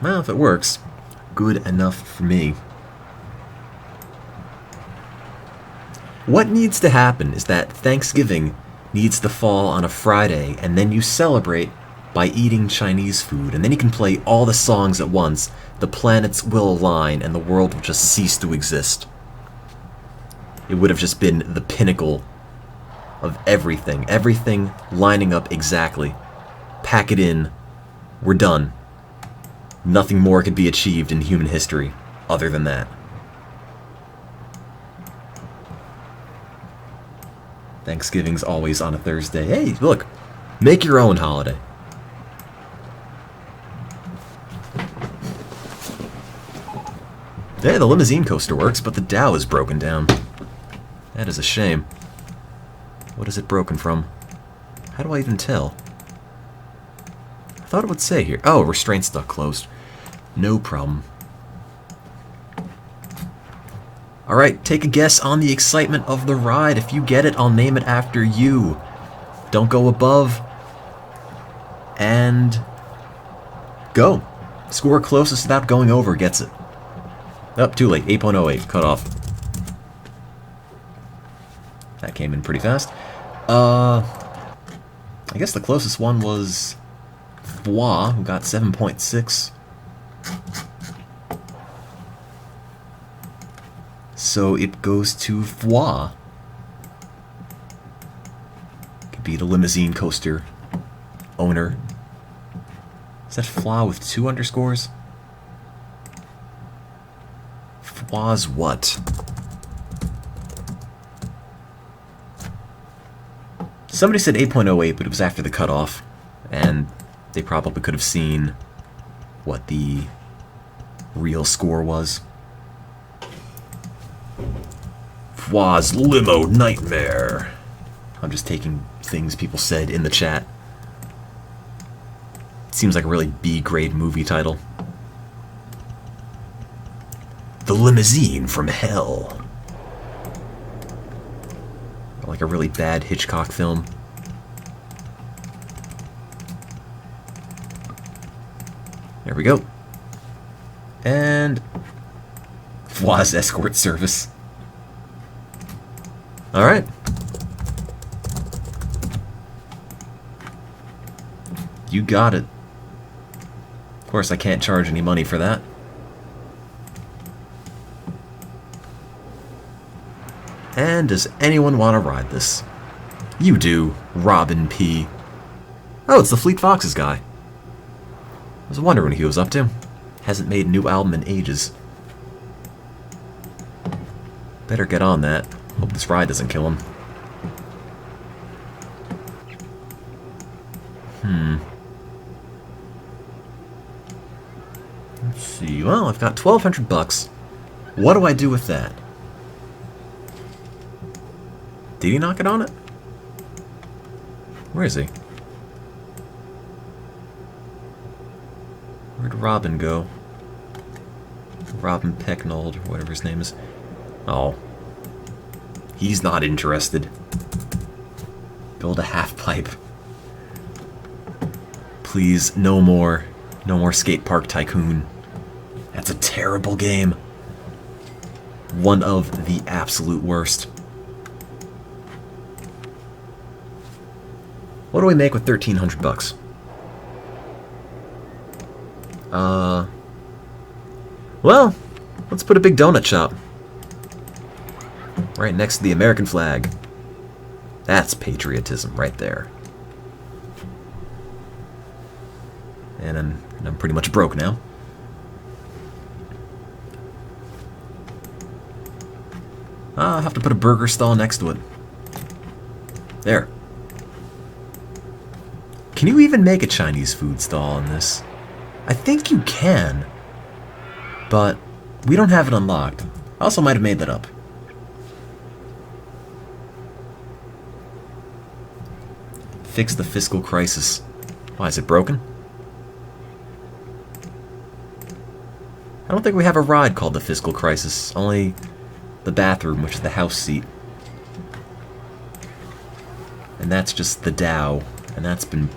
Well, if it works, good enough for me. What needs to happen is that Thanksgiving needs to fall on a Friday, and then you celebrate by eating Chinese food, and then you can play all the songs at once, the planets will align, and the world will just cease to exist. It would have just been the pinnacle of everything. Everything lining up exactly. Pack it in. We're done. Nothing more could be achieved in human history other than that. Thanksgiving's always on a Thursday. Hey, look. Make your own holiday. Yeah, the limousine coaster works, but the dhow is broken down. That is a shame. What is it broken from? How do I even tell? I thought it would say here. Oh, restraint stuck closed. No problem. Alright, take a guess on the excitement of the ride. If you get it, I'll name it after you. Don't go above. And go. Score closest without going over gets it. Oh, too late. 8.08. Cut off. That came in pretty fast. I guess the closest one was Foie, who got 7.6. So it goes to Foie. Could be the limousine coaster owner. Is that Foie with 2 underscores? Foie's what? Somebody said 8.08, but it was after the cutoff, and they probably could have seen what the real score was. Foie's Limo Nightmare. I'm just taking things people said in the chat. It seems like a really B-grade movie title. The Limousine from Hell. Like a really bad Hitchcock film. There we go. And Foie's escort service. Alright. You got it. Of course, I can't charge any money for that. And does anyone want to ride this? You do, Robin P. Oh, it's the Fleet Foxes guy. I was wondering what he was up to. Hasn't made a new album in ages. Better get on that. Hope this ride doesn't kill him. Let's see. Well, I've got 1,200 bucks. What do I do with that? Did he knock it on it? Where is he? Where'd Robin go? Robin Pecknold, or whatever his name is. Oh. He's not interested. Build a half-pipe. Please, no more. No more Skate Park Tycoon. That's a terrible game. One of the absolute worst. What do we make with 1,300 bucks? Well, let's put a big donut shop right next to the American flag. That's patriotism right there. And I'm pretty much broke now. I'll have to put a burger stall next to it. There. Can you even make a Chinese food stall in this? I think you can. But we don't have it unlocked. I also might have made that up. Fix the fiscal crisis. Why, is it broken? I don't think we have a ride called the fiscal crisis. Only the bathroom, which is the house seat. And that's just the Dow. And that's been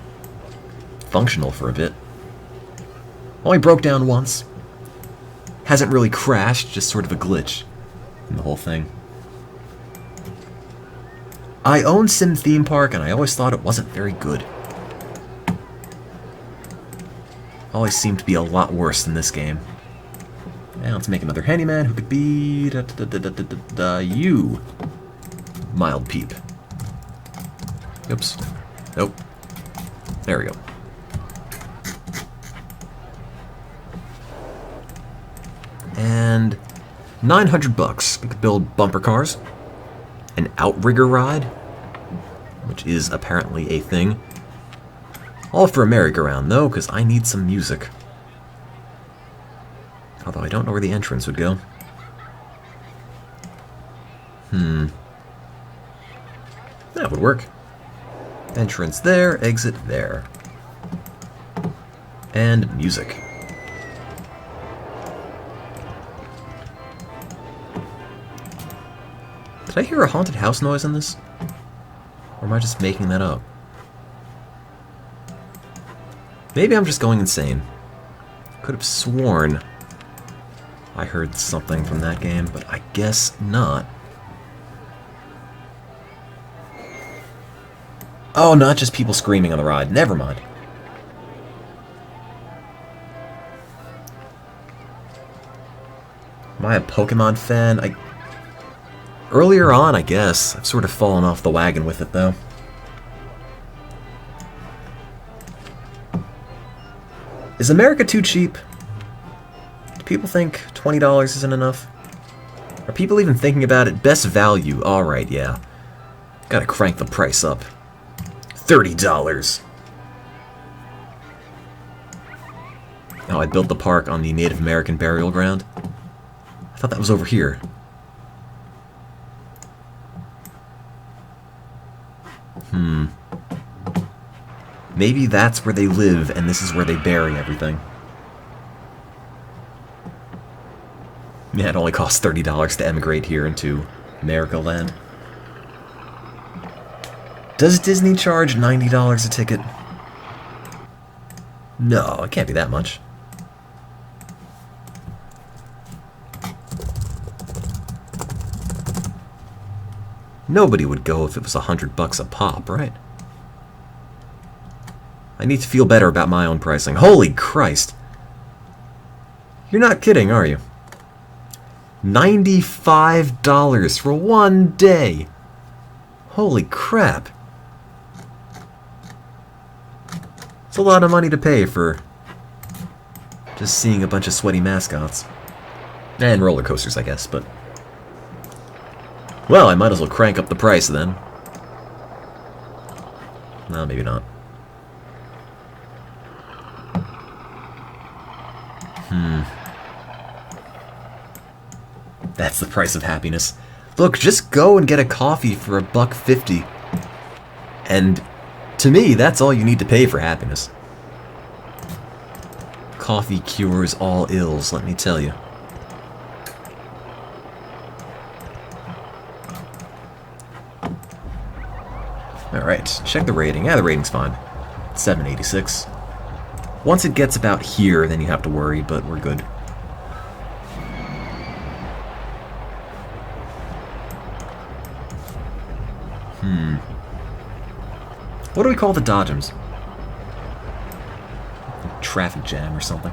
functional for a bit. Only broke down once. Hasn't really crashed, just sort of a glitch in the whole thing. I own Sim Theme Park, and I always thought it wasn't very good. Always seemed to be a lot worse than this game. Now let's make another handyman who could be you, Mild Peep. Oops. Nope. There we go. And 900 bucks. We could build bumper cars, an outrigger ride, which is apparently a thing. All for a merry-go-round, though, because I need some music. Although I don't know where the entrance would go. That would work. Entrance there, exit there. And music. Did I hear a haunted house noise in this? Or am I just making that up? Maybe I'm just going insane. Could have sworn I heard something from that game, but I guess not. Oh, not just people screaming on the ride. Never mind. Am I a Pokemon fan? Earlier on, I guess. I've sort of fallen off the wagon with it, though. Is America too cheap? Do people think $20 isn't enough? Are people even thinking about it? Best value. Alright, yeah. Gotta crank the price up. $30! Oh, I built the park on the Native American burial ground. I thought that was over here. Maybe that's where they live, and this is where they bury everything. Yeah, it only costs $30 to emigrate here into America Land. Does Disney charge $90 a ticket? No, it can't be that much. Nobody would go if it was $100 a pop, right? I need to feel better about my own pricing. Holy Christ! You're not kidding, are you? $95 for one day! Holy crap! It's a lot of money to pay for just seeing a bunch of sweaty mascots. And roller coasters, I guess, but... Well, I might as well crank up the price then. No, maybe not. That's the price of happiness. Look, just go and get a coffee for $1.50. And to me, that's all you need to pay for happiness. Coffee cures all ills, let me tell you. Alright, check the rating. Yeah, the rating's fine. 786. Once it gets about here, then you have to worry, but we're good. What do we call the Dodgems? Traffic jam or something.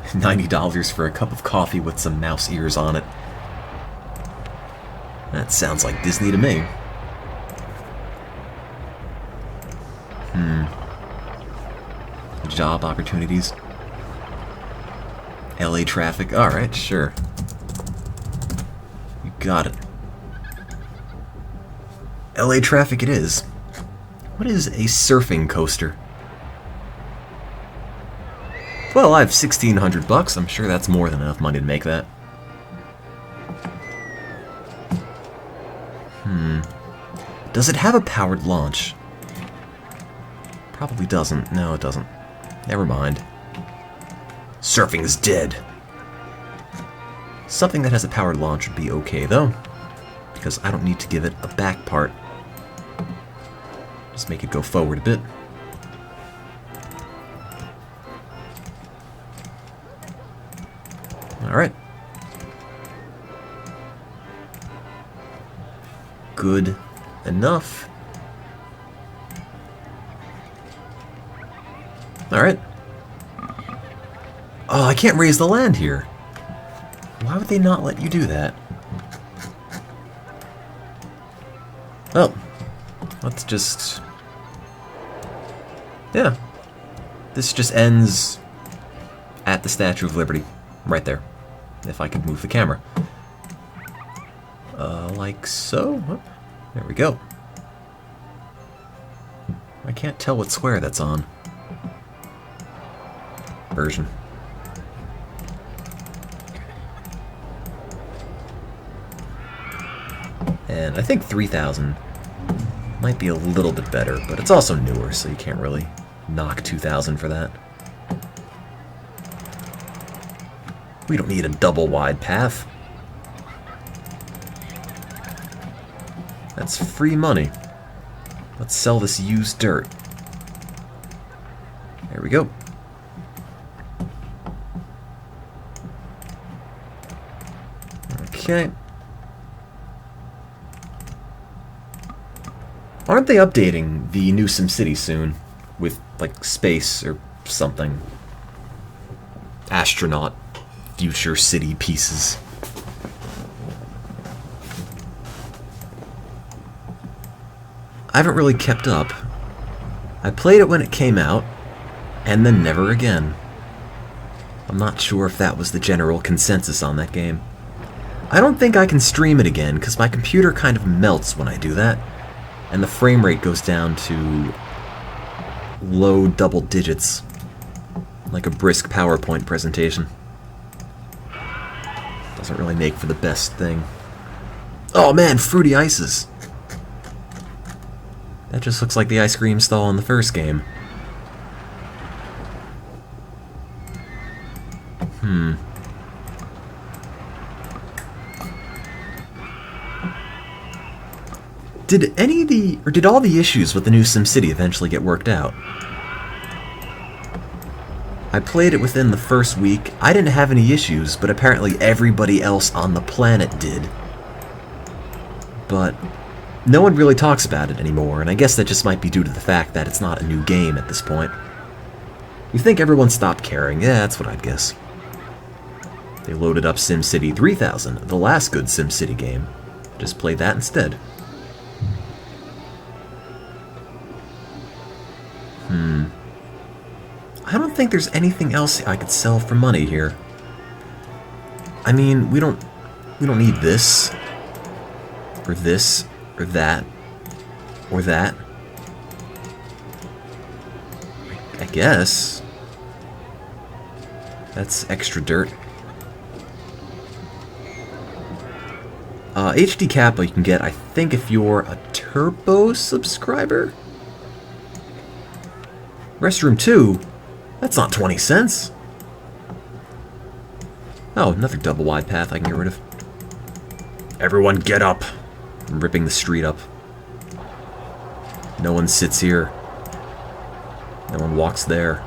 $90 for a cup of coffee with some mouse ears on it. That sounds like Disney to me. Job opportunities. LA traffic. Alright, sure. You got it. LA traffic it is. What is a surfing coaster? Well, I have $1,600. I'm sure that's more than enough money to make that. Does it have a powered launch? Probably doesn't. No, it doesn't. Never mind. Surfing is dead. Something that has a powered launch would be okay, though, because I don't need to give it a back part. Just make it go forward a bit. Alright. Good enough. Alright. Oh, I can't raise the land here. Why would they not let you do that? Well, let's just... Yeah. This just ends at the Statue of Liberty. Right there. If I could move the camera. Like so. Oh, there we go. I can't tell what square that's on. Version. And I think 3,000 might be a little bit better, but it's also newer, so you can't really knock 2,000 for that. We don't need a double wide path. That's free money. Let's sell this used dirt. There we go. Okay. Aren't they updating the new SimCity soon? With, like, space or something? Astronaut future city pieces. I haven't really kept up. I played it when it came out, and then never again. I'm not sure if that was the general consensus on that game. I don't think I can stream it again, because my computer kind of melts when I do that, and the frame rate goes down to low double digits, like a brisk PowerPoint presentation. Doesn't really make for the best thing. Oh man, fruity ices! That just looks like the ice cream stall in the first game. Did all the issues with the new SimCity eventually get worked out? I played it within the first week. I didn't have any issues, but apparently everybody else on the planet did. But no one really talks about it anymore, and I guess that just might be due to the fact that it's not a new game at this point. You think everyone stopped caring? Yeah, that's what I'd guess. They loaded up SimCity 3000, the last good SimCity game. Just played that instead. I don't think there's anything else I could sell for money here. I mean, we don't need this, or this, or that, or that. I guess. That's extra dirt. HD Kappa you can get, I think, if you're a Turbo subscriber? Restroom 2? That's not 20 cents. Oh, another double wide path I can get rid of. Everyone get up! I'm ripping the street up. No one sits here. No one walks there.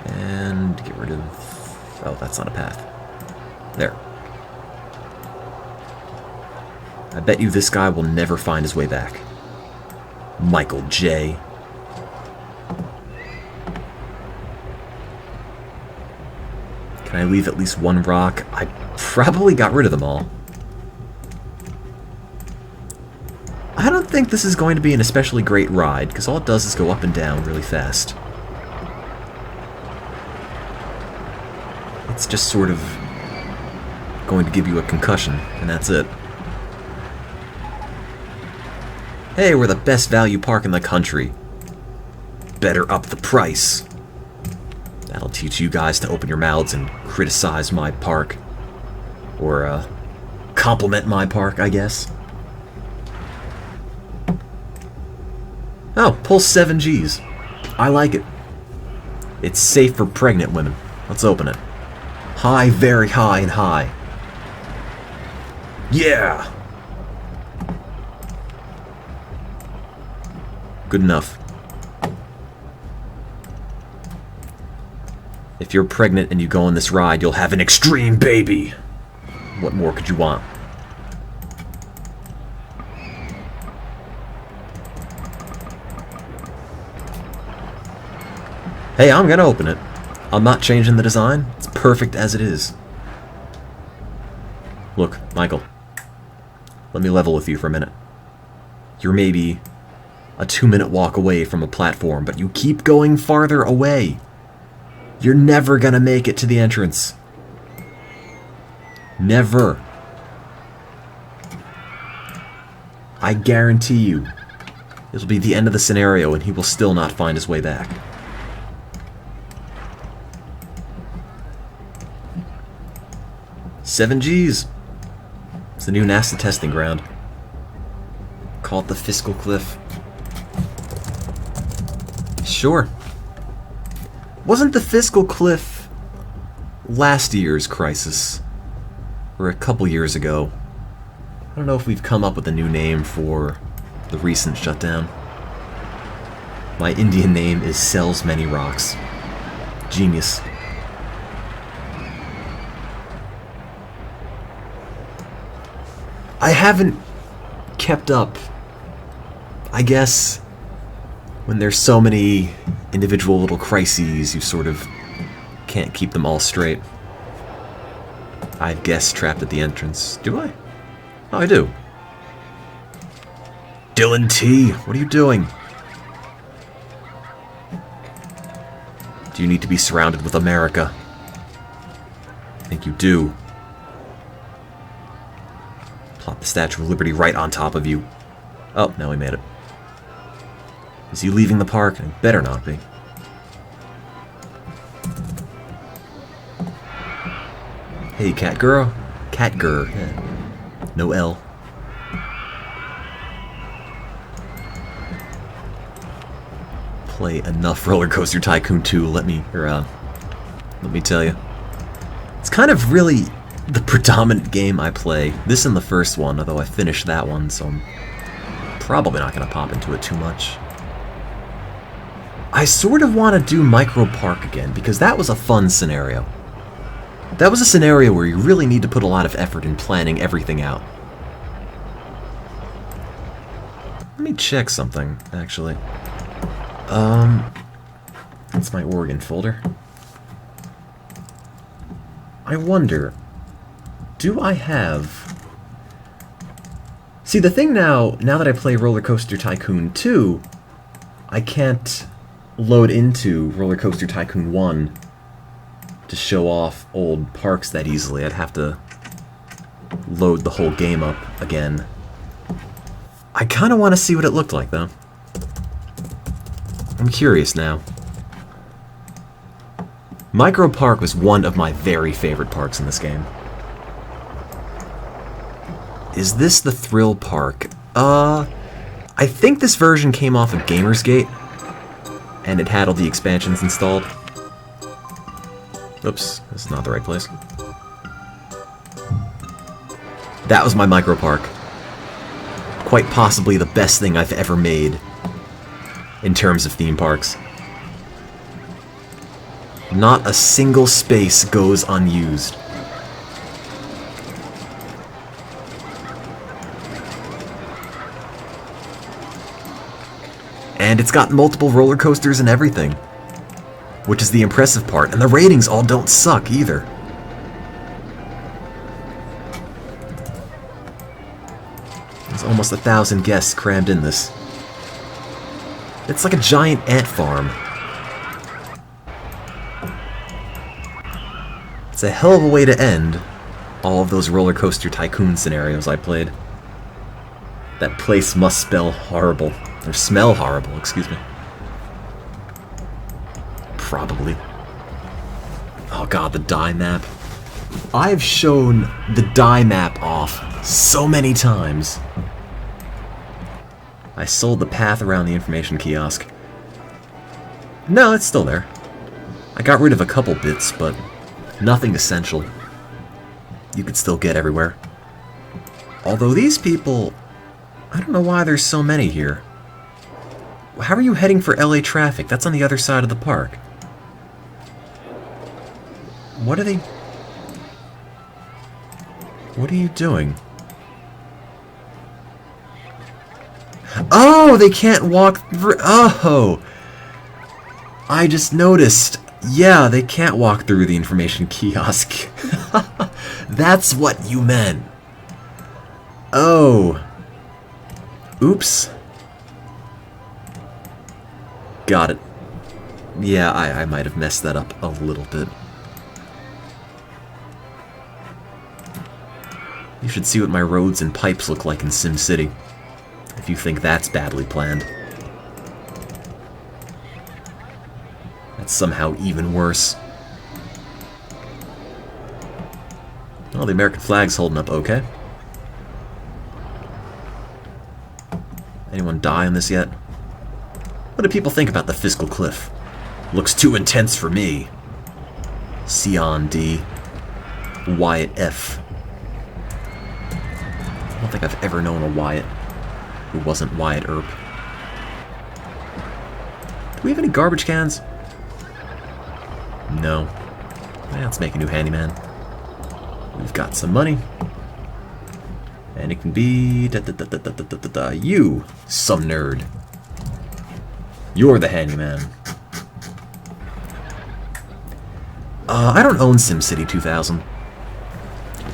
And get rid of... Oh, that's not a path. There. I bet you this guy will never find his way back. Michael J. Can I leave at least one rock? I probably got rid of them all. I don't think this is going to be an especially great ride, because all it does is go up and down really fast. It's just sort of going to give you a concussion, and that's it. Hey, we're the best value park in the country. Better up the price. That'll teach you guys to open your mouths and criticize my park. Or, compliment my park, I guess. Oh, pull 7 Gs. I like it. It's safe for pregnant women. Let's open it. High, very high, and high. Yeah! Good enough. If you're pregnant and you go on this ride, you'll have an extreme baby! What more could you want? Hey, I'm gonna open it. I'm not changing the design. It's perfect as it is. Look, Michael. Let me level with you for a minute. You're maybe a 2-minute walk away from a platform, but you keep going farther away. You're never gonna make it to the entrance. Never. I guarantee you. It'll be the end of the scenario and he will still not find his way back. $7 Gs. It's the new NASA testing ground. Call it the Fiscal Cliff. Sure. Wasn't the Fiscal Cliff last year's crisis? Or a couple years ago? I don't know if we've come up with a new name for the recent shutdown. My Indian name is Sells Many Rocks. Genius. I haven't kept up. I guess when there's so many individual little crises, you sort of can't keep them all straight. I have guests trapped at the entrance. Do I? Oh, I do. Dylan T, what are you doing? Do you need to be surrounded with America? I think you do. Plop the Statue of Liberty right on top of you. Oh, now we made it. Is he leaving the park? It better not be. Hey, cat girl. Cat girl. Yeah. No L. Play enough Roller Coaster Tycoon 2. Let me tell you. It's kind of really the predominant game I play. This and the first one, although I finished that one, so I'm probably not going to pop into it too much. I sort of want to do Micro Park again, because that was a fun scenario. That was a scenario where you really need to put a lot of effort in planning everything out. Let me check something, actually. That's my Oregon folder. I wonder, do I have... See, the thing now that I play Roller Coaster Tycoon 2, I can't load into Roller Coaster Tycoon 1 to show off old parks that easily. I'd have to load the whole game up again. I kind of want to see what it looked like, though. I'm curious now. Micro Park was one of my very favorite parks in this game. Is this the Thrill Park? I think this version came off of Gamersgate, and it had all the expansions installed. Oops, this is not the right place. That was my Micro Park. Quite possibly the best thing I've ever made in terms of theme parks. Not a single space goes unused. And it's got multiple roller coasters and everything, which is the impressive part. And the ratings all don't suck either. There's almost 1,000 guests crammed in this. It's like a giant ant farm. It's a hell of a way to end all of those roller coaster tycoon scenarios I played. That place must spell horrible. Or smell horrible, excuse me. Probably. Oh god, the die map. I've shown the die map off so many times. I sold the path around the information kiosk. No, it's still there. I got rid of a couple bits, but nothing essential. You could still get everywhere. Although these people... I don't know why there's so many here. How are you heading for LA traffic? That's on the other side of the park. What are they... What are you doing? Oh, they can't walk through... Oh! I just noticed. Yeah, they can't walk through the information kiosk. That's what you meant. Oh. Oops. Got it. Yeah, I might have messed that up a little bit. You should see what my roads and pipes look like in SimCity, if you think that's badly planned. That's somehow even worse. Well, the American flag's holding up okay. Anyone die on this yet? What do people think about the fiscal cliff? Looks too intense for me. Sion D. Wyatt F. I don't think I've ever known a Wyatt who wasn't Wyatt Earp. Do we have any garbage cans? No. Let's make a new handyman. We've got some money. And it can be... you, some nerd. You're the handyman. I don't own SimCity 2000.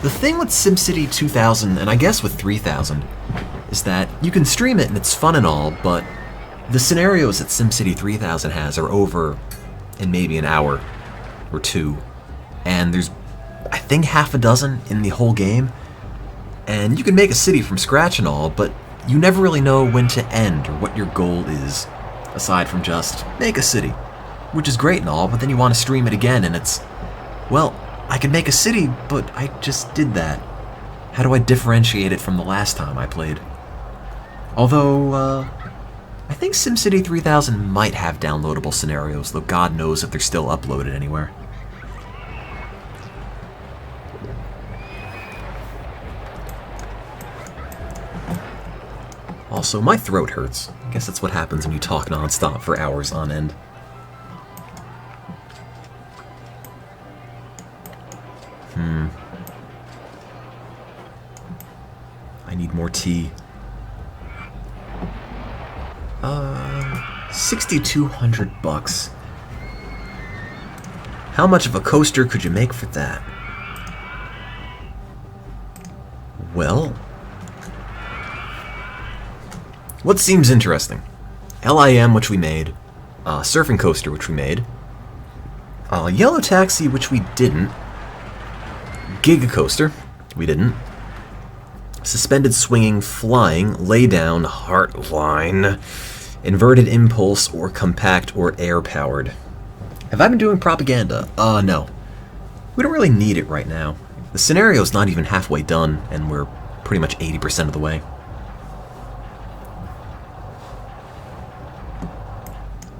The thing with SimCity 2000, and I guess with 3000, is that you can stream it and it's fun and all, but the scenarios that SimCity 3000 has are over in maybe an hour or two. And there's, I think, half a dozen in the whole game. And you can make a city from scratch and all, but you never really know when to end or what your goal is, aside from just make a city. Which is great and all, but then you want to stream it again and it's, well, I could make a city, but I just did that. How do I differentiate it from the last time I played? Although, I think SimCity 3000 might have downloadable scenarios, though God knows if they're still uploaded anywhere. Also, my throat hurts. I guess that's what happens when you talk non-stop for hours on end. I need more tea. 6,200 bucks. How much of a coaster could you make for that? Well, what seems interesting? LIM, which we made. Surfing Coaster, which we made. Yellow Taxi, which we didn't. Giga Coaster, we didn't. Suspended Swinging Flying Lay Down Heartline Inverted impulse or compact or air-powered. Have I been doing propaganda? No. We don't really need it right now. The scenario's not even halfway done, and we're pretty much 80% of the way.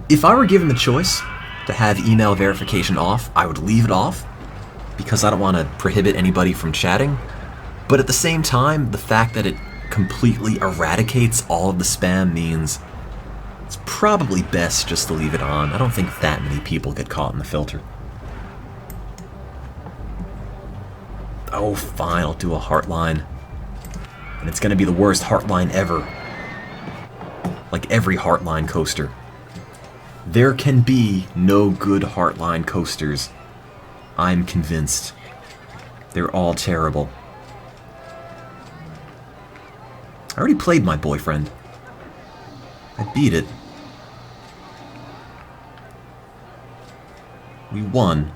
If I were given the choice to have email verification off, I would leave it off, because I don't want to prohibit anybody from chatting. But at the same time, the fact that it completely eradicates all of the spam means it's probably best just to leave it on. I don't think that many people get caught in the filter. Oh, fine, I'll do a heartline. And it's gonna be the worst heartline ever. Like every heartline coaster. There can be no good heartline coasters. I'm convinced. They're all terrible. I already played My Boyfriend. I beat it. We won.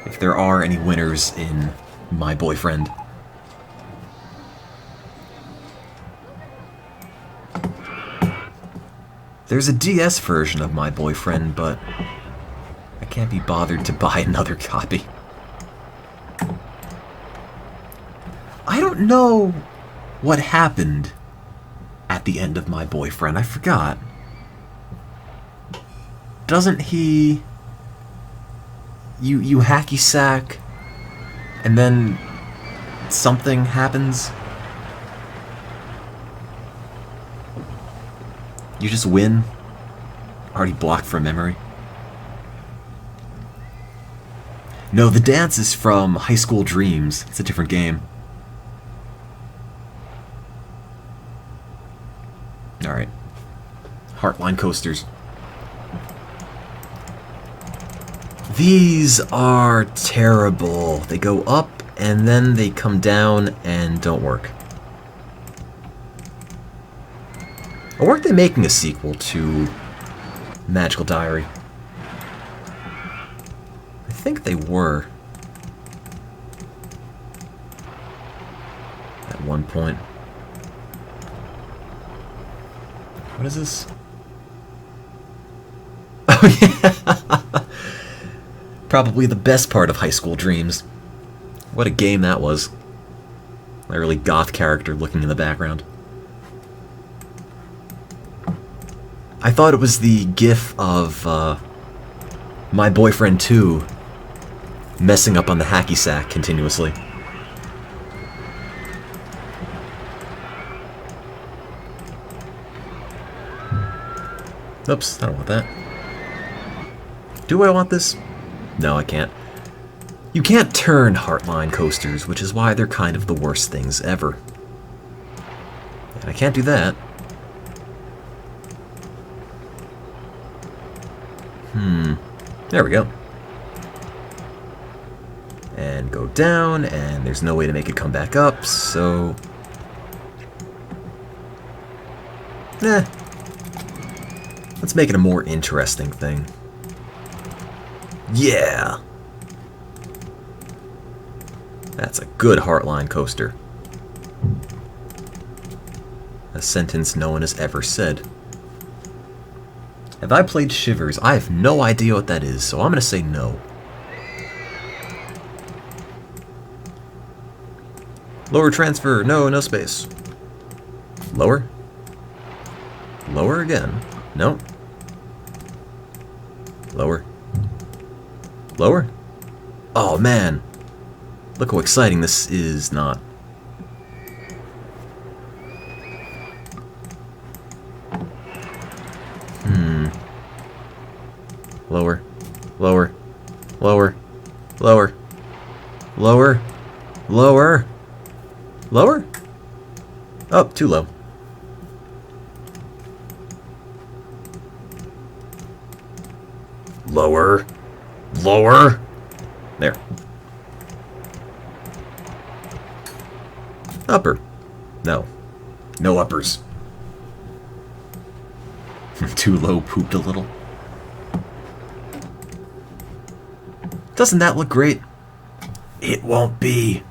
If there are any winners in My Boyfriend. There's a DS version of My Boyfriend, but I can't be bothered to buy another copy. I don't know what happened at the end of My Boyfriend. I forgot. Doesn't he... You hacky sack, and then something happens? You just win? Already blocked from memory? No, the dance is from High School Dreams. It's a different game. Alright. Heartline coasters. These are terrible. They go up, and then they come down and don't work. Or weren't they making a sequel to Magical Diary? I think they were. At one point. What is this? Oh yeah! Probably the best part of High School Dreams. What a game that was. My really goth character looking in the background. I thought it was the gif of My Boyfriend 2 messing up on the hacky sack continuously. Oops, I don't want that. Do I want this? No, I can't. You can't turn heartline coasters, which is why they're kind of the worst things ever. And I can't do that. There we go. And go down, and there's no way to make it come back up, so... Let's make it a more interesting thing. Yeah! That's a good heartline coaster. A sentence no one has ever said. Have I played Shivers? I have no idea what that is, so I'm gonna say no. Lower transfer. No, no space. Lower? Lower again. No. Lower. Lower? Oh, man. Look how exciting this is not. Lower. Lower. Lower. Lower. Lower. Lower. Lower? Oh, too low. Lower. Lower. There. Upper. No. No uppers. Too low, pooped a little. Doesn't that look great? It won't be.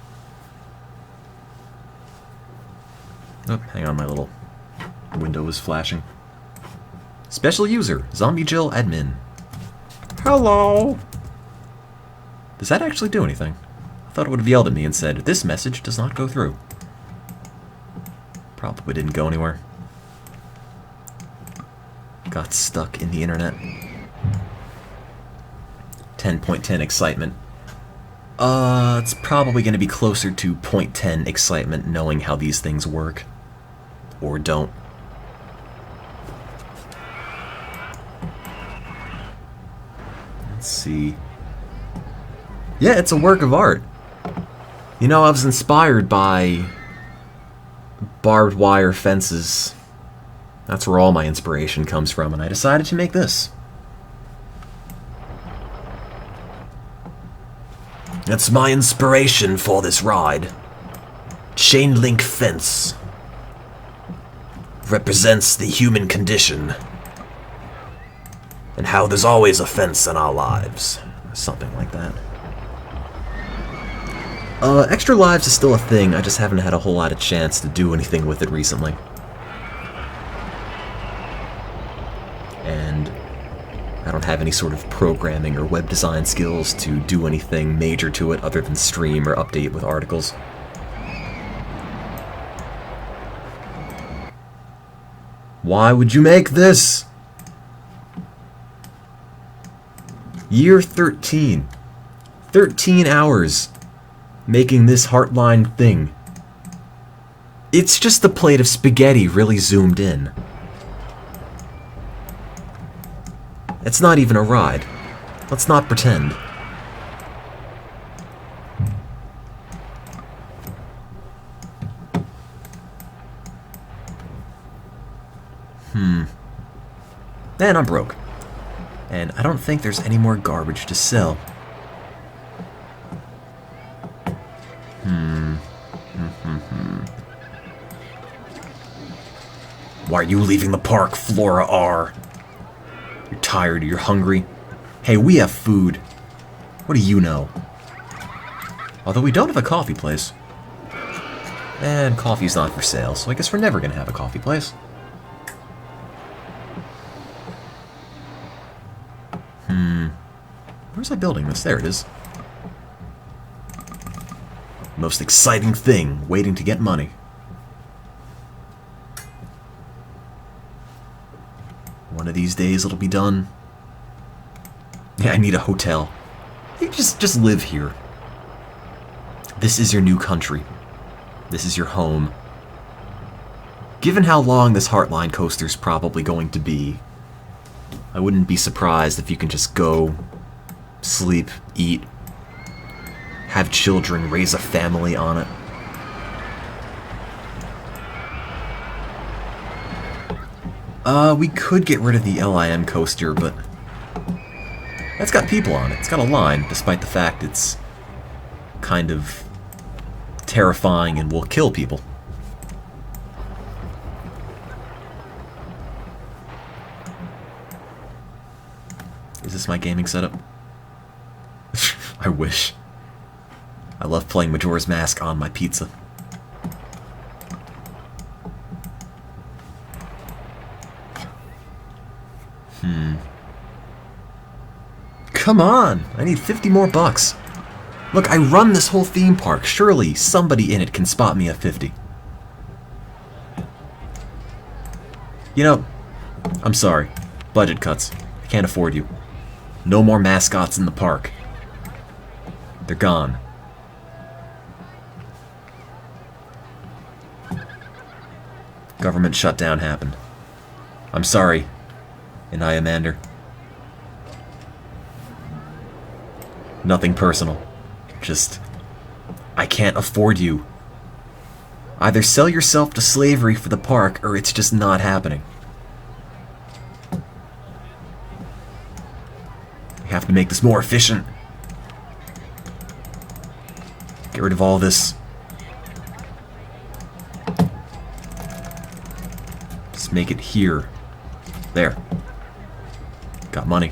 Oh, hang on, my little window is flashing. Special user, Zombie Jill admin. Hello. Does that actually do anything? I thought it would have yelled at me and said, this message does not go through. Probably didn't go anywhere. Got stuck in the internet. 10.10 excitement. It's probably going to be closer to 0.10 excitement knowing how these things work. Or don't. Let's see. Yeah, it's a work of art. You know, I was inspired by barbed wire fences. That's where all my inspiration comes from, and I decided to make this. That's my inspiration for this ride. Chain link fence. Represents the human condition. And how there's always a fence in our lives. Something like that. Extra lives is still a thing, I just haven't had a whole lot of chance to do anything with it recently. And I don't have any sort of programming or web design skills to do anything major to it other than stream or update with articles. Why would you make this? Year 13. 13 hours making this Heartline thing. It's just a plate of spaghetti really zoomed in. It's not even a ride. Let's not pretend. And I'm broke. And I don't think there's any more garbage to sell. Why are you leaving the park, Flora R? You're tired, you're hungry. Hey, we have food. What do you know? Although we don't have a coffee place. And coffee's not for sale, so I guess we're never gonna have a coffee place. Where's I building this? There it is. Most exciting thing, waiting to get money. One of these days it'll be done. Yeah, I need a hotel. You just live here. This is your new country. This is your home. Given how long this Heartline coaster's probably going to be, I wouldn't be surprised if you can just go, sleep, eat, have children, raise a family on it. We could get rid of the LIM coaster, but that's got people on it. It's got a line, despite the fact it's kind of terrifying and will kill people. Is this my gaming setup? I wish. I love playing Majora's Mask on my pizza. Come on! I need 50 more bucks. Look, I run this whole theme park. Surely somebody in it can spot me at 50. You know, I'm sorry. Budget cuts. I can't afford you. No more mascots in the park. They're gone. Government shutdown happened. I'm sorry, Iniamander. Nothing personal. Just, I can't afford you. Either sell yourself to slavery for the park, or it's just not happening. We have to make this more efficient. Get rid of all this. Just make it here. There. Got money.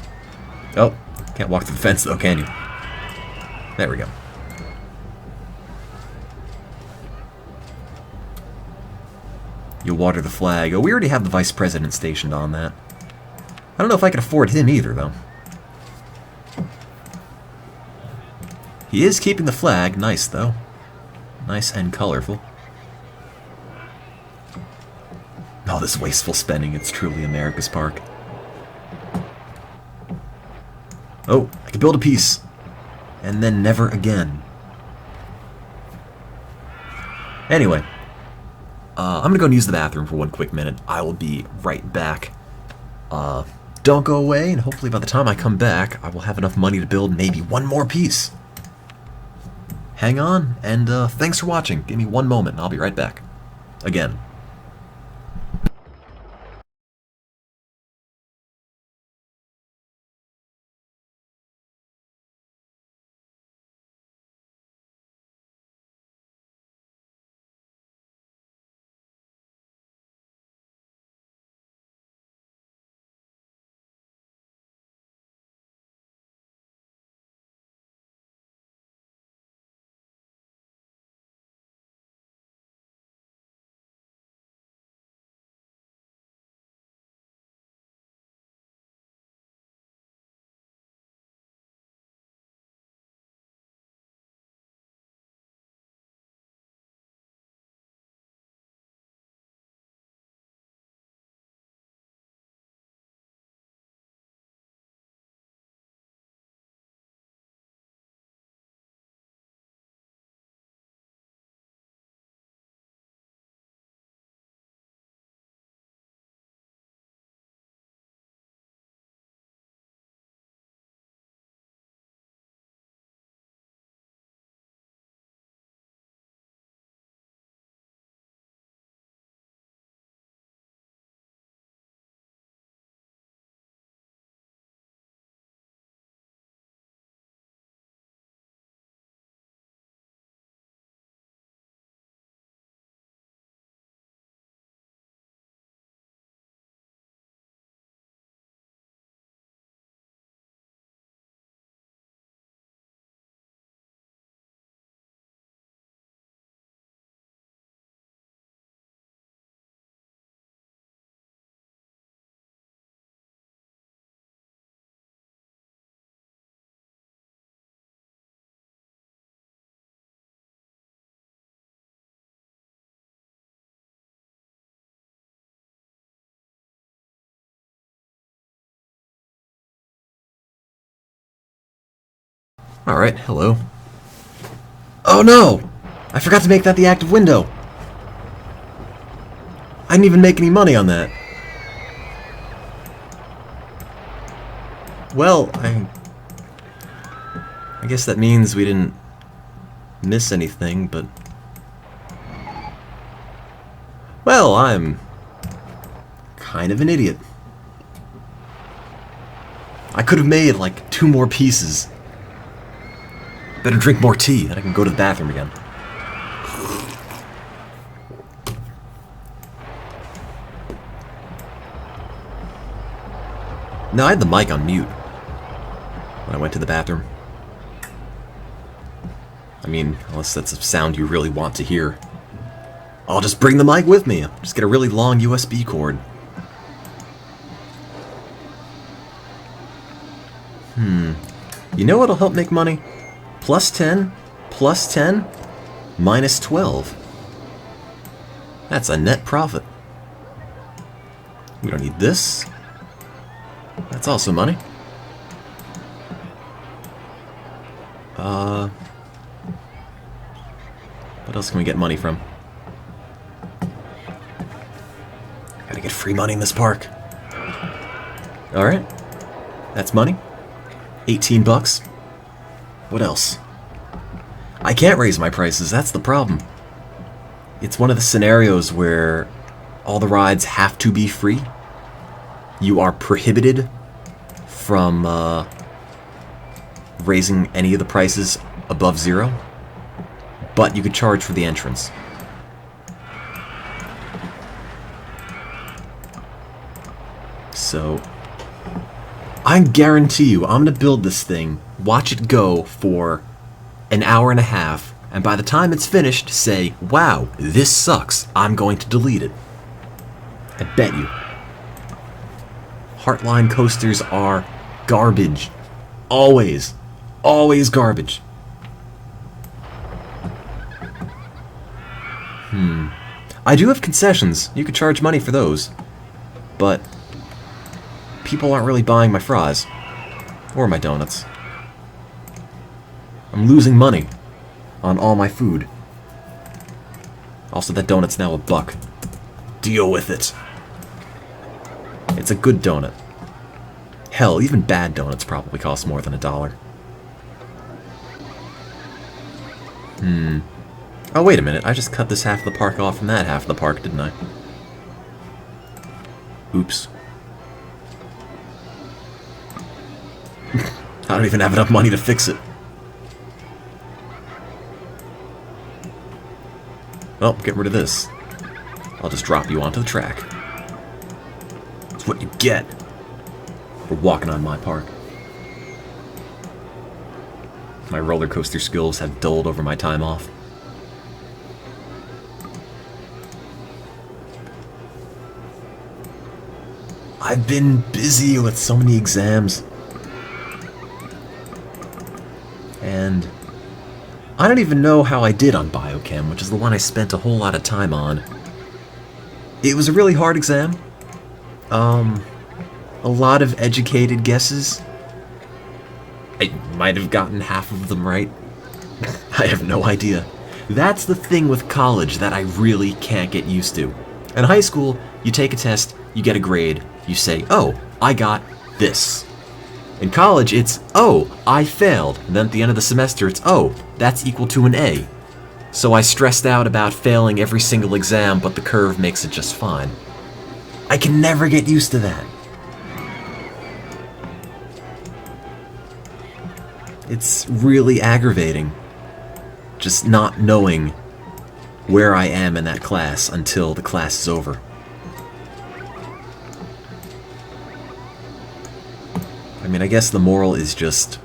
Oh, can't walk through the fence though, can you? There we go. You'll water the flag. Oh, we already have the vice president stationed on that. I don't know if I can afford him either, though. He is keeping the flag. Nice, though. Nice and colorful. Oh, this wasteful spending. It's truly America's park. Oh, I can build a piece. And then never again. Anyway. I'm going to go and use the bathroom for one quick minute. I will be right back. Don't go away, and hopefully by the time I come back, I will have enough money to build maybe one more piece. Hang on, and thanks for watching. Give me one moment, and I'll be right back. Again. Alright, hello. Oh no! I forgot to make that the active window! I didn't even make any on that. Well, I guess that means we didn't miss anything, but... Well, I'm kind of an idiot. I could have made like 2 more pieces. Better drink more tea, then I can go to the bathroom again. No, I had the mic on mute when I went to the bathroom. I mean, unless that's a sound you really want to hear. I'll just bring the mic with me. Just get a really long USB cord. You know what'll help make money? Plus 10, plus 10, minus 12. That's a net profit. We don't need this. That's also money. What else can we get money from? Gotta get free money in this park. Alright. That's money. 18 bucks. What else? I can't raise my prices, that's the problem. It's one of the scenarios where all the rides have to be free. You are prohibited from raising any of the prices above 0. But you could charge for the entrance. So, I guarantee you, I'm gonna build this thing, watch it go for an hour and a half, and by the time it's finished, say, wow, this sucks, I'm going to delete it. I bet you. Heartline coasters are garbage. Always. Always garbage. I do have concessions. You could charge money for those. But people aren't really buying my fries. Or my donuts. I'm losing money on all my food. Also, that donut's now $1. Deal with it. It's a good donut. Hell, even bad donuts probably cost more than $1. Oh, wait a minute. I just cut this half of the park off from that half of the park, didn't I? Oops. I don't even have enough money to fix it. Well, get rid of this. I'll just drop you onto the track. That's what you get for walking on my park. My roller coaster skills have dulled over my time off. I've been busy with so many exams. And I don't even know how I did on Biochem, which is the one I spent a whole lot of time on. It was a really hard exam. A lot of educated guesses. I might have gotten half of them right. I have no idea. That's the thing with college that I really can't get used to. In high school, you take a test, you get a grade, you say, oh, I got this. In college, it's, oh, I failed. And then at the end of the semester, it's, oh, that's equal to an A. So I stressed out about failing every single exam, but the curve makes it just fine. I can never get used to that. It's really aggravating, just not knowing where I am in that class until the class is over. I mean, I guess the moral is just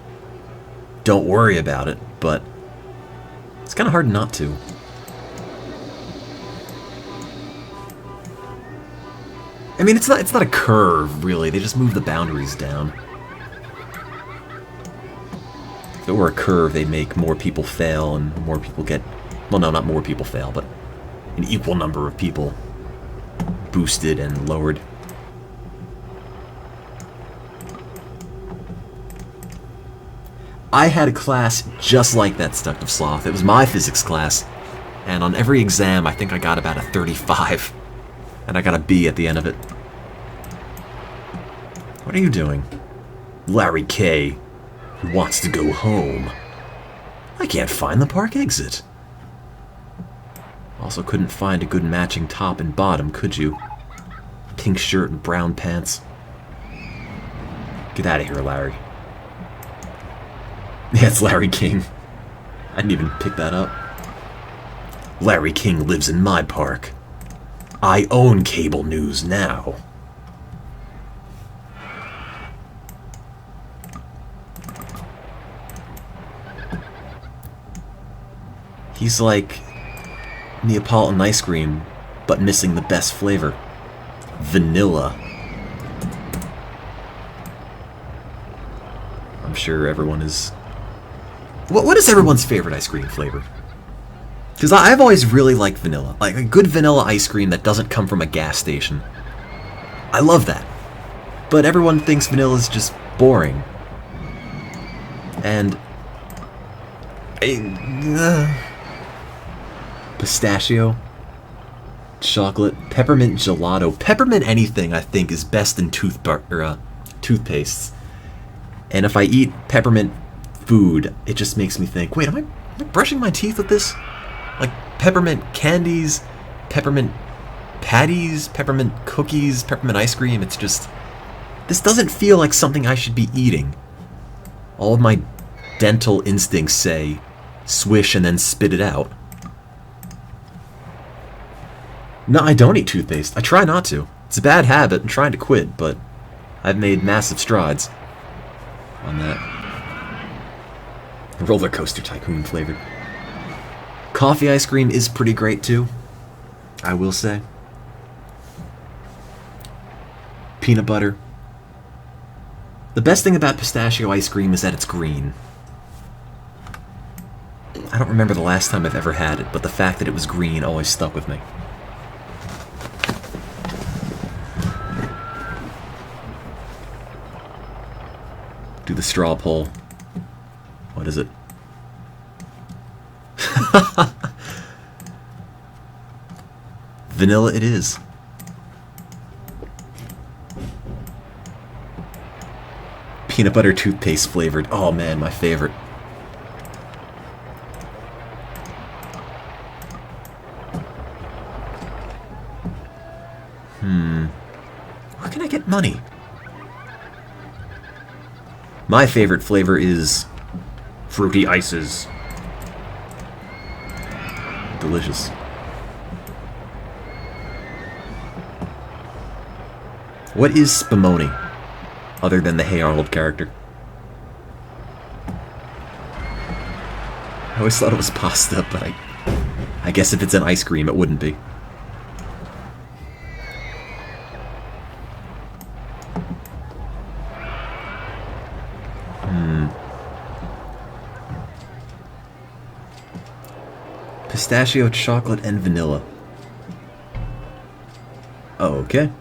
don't worry about it, but it's kind of hard not to. I mean, it's not a curve, really. They just move the boundaries down. If it were a curve, they'd make more people fail and more people get... Well, no, not more people fail, but an equal number of people boosted and lowered. I had a class just like that, Stuck of Sloth. It was my physics class, and on every exam, I think I got about a 35, and I got a B at the end of it. What are you doing? Larry K. wants to go home. I can't find the park exit. Also couldn't find a good matching top and bottom, could you? Pink shirt and brown pants. Get out of here, Larry. Yeah, it's Larry King. I didn't even pick that up. Larry King lives in my park. I own cable news now. He's like Neapolitan ice cream, but missing the best flavor. Vanilla. I'm sure everyone is... What is everyone's favorite ice cream flavor? Because I've always really liked vanilla. Like a good vanilla ice cream that doesn't come from a gas station. I love that. But everyone thinks vanilla is just boring. And... pistachio, chocolate, peppermint gelato. Peppermint anything, I think, is best in toothpastes. And if I eat peppermint food, it just makes me think, wait, am I brushing my teeth with this? Like peppermint candies, peppermint patties, peppermint cookies, peppermint ice cream. It's just... This doesn't feel like something I should be eating. All of my dental instincts say, swish and then spit it out. No, I don't eat toothpaste. I try not to. It's a bad habit. I'm trying to quit, but I've made massive strides on that. Roller coaster tycoon flavored. Coffee ice cream is pretty great too, I will say. Peanut butter, The best thing about pistachio ice cream is that it's green. I don't remember the last time I've ever had it, but the fact that it was green always stuck with me. Do the straw poll. What is it? Vanilla it is. Peanut butter toothpaste flavored. Oh man, my favorite. Where can I get money? My favorite flavor is fruity ices. Delicious. What is spumoni, other than the Hey Arnold character? I always thought it was pasta, but I guess if it's an ice cream, it wouldn't be. Pistachio, chocolate, and vanilla. Oh, okay.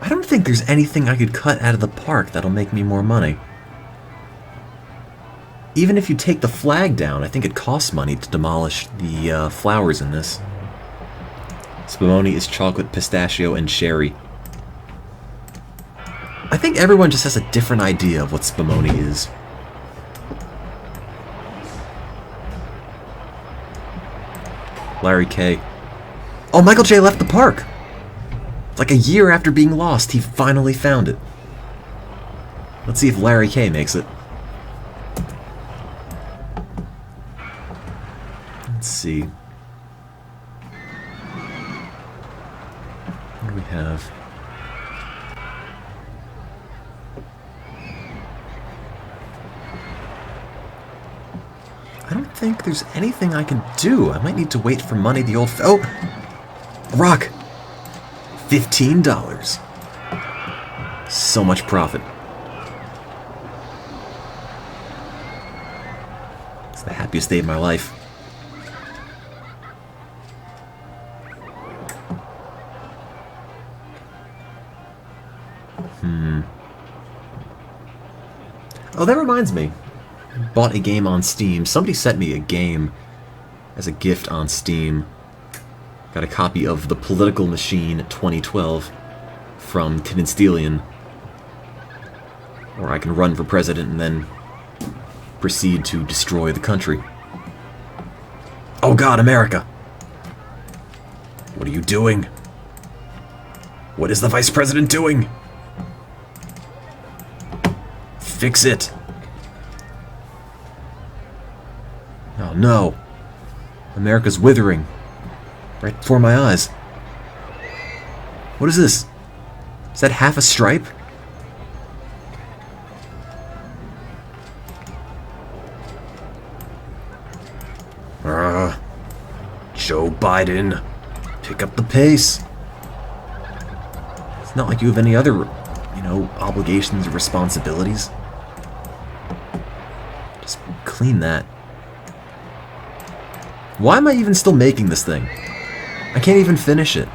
I don't think there's anything I could cut out of the park that'll make me more money. Even if you take the flag down, I think it costs money to demolish the flowers in this. Spumoni is chocolate, pistachio, and cherry. I think everyone just has a different idea of what spumoni is. Larry K. Oh, Michael J. left the park! Like a year after being lost, he finally found it. Let's see if Larry K. makes it. Let's see. What do we have? I don't think there's anything I can do. I might need to wait for money the old... Oh! A rock! $15. So much profit. It's the happiest day of my life. Oh, that reminds me. Bought a game on Steam. Somebody sent me a game as a gift on Steam. Got a copy of The Political Machine 2012 from Tin and Steelian. Or I can run for president and then proceed to destroy the country. Oh God, America! What are you doing? What is the vice president doing? Fix it! Oh no! America's withering. Right before my eyes. What is this? Is that half a stripe? Joe Biden, pick up the pace. It's not like you have any other, obligations or responsibilities. Just clean that. Why am I even still making this thing? I can't even finish it.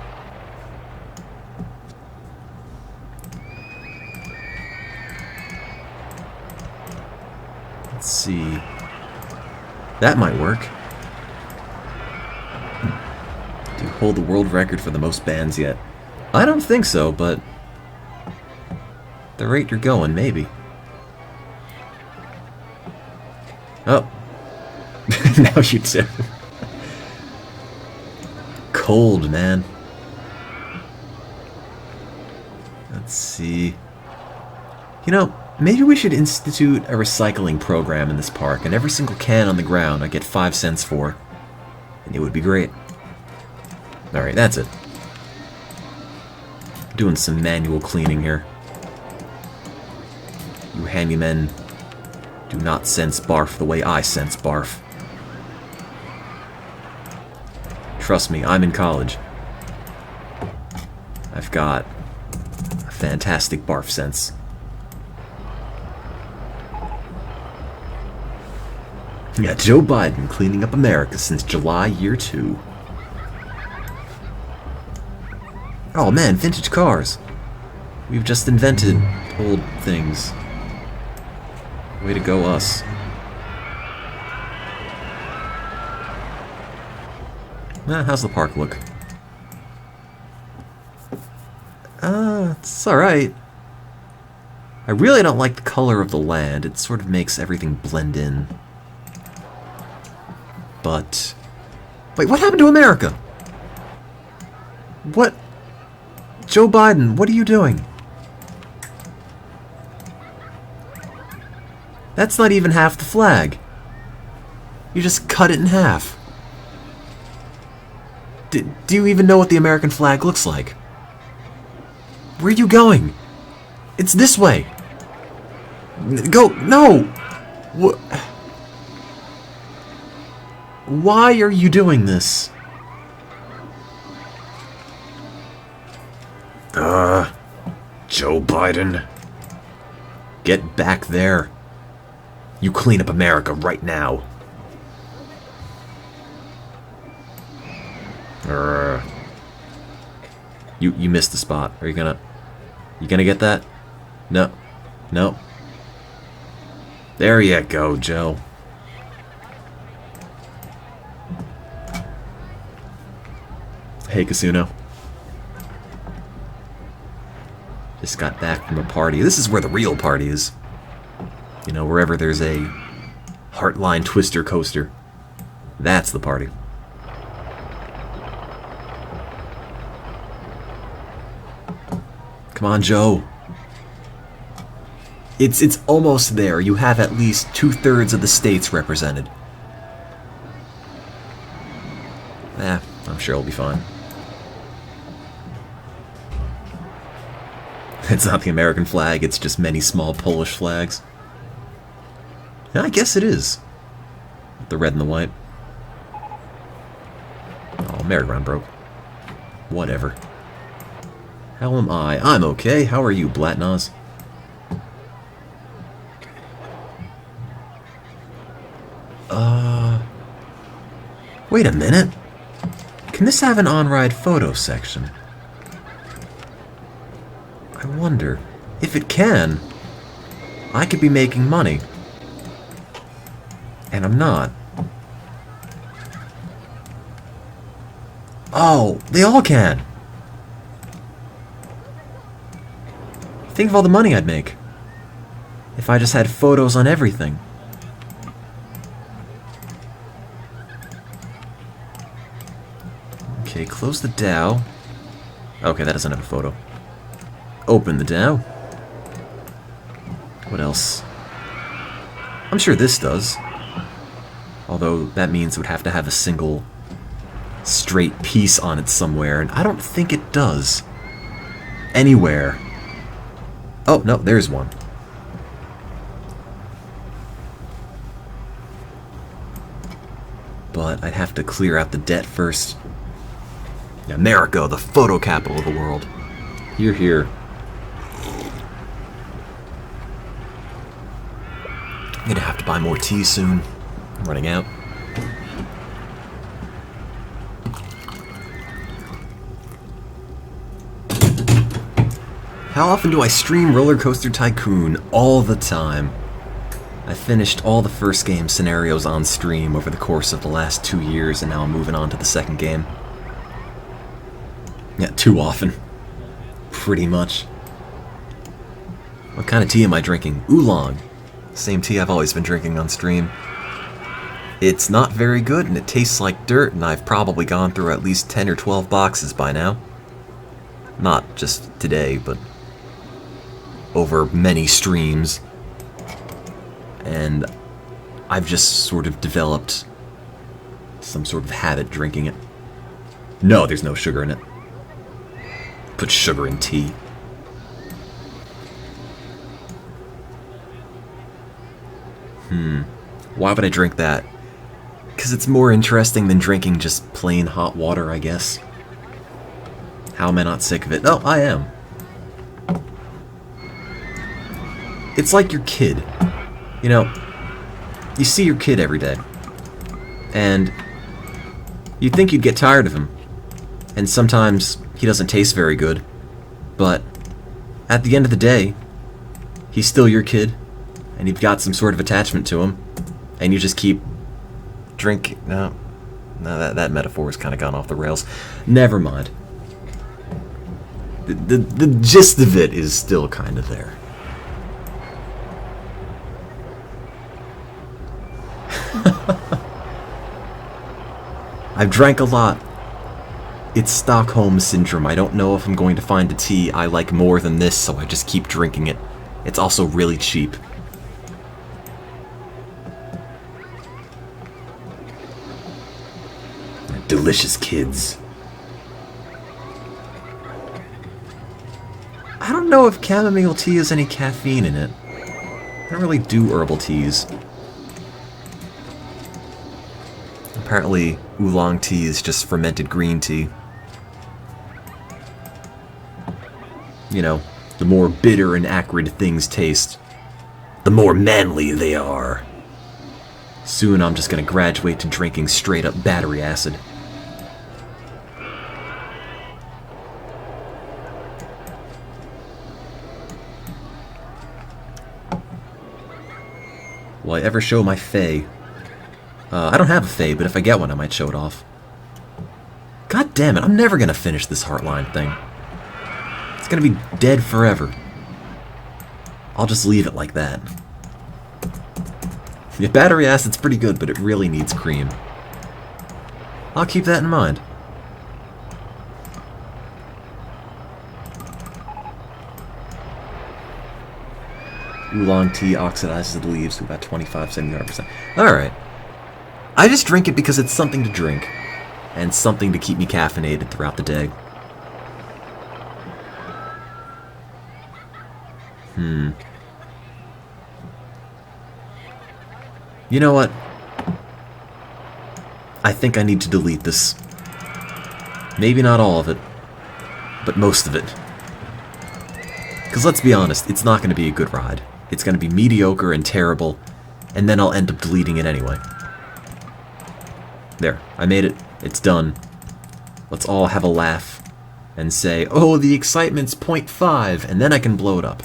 Let's see. That might work. Do you hold the world record for the most bands yet? I don't think so, but the rate you're going, maybe. Oh. Now you do. Cold, man. Let's see. Maybe we should institute a recycling program in this park, and every single can on the ground I get 5 cents for. And it would be great. Alright, that's it. Doing some manual cleaning here. You handymen do not sense barf the way I sense barf. Trust me, I'm in college. I've got a fantastic barf sense. Yeah, Joe Biden cleaning up America since July year 2. Oh man, vintage cars. We've just invented old things. Way to go, us. How's the park look? It's alright. I really don't like the color of the land. It sort of makes everything blend in. But... wait, what happened to America? What? Joe Biden, what are you doing? That's not even half the flag. You just cut it in half. Do you even know what the American flag looks like? Where are you going? It's this way. Go, no! Why are you doing this? Joe Biden. Get back there. You clean up America right now. You missed the spot. Are you gonna get that? No. No. There you go, Joe. Hey, Kasuno. Just got back from a party. This is where the real party is. You know, wherever there's a Heartline Twister coaster. That's the party. Come on, Joe. It's almost there. You have at least 2/3 of the states represented. I'm sure it'll be fine. It's not the American flag, it's just many small Polish flags. Yeah, I guess it is. The red and the white. Oh, merry-go-round broke. Whatever. How am I? I'm okay. How are you, Blatnoz? Wait a minute. Can this have an on-ride photo section? I wonder. If it can, I could be making money. And I'm not. Oh, they all can. Think of all the money I'd make if I just had photos on everything. Okay, close the DAO. Okay, that doesn't have a photo. Open the DAO. What else? I'm sure this does. Although that means it would have to have a single straight piece on it somewhere, and I don't think it does. Anywhere. Oh, no, there's one. But I'd have to clear out the debt first. America, the photo capital of the world. You're here. I'm gonna have to buy more tea soon. I'm running out. How often do I stream Roller Coaster Tycoon? All the time. I finished all the first game scenarios on stream over the course of the last 2 years, and now I'm moving on to the second game. Yeah, too often. Pretty much. What kind of tea am I drinking? Oolong. Same tea I've always been drinking on stream. It's not very good, and it tastes like dirt, and I've probably gone through at least 10 or 12 boxes by now. Not just today, but over many streams. And I've just sort of developed some sort of habit drinking it. No, there's no sugar in it. Put sugar in tea. Why would I drink that? Because it's more interesting than drinking just plain hot water, I guess. How am I not sick of it? Oh, I am. It's like your kid. You know, you see your kid every day. And you'd think you'd get tired of him. And sometimes he doesn't taste very good. But at the end of the day, he's still your kid. And you've got some sort of attachment to him. And you just keep drinking. No, that metaphor has kind of gone off the rails. Never mind. The gist of it is still kind of there. I've drank a lot. It's Stockholm Syndrome. I don't know if I'm going to find a tea I like more than this, so I just keep drinking it. It's also really cheap. Delicious kids. I don't know if chamomile tea has any caffeine in it. I don't really do herbal teas. Apparently, oolong tea is just fermented green tea. You know, the more bitter and acrid things taste, the more manly they are. Soon I'm just gonna graduate to drinking straight up battery acid. Will I ever show my fae? I don't have a fae, but if I get one, I might show it off. God damn it, I'm never gonna finish this Heartline thing. It's gonna be dead forever. I'll just leave it like that. Yeah, battery acid's pretty good, but it really needs cream. I'll keep that in mind. Oolong tea oxidizes the leaves to about 25–75%. Alright. I just drink it because it's something to drink. And something to keep me caffeinated throughout the day. You know what? I think I need to delete this. Maybe not all of it, but most of it. Because let's be honest, it's not going to be a good ride. It's going to be mediocre and terrible, and then I'll end up deleting it anyway. There, I made it. It's done. Let's all have a laugh and say, oh, the excitement's 0.5, and then I can blow it up.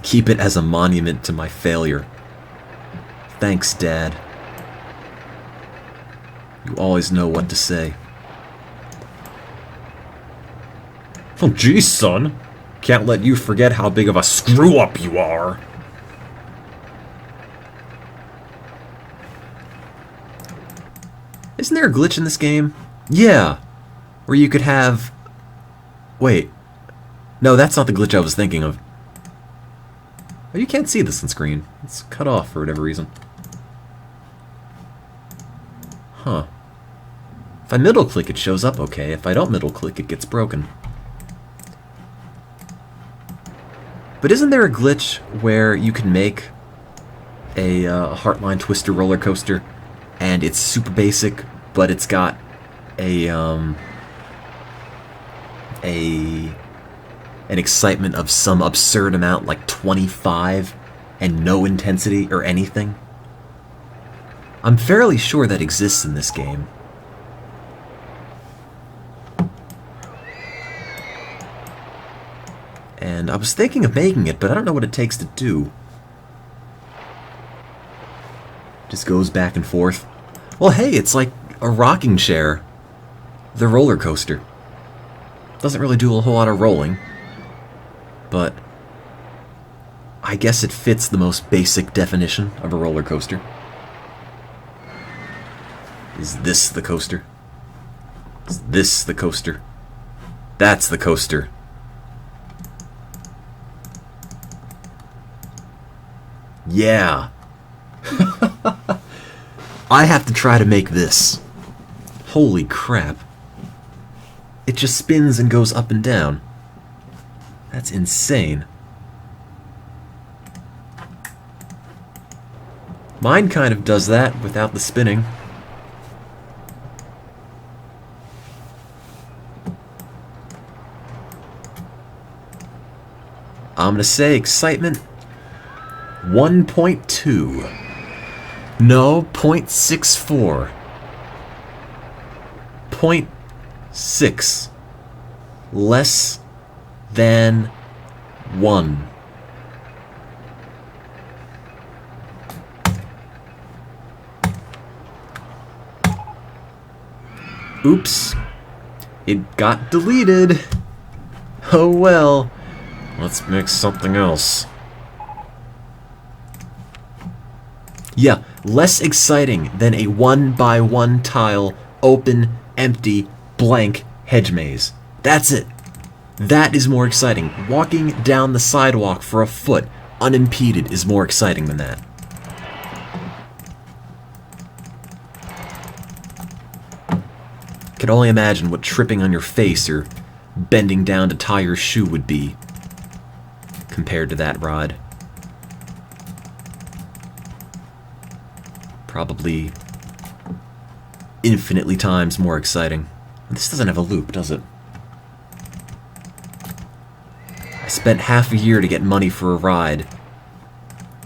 Keep it as a monument to my failure. Thanks, Dad. You always know what to say. Oh, geez, son. Can't let you forget how big of a screw-up you are. Isn't there a glitch in this game? Yeah. Where you could have... Wait. No, that's not the glitch I was thinking of. Oh, you can't see this on screen. It's cut off for whatever reason. Huh. If I middle-click, it shows up okay. If I don't middle-click, it gets broken. But isn't there a glitch where you can make a Heartline Twister roller coaster, and it's super basic, but it's got an excitement of some absurd amount, like 25, and no intensity or anything? I'm fairly sure that exists in this game. And I was thinking of making it, but I don't know what it takes to do. Just goes back and forth. Well, hey, it's like a rocking chair. The roller coaster. Doesn't really do a whole lot of rolling. But I guess it fits the most basic definition of a roller coaster. Is this the coaster? Is this the coaster? That's the coaster. Yeah. I have to try to make this. Holy crap. It just spins and goes up and down. That's insane. Mine kind of does that without the spinning. I'm gonna say excitement 1.2. No, 0.64. 0.6. Less than 1. Oops. It got deleted. Oh well. Let's mix something else. Yeah, less exciting than a 1x1 tile, open, empty, blank hedge maze. That's it. That is more exciting. Walking down the sidewalk for a foot, unimpeded, is more exciting than that. Can only imagine what tripping on your face or bending down to tie your shoe would be compared to that ride. Probably infinitely times more exciting. This doesn't have a loop, does it? I spent half a year to get money for a ride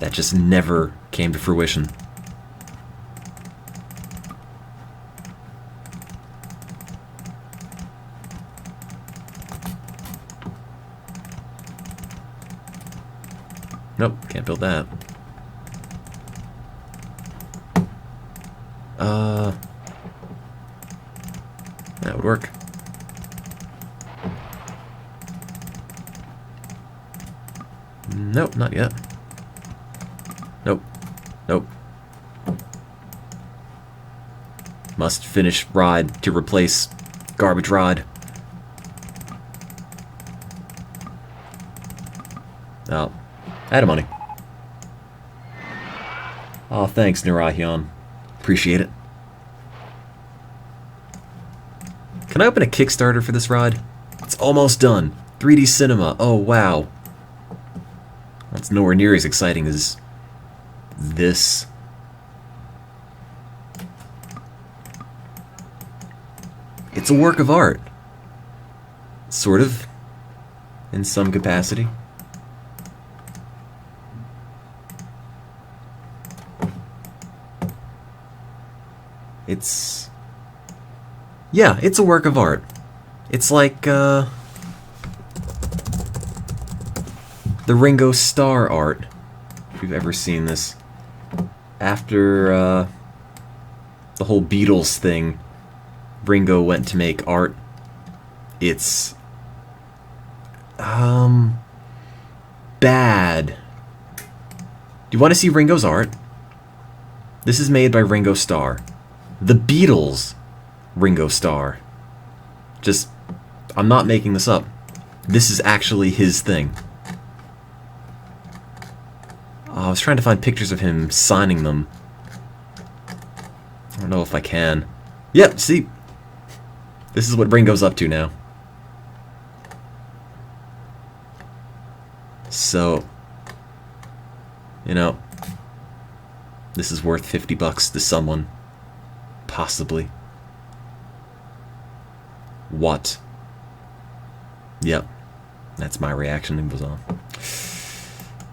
that just never came to fruition. Nope, can't build that. That would work. Nope, not yet. Nope. Nope. Must finish ride to replace garbage ride. Oh. Out of money. Oh, thanks, Narahion. Appreciate it. Can I open a Kickstarter for this ride? It's almost done. 3D cinema. Oh, wow. That's nowhere near as exciting as this. It's a work of art. Sort of. In some capacity. It's... yeah, it's a work of art. It's like, the Ringo Starr art, if you've ever seen this. After, the whole Beatles thing, Ringo went to make art. It's, bad. Do you want to see Ringo's art? This is made by Ringo Starr. The Beatles, Ringo Starr. Just, I'm not making this up. This is actually his thing. I was trying to find pictures of him signing them. I don't know if I can. Yep, see? This is what Ringo's up to now. So, you know, this is worth $50 to someone. Possibly. What? Yep. That's my reaction. It was on.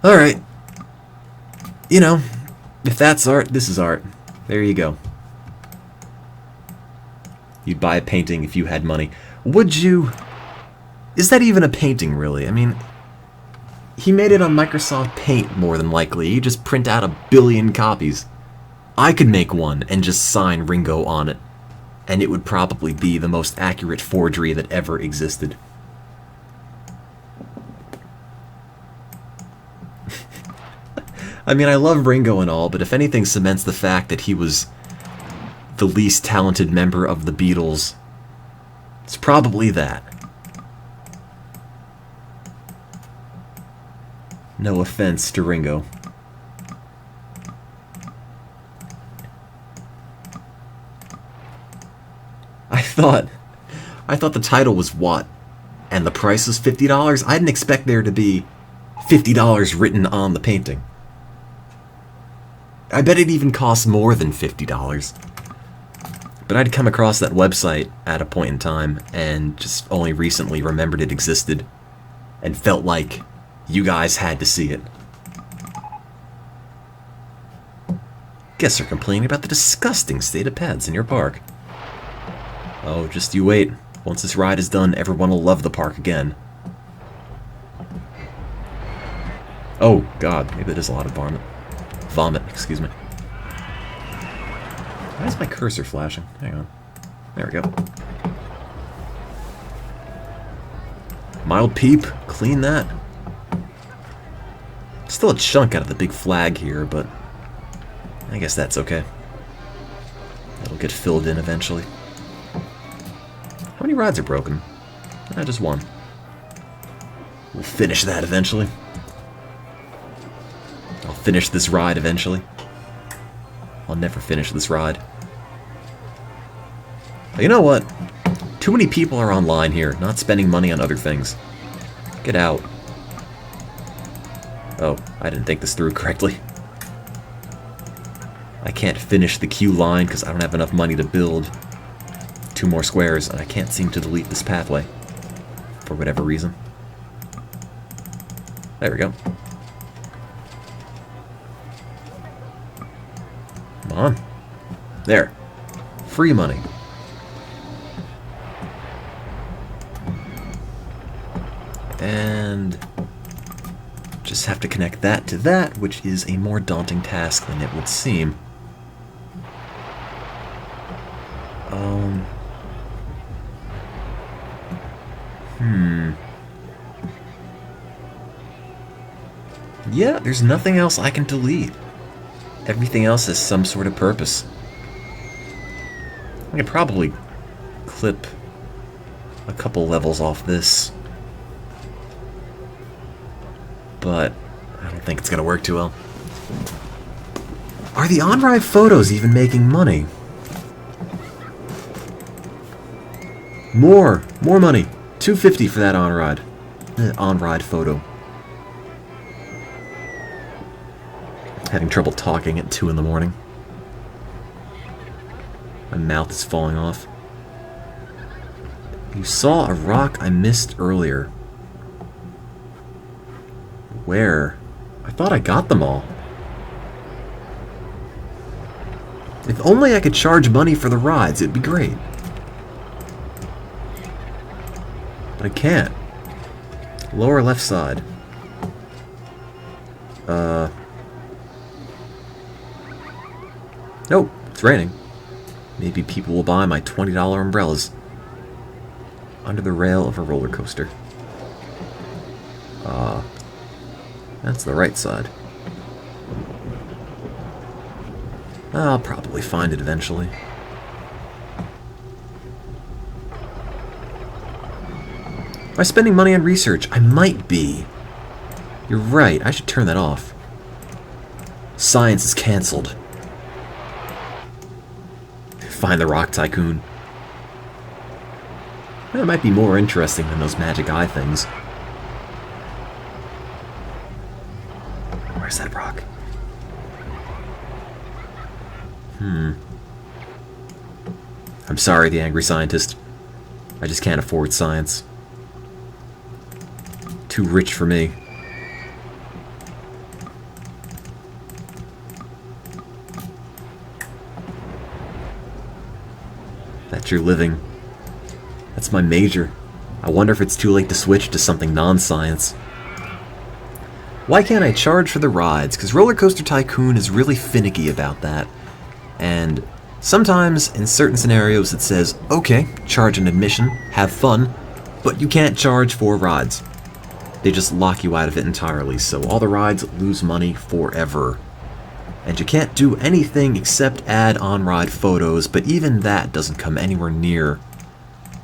Alright. You know, if that's art, this is art. There you go. You'd buy a painting if you had money. Would you? Is that even a painting, really? I mean, he made it on Microsoft Paint, more than likely. You just print out 1 billion copies. I could make one and just sign Ringo on it, and it would probably be the most accurate forgery that ever existed. I mean, I love Ringo and all, but if anything cements the fact that he was the least talented member of the Beatles, it's probably that. No offense to Ringo. I thought the title was what? And the price was $50? I didn't expect there to be $50 written on the painting. I bet it even costs more than $50. But I'd come across that website at a point in time and just only recently remembered it existed and felt like, You guys had to see it. Guests are complaining about the disgusting state of pads in your park. Oh, just you wait. Once this ride is done, everyone will love the park again. Oh, God. Maybe that is a lot of vomit. Vomit, excuse me. Why is my cursor flashing? Hang on. There we go. Mild peep. Clean that. Still a chunk out of the big flag here, but I guess that's okay. It'll get filled in eventually. How many rides are broken? Just one. We'll finish that eventually. I'll finish this ride eventually. I'll never finish this ride. But you know what? Too many people are online here, not spending money on other things. Get out. Oh, I didn't think this through correctly. I can't finish the queue line because I don't have enough money to build 2 more squares, and I can't seem to delete this pathway for whatever reason. There we go. Come on. There. Free money. And just have to connect that to that, which is a more daunting task than it would seem. Yeah, there's nothing else I can delete. Everything else has some sort of purpose. I could probably clip a couple levels off this, but I don't think it's gonna work too well. Are the on-ride photos even making money? More money. $2.50 for that on-ride photo. Having trouble talking at 2 in the morning. My mouth is falling off. You saw a rock I missed earlier. Where? I thought I got them all. If only I could charge money for the rides, it'd be great. But I can't. Lower left side. Nope, it's raining. Maybe people will buy my $20 umbrellas. Under the rail of a roller coaster. That's the right side. I'll probably find it eventually. Am I spending money on research? I might be. You're right, I should turn that off. Science is cancelled. Find the rock tycoon. That might be more interesting than those magic eye things. Where's that rock? I'm sorry, the angry scientist. I just can't afford science. Too rich for me. That's your living. That's my major. I wonder if it's too late to switch to something non-science. Why can't I charge for the rides? Because Roller Coaster Tycoon is really finicky about that. And sometimes, in certain scenarios, it says, okay, charge an admission, have fun, but you can't charge for rides. They just lock you out of it entirely, so all the rides lose money forever. And you can't do anything except add on-ride photos, but even that doesn't come anywhere near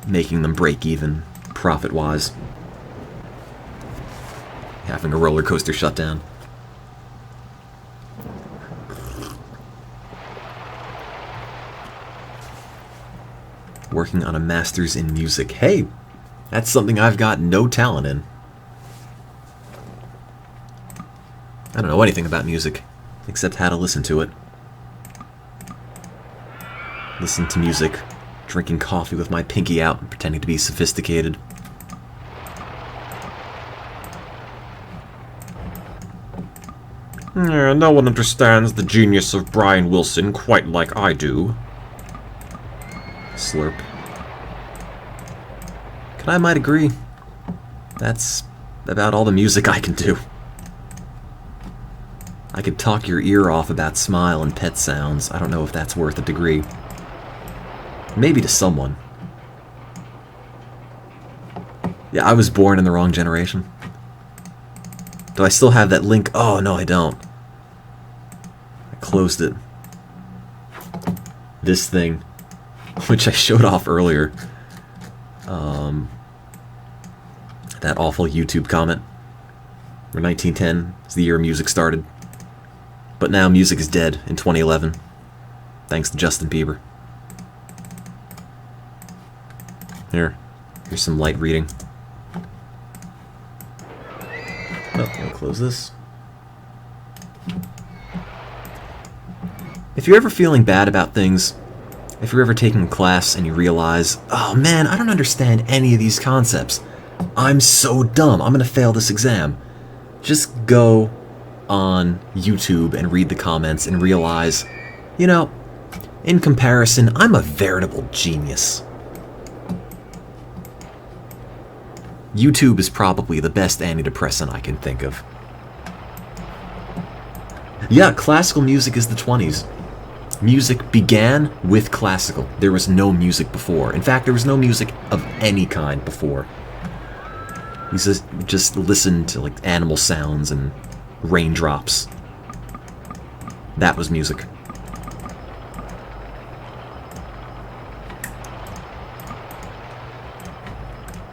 making them break even, profit-wise. Having a roller coaster shut down. Working on a master's in music. Hey, that's something I've got no talent in. I don't know anything about music, except how to listen to it. Listen to music, drinking coffee with my pinky out and pretending to be sophisticated. No one understands the genius of Brian Wilson quite like I do. Slurp. I might agree. That's about all the music I can do. I could talk your ear off about Smile and Pet Sounds. I don't know if that's worth a degree. Maybe to someone. Yeah, I was born in the wrong generation. Do I still have that link? Oh, no, I don't. I closed it. This thing, which I showed off earlier. That awful YouTube comment. Where 1910 is the year music started. But now music is dead in 2011. Thanks to Justin Bieber. Here's some light reading. Oh, I'll close this. If you're ever feeling bad about things, if you're ever taking a class and you realize, oh man, I don't understand any of these concepts. I'm so dumb, I'm gonna fail this exam. Just go on YouTube and read the comments and realize, you know, in comparison, I'm a veritable genius. YouTube is probably the best antidepressant I can think of. Yeah, classical music is the 20s. Music began with classical. There was no music before. In fact, there was no music of any kind before. We just listened to like animal sounds and raindrops. That was music.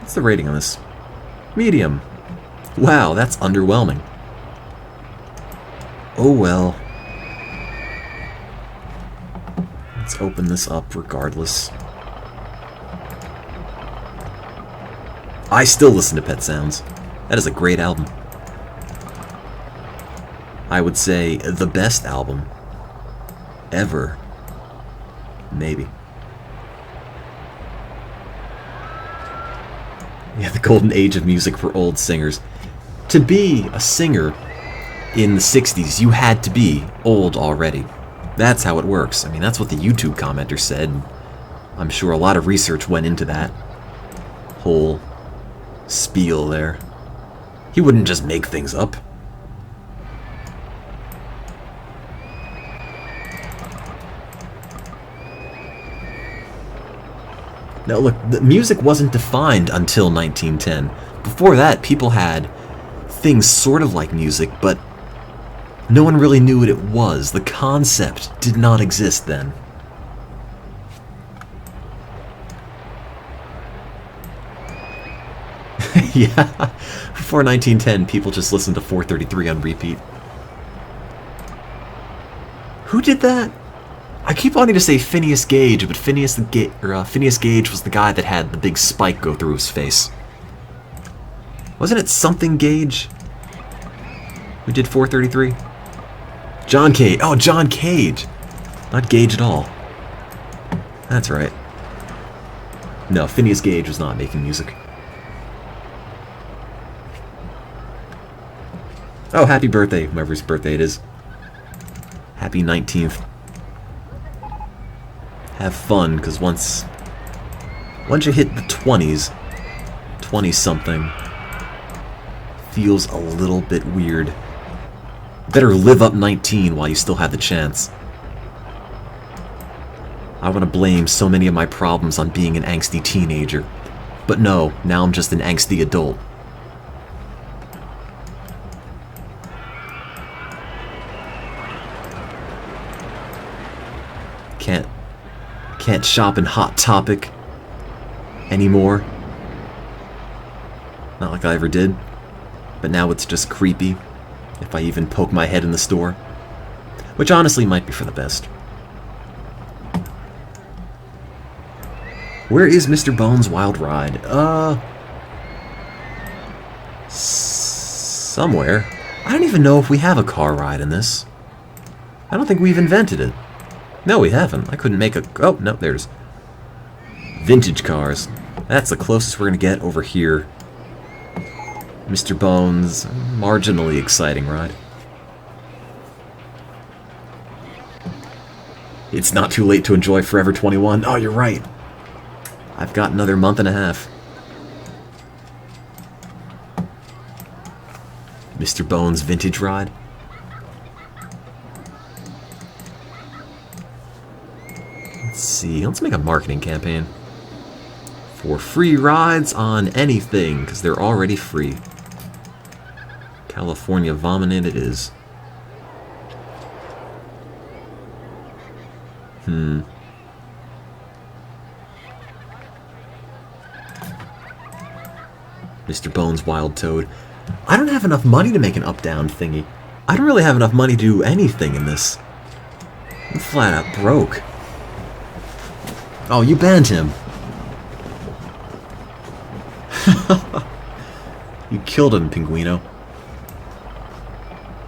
What's the rating on this? Medium. Wow, that's underwhelming. Oh well. Let's open this up regardless. I still listen to Pet Sounds. That is a great album. I would say the best album ever. Maybe. Yeah, the golden age of music for old singers. To be a singer in the 60s, you had to be old already. That's how it works. I mean, that's what the YouTube commenter said. I'm sure a lot of research went into that whole spiel there. He wouldn't just make things up. Now look, the music wasn't defined until 1910. Before that, people had things sort of like music, but no one really knew what it was. The concept did not exist then. Yeah, before 1910, people just listened to 433 on repeat. Who did that? I keep wanting to say Phineas Gage, but Phineas Gage was the guy that had the big spike go through his face. Wasn't it something Gage? Who did 433? John Cage. Oh, John Cage. Not Gage at all. That's right. No, Phineas Gage was not making music. Oh, happy birthday, whoever's birthday it is. Happy 19th. Have fun, because once you hit the 20s, 20-something, feels a little bit weird. Better live up 19 while you still have the chance. I want to blame so many of my problems on being an angsty teenager. But no, now I'm just an angsty adult. Can't shop in Hot Topic anymore. Not like I ever did. But now it's just creepy if I even poke my head in the store. Which honestly might be for the best. Where is Mr. Bones' Wild Ride? Somewhere. I don't even know if we have a car ride in this. I don't think we've invented it. No, we haven't. I couldn't make a... Oh, no, there's... Vintage cars. That's the closest we're gonna get over here. Mr. Bones' marginally exciting ride. It's not too late to enjoy Forever 21. Oh, you're right. I've got another month and a half. Mr. Bones Vintage Ride. Let's see. Let's make a marketing campaign. For free rides on anything, because they're already free. California Vominant it is. Mr. Bones Wild Toad. I don't have enough money to make an up-down thingy. I don't really have enough money to do anything in this. I'm flat out broke. Oh, you banned him. You killed him, Pinguino.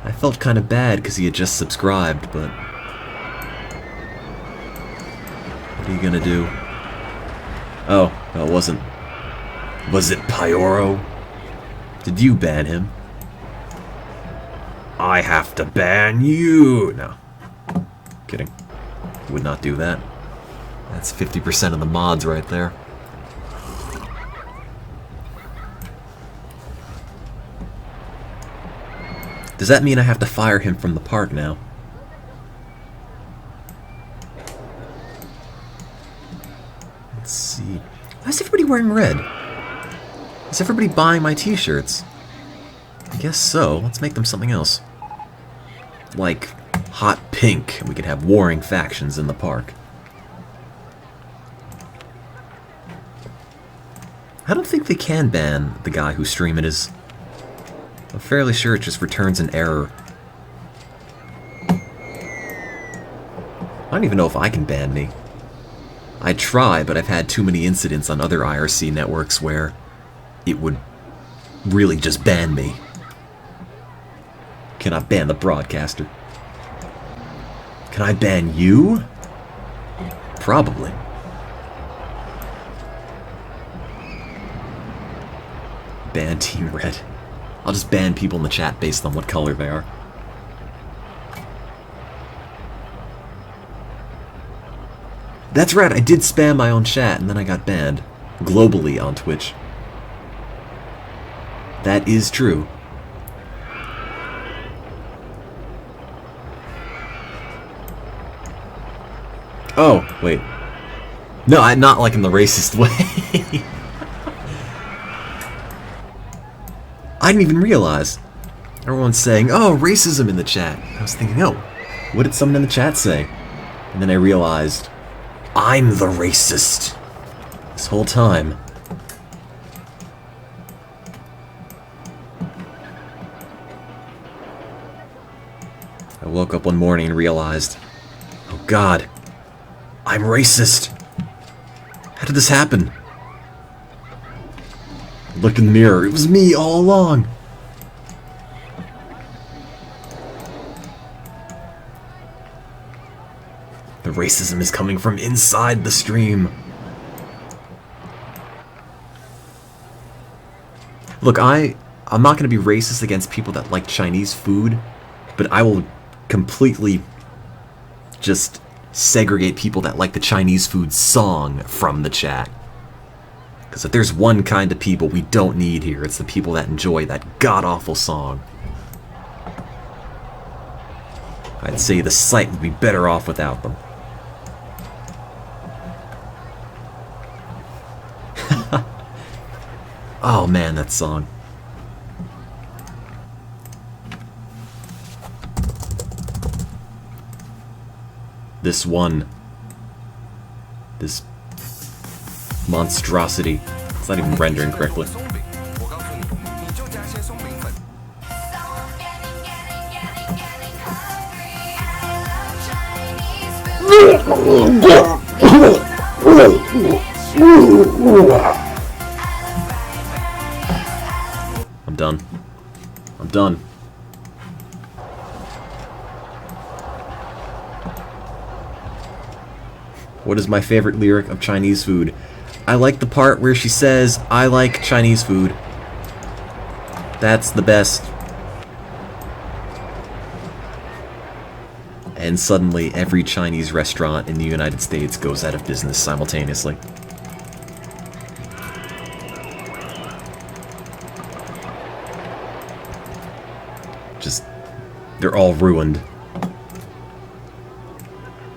I felt kind of bad because he had just subscribed, but... what are you gonna do? Oh, no, it wasn't. Was it Pyoro? Did you ban him? I have to ban you! No. Kidding. Would not do that. That's 50% of the mods right there. Does that mean I have to fire him from the park now? Let's see. Why is everybody wearing red? Is everybody buying my t-shirts? I guess so. Let's make them something else. Like hot pink, and we could have warring factions in the park. I don't think they can ban the guy whose stream it is. I'm fairly sure it just returns an error. I don't even know if I can ban me. I try, but I've had too many incidents on other IRC networks where it would really just ban me. Can I ban the broadcaster? Can I ban you? Probably. Ban Team Red. I'll just ban people in the chat based on what color they are. That's right, I did spam my own chat and then I got banned. Globally on Twitch. That is true. Oh, wait. No, not like in the racist way. I didn't even realize. Everyone's saying, oh, racism in the chat. I was thinking, oh, what did someone in the chat say? And then I realized, I'm the racist. This whole time. I woke up one morning and realized, oh God, I'm racist. How did this happen? Looked in the mirror. It was me all along. The racism is coming from inside the stream. Look, I'm not going to be racist against people that like Chinese food, but I will completely just segregate people that like the Chinese food song from the chat. Because if there's one kind of people we don't need here, it's the people that enjoy that god-awful song. I'd say the site would be better off without them. Oh man, that song. This one. This monstrosity. It's not even rendering correctly. I'm done. I'm done. What is my favorite lyric of Chinese food? I like the part where she says, I like Chinese food. That's the best. and suddenly every Chinese restaurant in the United States goes out of business simultaneously. Just, they're all ruined.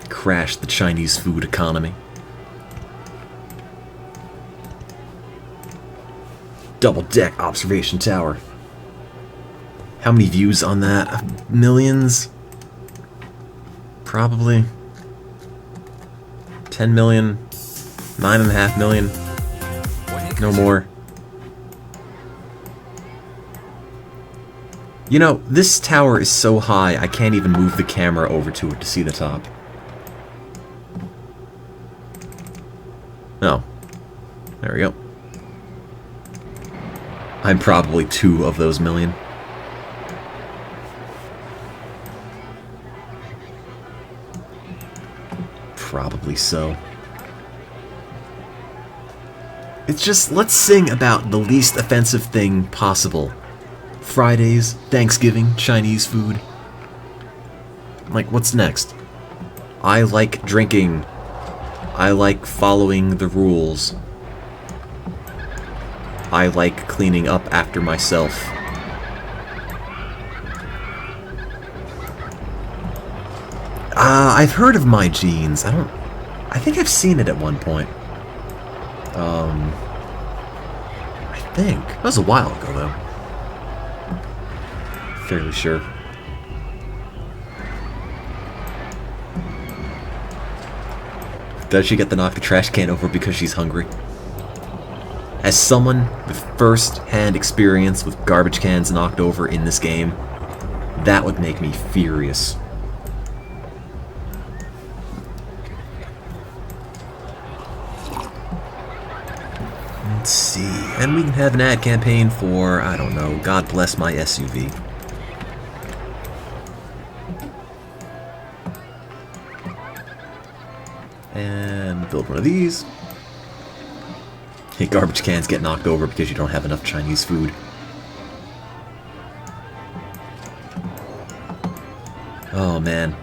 Crash the Chinese food economy. Double-deck observation tower. How many views on that? Millions? Probably. 10 million? 9.5 million? No more. You know, this tower is so high I can't even move the camera over to it to see the top. Oh. There we go. I'm probably 2 of those million. Probably so. It's just, let's sing about the least offensive thing possible. Fridays, Thanksgiving, Chinese food. Like, what's next? I like drinking. I like following the rules. I like cleaning up after myself. I've heard of My Jeans. I think I've seen it at one point. I think. That was a while ago, though. Fairly sure. Does she get to knock the trash can over because she's hungry? As someone with first-hand experience with garbage cans knocked over in this game, that would make me furious. Let's see, and we can have an ad campaign for, I don't know, God bless my SUV. And build one of these. Hey, garbage cans get knocked over because you don't have enough Chinese food. Oh man.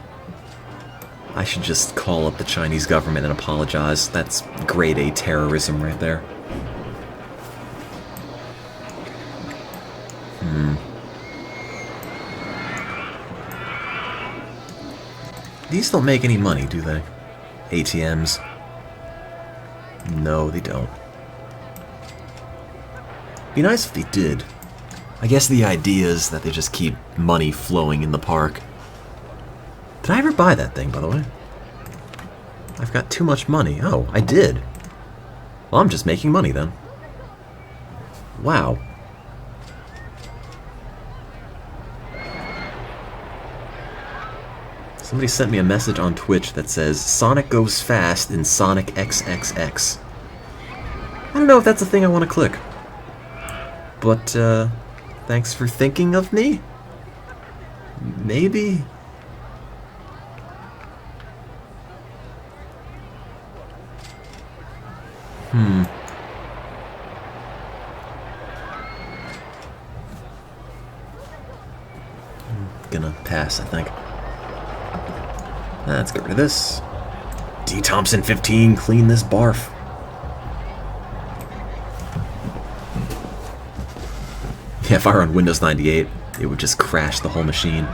I should just call up the Chinese government and apologize. That's grade A terrorism right there. These don't make any money, do they? ATMs? No, they don't. Be nice if they did. I guess the idea is that they just keep money flowing in the park. Did I ever buy that thing, by the way? I've got too much money. Oh, I did. Well, I'm just making money then. Wow. Somebody sent me a message on Twitch that says, Sonic goes fast in Sonic XXX. I don't know if that's a thing I want to click. But, thanks for thinking of me? Maybe? I'm gonna pass, I think. Let's get rid of this. D. Thompson 15, clean this barf. Yeah, if I were on Windows 98, it would just crash the whole machine.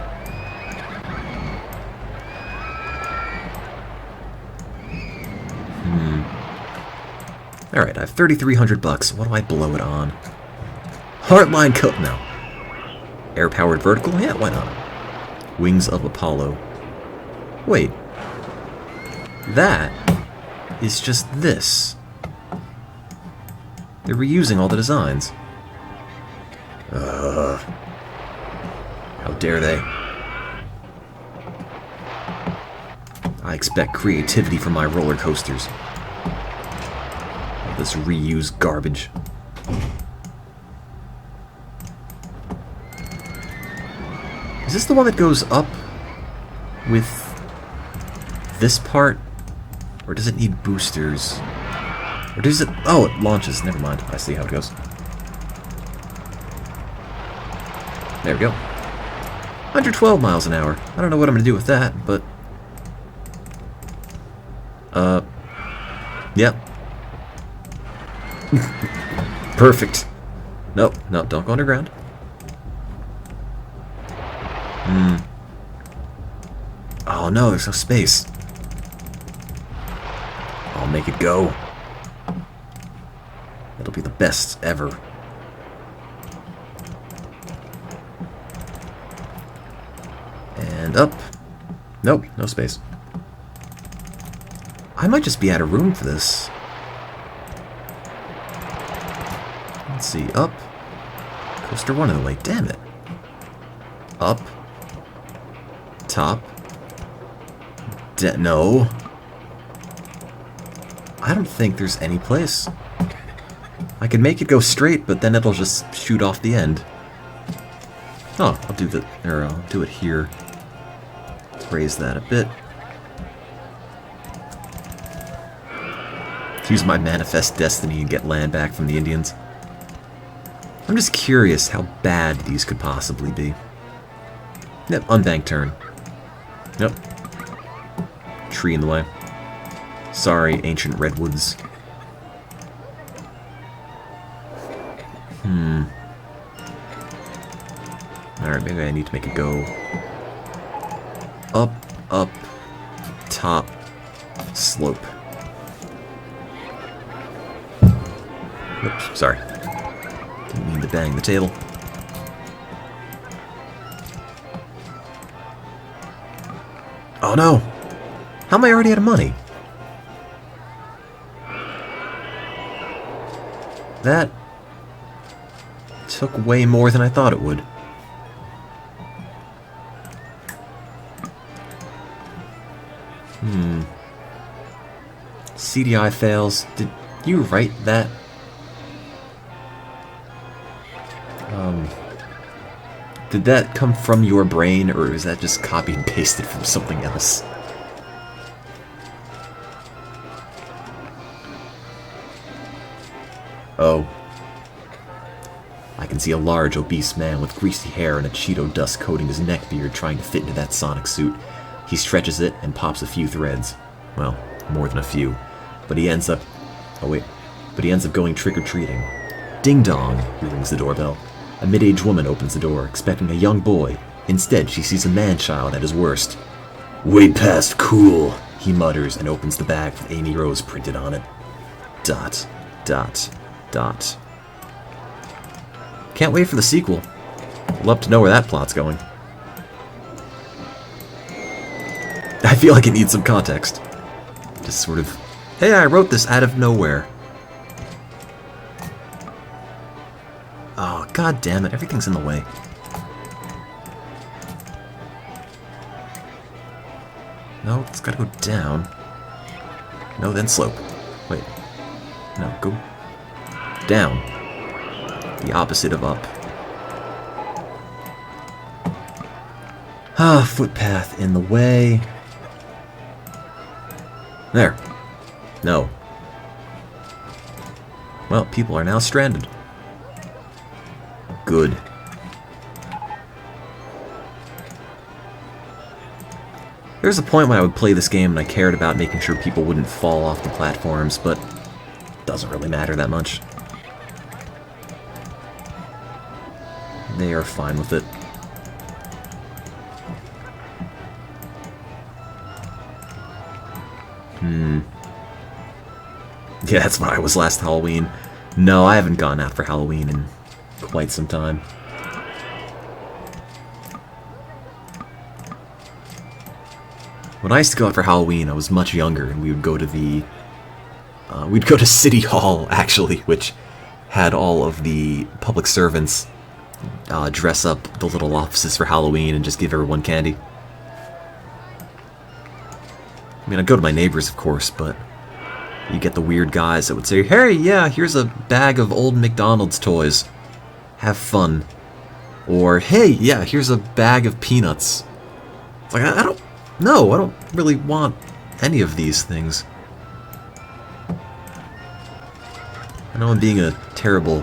Alright, I have 3,300 bucks. What do I blow it on? Heartline coat now. Air-powered vertical? Yeah, why not? Wings of Apollo. Wait. That is just this. They're reusing all the designs. How dare they? I expect creativity from my roller coasters. All this reused garbage. Is this the one that goes up with this part? Or does it need boosters? Or does it... Oh, it launches. Never mind. I see how it goes. There we go. 112 miles an hour. I don't know what I'm going to do with that, but Yep. Perfect. Nope, no, don't go underground. Oh no, there's no space. I'll make it go. It'll be the best ever. And up. Nope, no space. I might just be out of room for this. Let's see, up. Coaster 1 of the way, damn it. Up. Top. No. I don't think there's any place. I can make it go straight, but then it'll just shoot off the end. Oh, I'll do that, or I'll do it here. Let's raise that a bit. Let's use my manifest destiny and get land back from the Indians. I'm just curious how bad these could possibly be. Yep, unbanked turn. Yep. Tree in the way. Sorry, ancient redwoods. Alright, maybe I need to make it go up, up, top, slope. Oops, sorry. Didn't mean to bang the table. Oh no! How am I already out of money? That took way more than I thought it would. CDI fails. Did you write that? Did that come from your brain, or is that just copied and pasted from something else? Oh. I can see a large, obese man with greasy hair and a Cheeto dust coating his neck beard trying to fit into that Sonic suit. He stretches it and pops a few threads. Well, more than a few. But he ends up... Oh wait. But he ends up going trick-or-treating. Ding dong, he rings the doorbell. A mid-aged woman opens the door, expecting a young boy. Instead, she sees a man-child at his worst. Way past cool, he mutters and opens the bag with Amy Rose printed on it. Dot, dot, dot. Can't wait for the sequel. Love to know where that plot's going. I feel like it needs some context. Just sort of, hey, I wrote this out of nowhere. Oh, god damn it, everything's in the way. No, it's gotta go down. No, then slope. Wait. No, go down. The opposite of up. Ah, footpath in the way. There. No. Well, people are now stranded. Good. There's a point when I would play this game and I cared about making sure people wouldn't fall off the platforms, but it doesn't really matter that much. They are fine with it. Yeah, that's what I was last Halloween. No, I haven't gone out for Halloween in quite some time. When I used to go out for Halloween, I was much younger, and we would go to the... we'd go to City Hall, actually, which had all of the public servants dress up the little offices for Halloween and just give everyone candy. I mean, I'd go to my neighbors, of course, but you get the weird guys that would say, hey, yeah, here's a bag of old McDonald's toys. Have fun. Or, hey, yeah, here's a bag of peanuts. It's like, I don't really want any of these things. I know I'm being a terrible,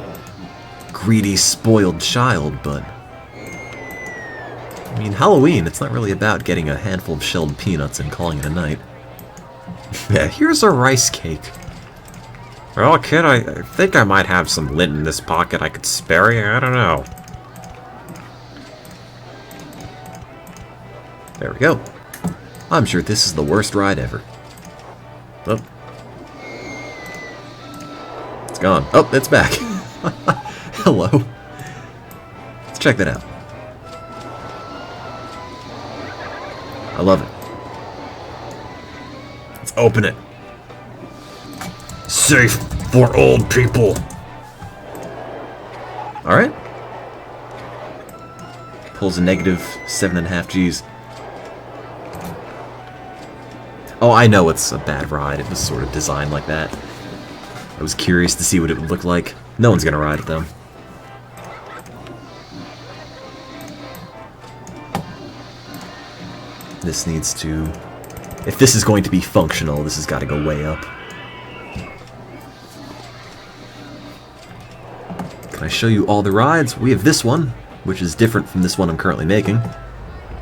greedy, spoiled child, but... I mean, Halloween, it's not really about getting a handful of shelled peanuts and calling it a night. Yeah, here's a rice cake. Well, kid, I think I might have some lint in this pocket I could spare you. I don't know. There we go. I'm sure this is the worst ride ever. Oh. It's gone. Oh, it's back. Hello. Let's check that out. I love it. Let's open it. Safe for old people. Alright. Pulls a negative 7.5 Gs. Oh, I know it's a bad ride. It was sort of designed like that. I was curious to see what it would look like. No one's gonna ride it, though. This needs to... If this is going to be functional, this has got to go way up. Can I show you all the rides? We have this one, which is different from this one I'm currently making.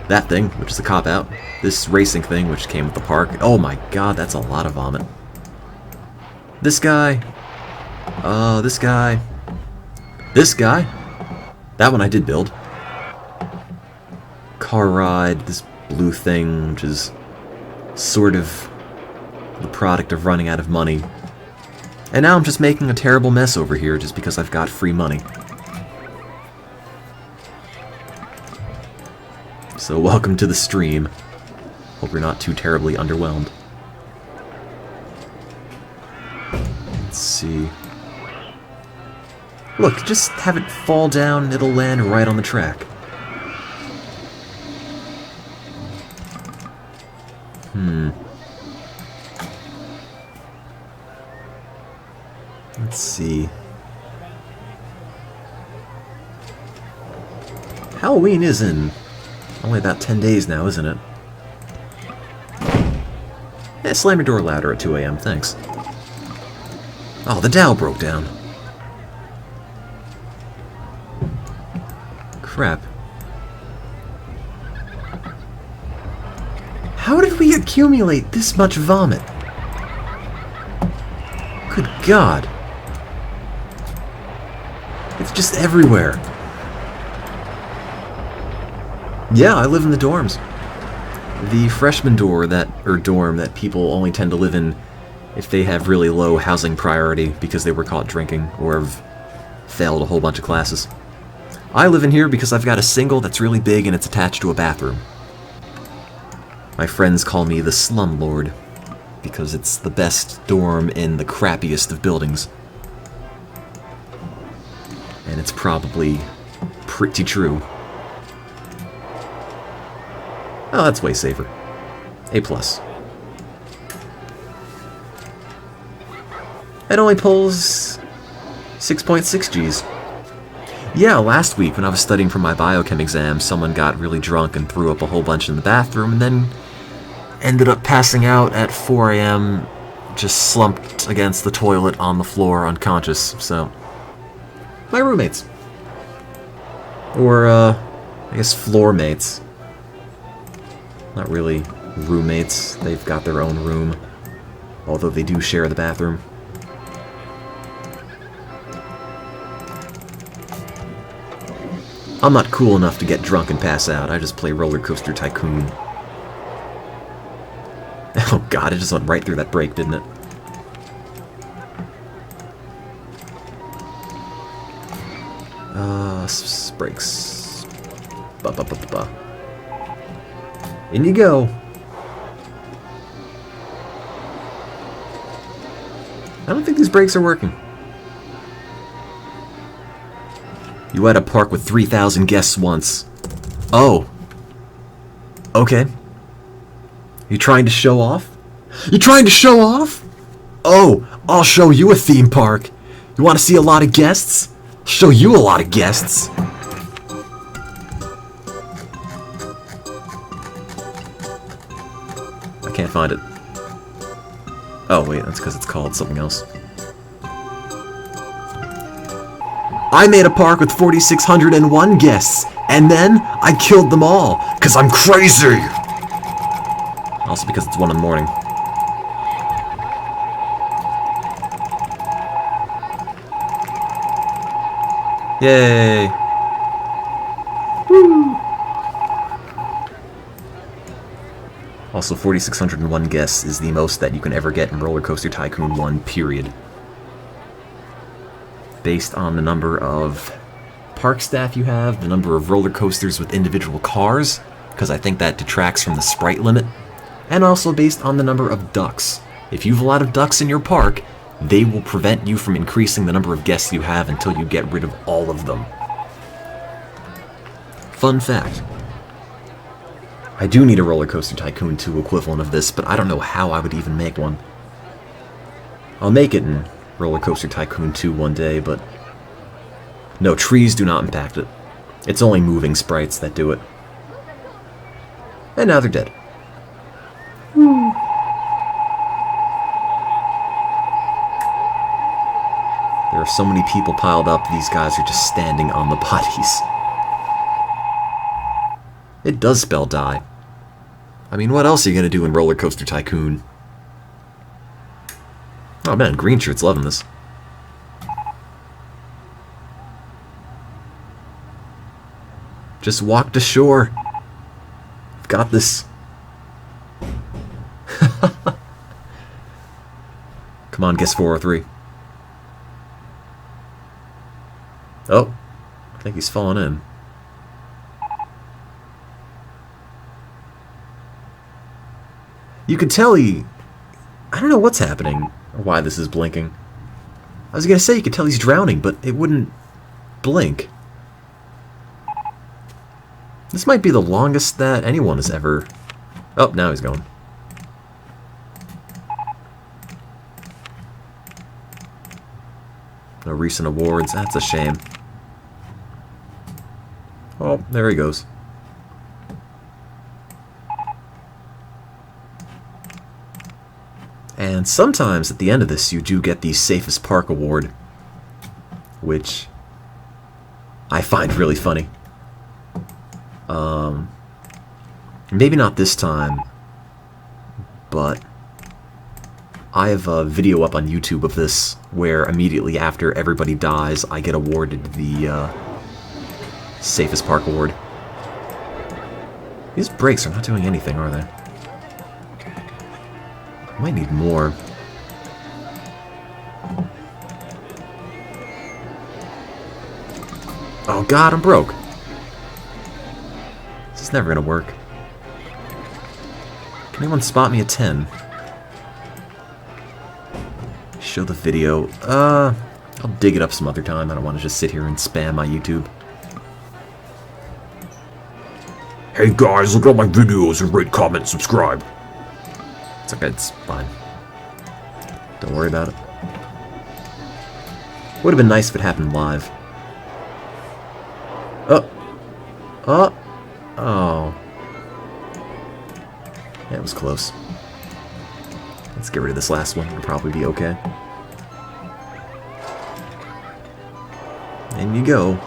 That thing, which is a cop-out. This racing thing, which came with the park. Oh my god, that's a lot of vomit. This guy. This guy. This guy. That one I did build. Car ride, this blue thing, which is sort of the product of running out of money. And now I'm just making a terrible mess over here just because I've got free money. So welcome to the stream. Hope you're not too terribly underwhelmed. Let's see. Look, just have it fall down, it'll land right on the track. Let's see. Halloween is in only about 10 days now, isn't it? Yeah, slam your door louder at 2 AM, thanks. Oh, the dowel broke down. Crap. How did we accumulate this much vomit? Good God. It's just everywhere. Yeah, I live in the dorms. The freshman dorm that people only tend to live in if they have really low housing priority because they were caught drinking or have failed a whole bunch of classes. I live in here because I've got a single that's really big and it's attached to a bathroom. My friends call me the Slum Lord because it's the best dorm in the crappiest of buildings. And it's probably pretty true. Oh, that's way safer. A+. It only pulls 6.6 Gs. Yeah, last week when I was studying for my biochem exam, someone got really drunk and threw up a whole bunch in the bathroom and then ended up passing out at 4 AM, just slumped against the toilet on the floor unconscious, so... My roommates. Or, I guess floor mates. Not really roommates, they've got their own room. Although they do share the bathroom. I'm not cool enough to get drunk and pass out, I just play Roller Coaster Tycoon. Oh god, it just went right through that break, didn't it? Brakes. Ba-ba-ba-ba-ba. In you go. I don't think these brakes are working. You had a park with 3,000 guests once. Oh. Okay. You trying to show off? You trying to show off? Oh, I'll show you a theme park. You want to see a lot of guests? I'll show you a lot of guests. I can't find it. Oh wait, that's because it's called something else. I made a park with 4,601 guests, and then I killed them all, because I'm crazy! Also because it's 1 in the morning. Yay! Woo! Also, 4,601 guests is the most that you can ever get in Roller Coaster Tycoon 1, period. Based on the number of park staff you have, the number of roller coasters with individual cars, because I think that detracts from the sprite limit, and also based on the number of ducks. If you have a lot of ducks in your park, they will prevent you from increasing the number of guests you have until you get rid of all of them. Fun fact. I do need a Roller Coaster Tycoon 2 equivalent of this, but I don't know how I would even make one. I'll make it in Roller Coaster Tycoon 2 one day, but no, trees do not impact it. It's only moving sprites that do it. And now they're dead. There are so many people piled up, these guys are just standing on the bodies. It does spell die. I mean, what else are you gonna do in Roller Coaster Tycoon? Oh man, green shirt's loving this. Just walk to shore. I've got this. Come on, guess 403. Oh, I think he's falling in. You can tell I don't know what's happening, or why this is blinking. I was gonna say you could tell he's drowning, but it wouldn't blink. This might be the longest that anyone has ever... Oh, now he's going. No recent awards, that's a shame. Oh, there he goes. And sometimes at the end of this you do get the Safest Park Award, which I find really funny. Maybe not this time, but I have a video up on YouTube of this where immediately after everybody dies I get awarded the Safest Park Award. These brakes are not doing anything, are they? Might need more. Oh god, I'm broke. This is never gonna work. Can anyone spot me a 10? Show the video. I'll dig it up some other time. I don't want to just sit here and spam my YouTube. Hey guys, look at my videos and rate, comment, subscribe. It's okay, it's fine. Don't worry about it. Would have been nice if it happened live. Oh. Yeah, it was close. Let's get rid of this last one. It'll probably be okay. In you go.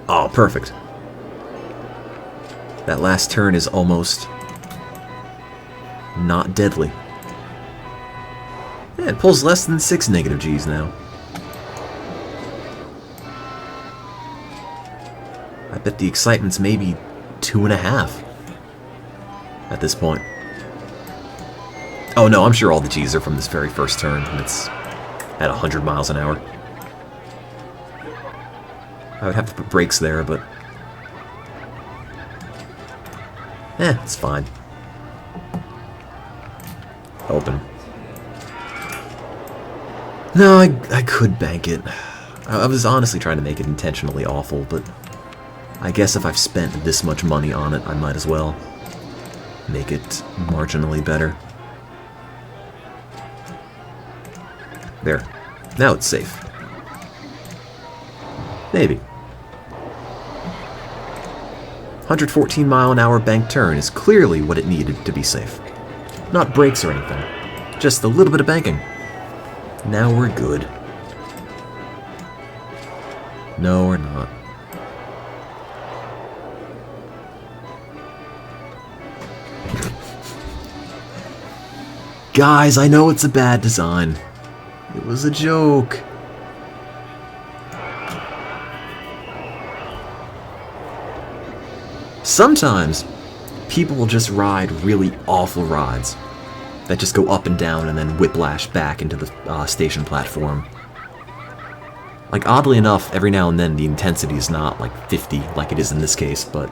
Oh, perfect. That last turn is almost not deadly. Yeah, it pulls less than 6 negative Gs now. I bet the excitement's maybe 2.5 at this point. Oh no, I'm sure all the Gs are from this very first turn, and it's at 100 miles an hour. I would have to put brakes there, but... it's fine. Open. No, I could bank it. I was honestly trying to make it intentionally awful, but I guess if I've spent this much money on it, I might as well make it marginally better. There. Now it's safe. Maybe. 114 mile an hour bank turn is clearly what it needed to be safe. Not brakes or anything. Just a little bit of banking. Now we're good. No, we're not. Guys, I know it's a bad design. It was a joke. Sometimes people will just ride really awful rides that just go up and down and then whiplash back into the station platform. Like, oddly enough, every now and then the intensity is not like 50 like it is in this case, but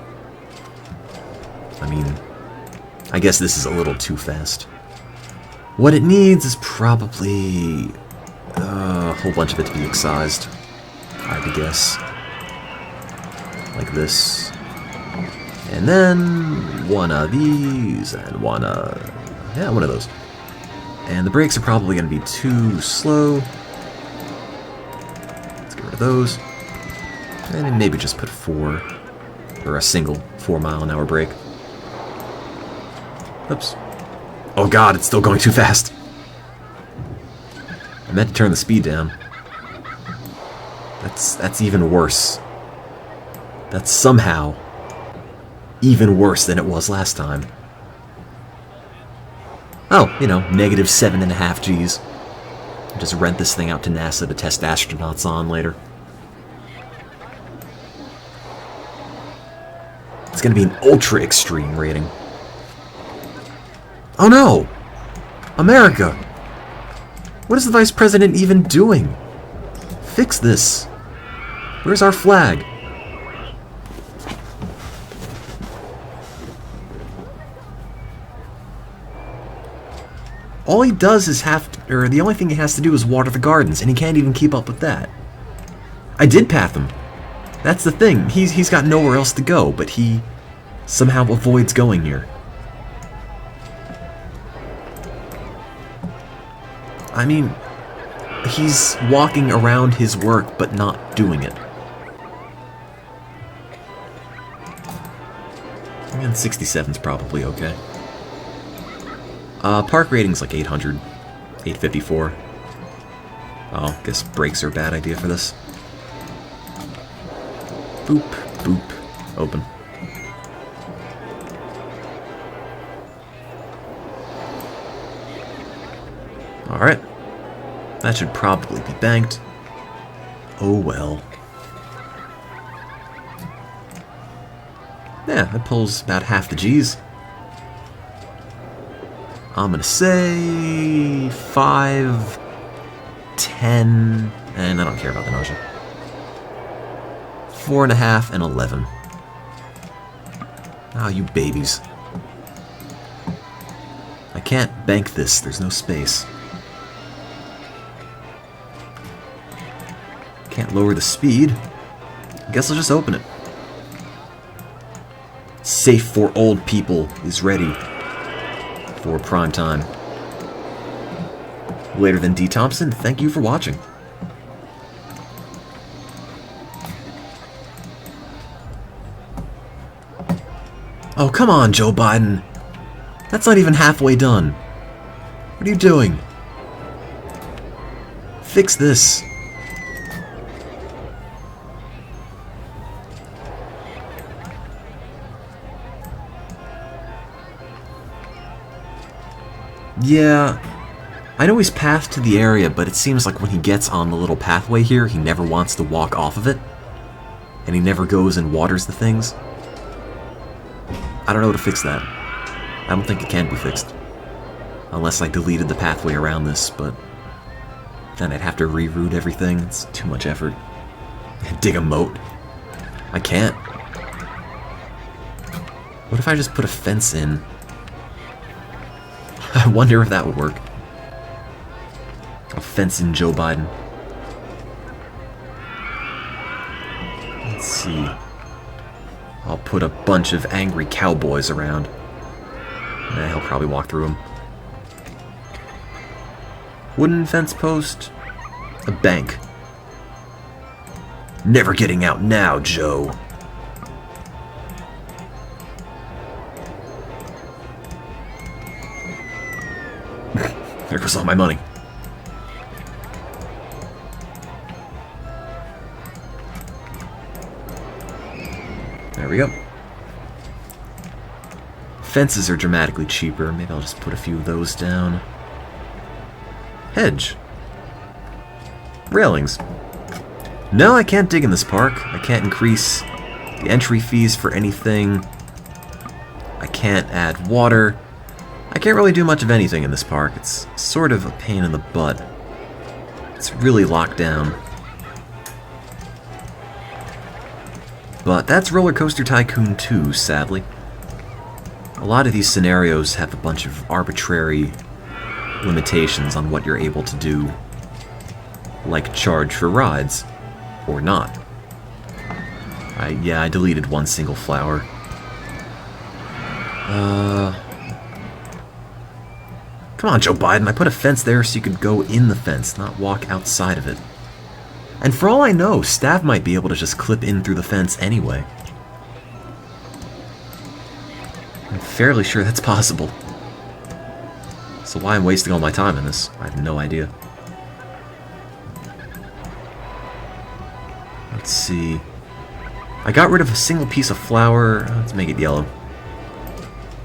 I mean, I guess this is a little too fast. What it needs is probably a whole bunch of it to be excised, I'd guess. Like this. And then one of these, and one of those. And the brakes are probably going to be too slow. Let's get rid of those. And then maybe just put a single 4-mile-an-hour brake. Oops. Oh god, it's still going too fast. I meant to turn the speed down. That's even worse. That's somehow even worse than it was last time. Oh, you know, negative 7.5 Gs. Just rent this thing out to NASA to test astronauts on later. It's gonna be an ultra extreme rating. Oh no! America! What is the Vice President even doing? Fix this. Where's our flag? All he does is the only thing he has to do is water the gardens, and he can't even keep up with that. I did path him. That's the thing. He's got nowhere else to go, but he somehow avoids going here. I mean, he's walking around his work, but not doing it. And 67's probably okay. Park rating's like 800, 854. Oh, guess brakes are a bad idea for this. Boop, boop, open. Alright. That should probably be banked. Oh well. Yeah, that pulls about half the G's. I'm gonna say 5, 10, and I don't care about the nausea. 4.5 and 11. Oh, you babies. I can't bank this, there's no space. Can't lower the speed. Guess I'll just open it. Safe for old people is ready for prime time. Later than D. Thompson, thank you for watching. Oh, come on, Joe Biden. That's not even halfway done. What are you doing? Fix this. Yeah, I know he's pathed to the area, but it seems like when he gets on the little pathway here, he never wants to walk off of it. And he never goes and waters the things. I don't know how to fix that. I don't think it can be fixed. Unless I deleted the pathway around this, but then I'd have to reroute everything. It's too much effort. Dig a moat. I can't. What if I just put a fence in? I wonder if that would work. A fence in Joe Biden. Let's see. I'll put a bunch of angry cowboys around. He'll probably walk through them. Wooden fence post. A bank. Never getting out now, Joe. There goes all my money. There we go. Fences are dramatically cheaper. Maybe I'll just put a few of those down. Hedge. Railings. No, I can't dig in this park. I can't increase the entry fees for anything. I can't add water. I can't really do much of anything in this park. It's sort of a pain in the butt. It's really locked down. But that's Roller Coaster Tycoon 2, sadly. A lot of these scenarios have a bunch of arbitrary limitations on what you're able to do, like charge for rides, or not. I deleted one single flower. Come on, Joe Biden, I put a fence there so you could go in the fence, not walk outside of it. And for all I know, staff might be able to just clip in through the fence anyway. I'm fairly sure that's possible. So why I'm wasting all my time in this, I have no idea. Let's see. I got rid of a single piece of flour. Let's make it yellow.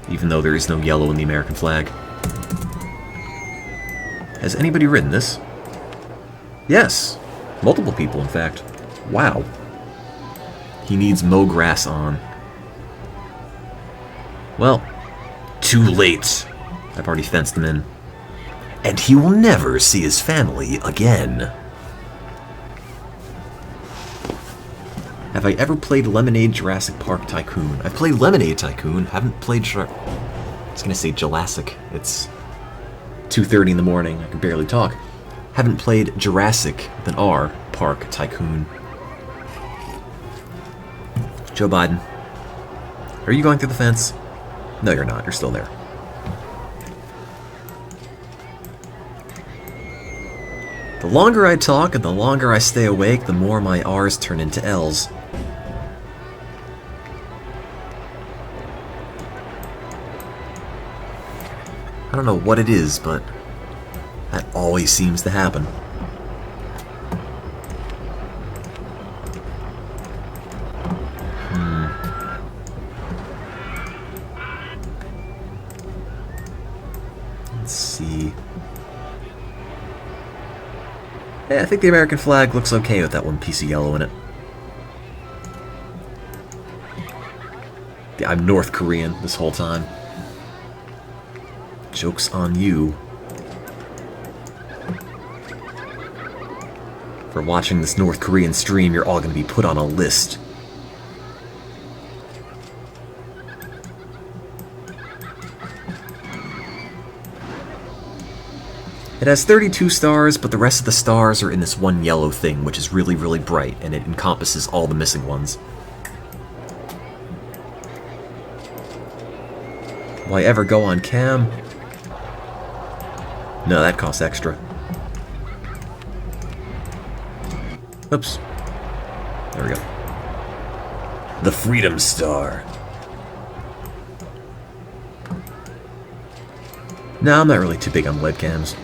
Even though there is no yellow in the American flag. Has anybody ridden this? Yes. Multiple people, in fact. Wow. He needs mow grass on. Well, too late. I've already fenced him in. And he will never see his family again. Have I ever played Lemonade Jurassic Park Tycoon? I've played Lemonade Tycoon, haven't played I was gonna say Jurassic. It's 2:30 in the morning, I can barely talk. Haven't played Jurassic, with an R, Park Tycoon. Joe Biden. Are you going through the fence? No, you're not. You're still there. The longer I talk and the longer I stay awake, the more my R's turn into L's. I don't know what it is, but that always seems to happen. Let's see. Yeah, I think the American flag looks okay with that one piece of yellow in it. Yeah, I'm North Korean this whole time. Joke's on you. For watching this North Korean stream, you're all going to be put on a list. It has 32 stars, but the rest of the stars are in this one yellow thing, which is really, really bright, and it encompasses all the missing ones. Will I ever go on cam? No, that costs extra. Oops. There we go. The Freedom Star. No, I'm not really too big on webcams.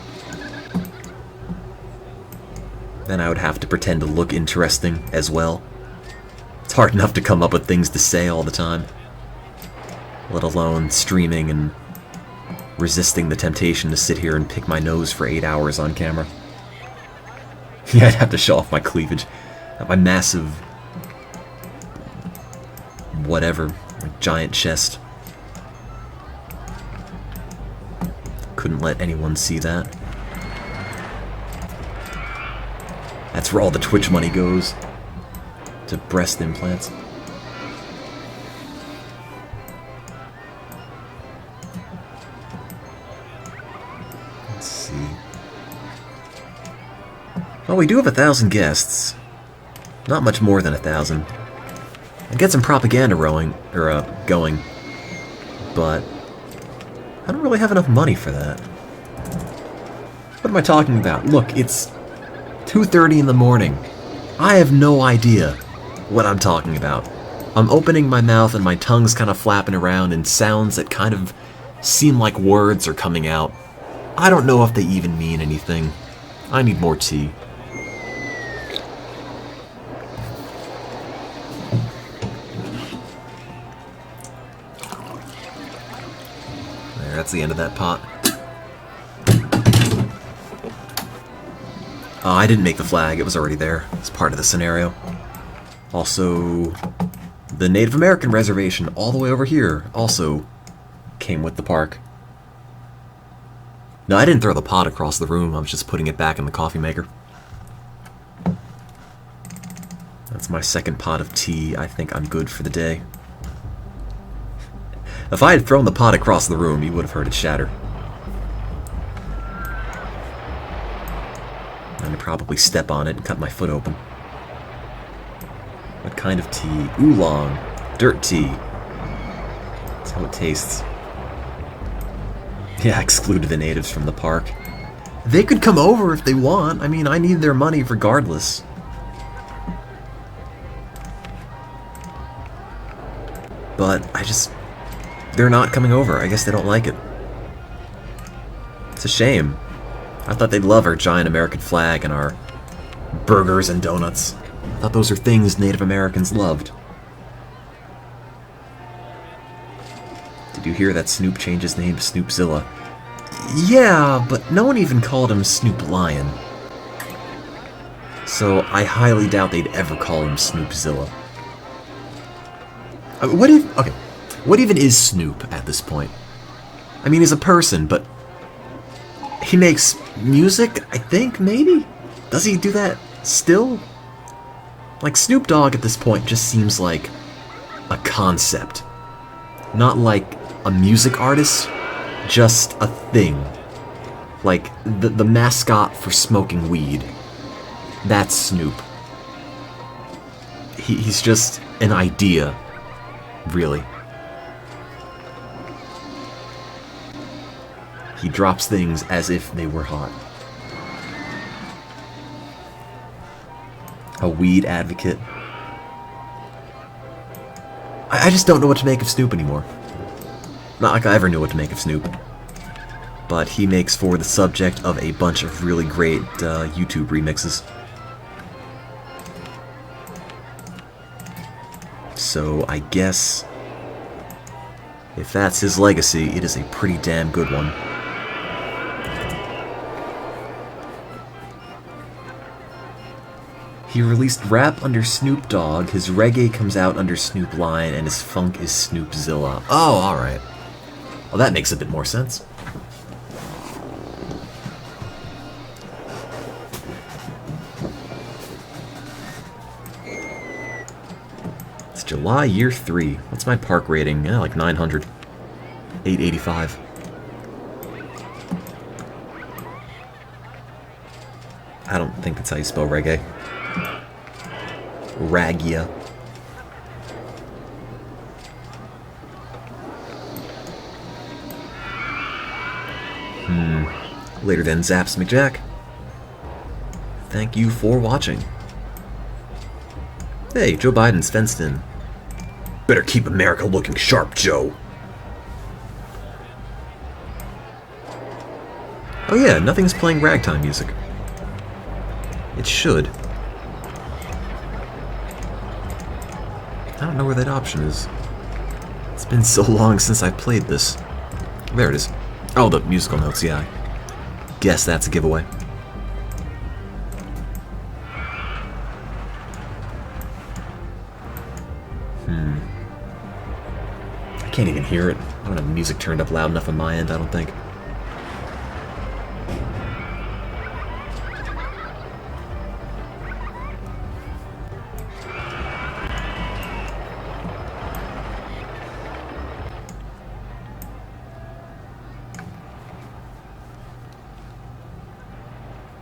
Then I would have to pretend to look interesting as well. It's hard enough to come up with things to say all the time. Let alone streaming and resisting the temptation to sit here and pick my nose for 8 hours on camera. Yeah, I'd have to show off my cleavage. My massive... whatever. Giant chest. Couldn't let anyone see that. That's where all the Twitch money goes. To breast implants. Let's see. Well, we do have 1,000 guests. Not much more than 1,000. I'd get some propaganda going, but I don't really have enough money for that. What am I talking about? Look, it's 2:30 in the morning. I have no idea what I'm talking about. I'm opening my mouth and my tongue's kind of flapping around and sounds that kind of seem like words are coming out. I don't know if they even mean anything. I need more tea. There, that's the end of that pot. I didn't make the flag, it was already there. It's part of the scenario. Also, the Native American reservation all the way over here also came with the park. No, I didn't throw the pot across the room. I was just putting it back in the coffee maker. That's my second pot of tea. I think I'm good for the day. If I had thrown the pot across the room, you would have heard it shatter. I'd probably step on it and cut my foot open. What kind of tea? Oolong. Dirt tea. That's how it tastes. Yeah, excluded the natives from the park. They could come over if they want. I mean, I need their money regardless. But they're not coming over. I guess they don't like it. It's a shame. I thought they'd love our giant American flag and our burgers and donuts. I thought those are things Native Americans loved. Did you hear that Snoop changed his name to Snoopzilla? Yeah, but no one even called him Snoop Lion. So I highly doubt they'd ever call him Snoopzilla. What even is Snoop at this point? I mean, he's a person, but he makes music, I think, maybe? Does he do that still? Like, Snoop Dogg at this point just seems like a concept. Not like a music artist, just a thing. Like, the mascot for smoking weed. That's Snoop. He's just an idea. Really. He drops things as if they were hot. A weed advocate. I just don't know what to make of Snoop anymore. Not like I ever knew what to make of Snoop. But he makes for the subject of a bunch of really great YouTube remixes. So I guess if that's his legacy, it is a pretty damn good one. He released rap under Snoop Dogg, his reggae comes out under Snoop Lion, and his funk is Snoopzilla. Oh, alright. Well, that makes a bit more sense. It's July, year 3. What's my park rating? Yeah, like 900. 885. I don't think that's how you spell reggae. Ragia. Later then, Zaps McJack. Thank you for watching. Hey, Joe Biden's fenced in. Better keep America looking sharp, Joe. Oh yeah, nothing's playing ragtime music. It should. I don't know where that option is. It's been so long since I played this. There it is. Oh, the musical notes, yeah. Guess that's a giveaway. I can't even hear it. I don't have music turned up loud enough on my end, I don't think.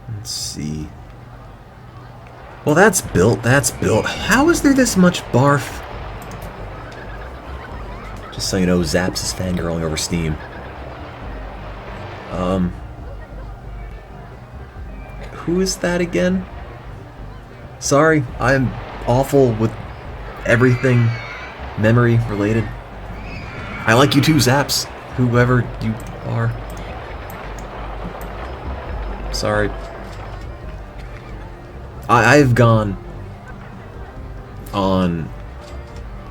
Let's see. Well, that's built, that's built. How is there this much barf? Just so you know, Zaps is fangirling over Steam. Who is that again? Sorry, I'm awful with everything memory related. I like you too, Zaps, whoever you are. Sorry. I've gone on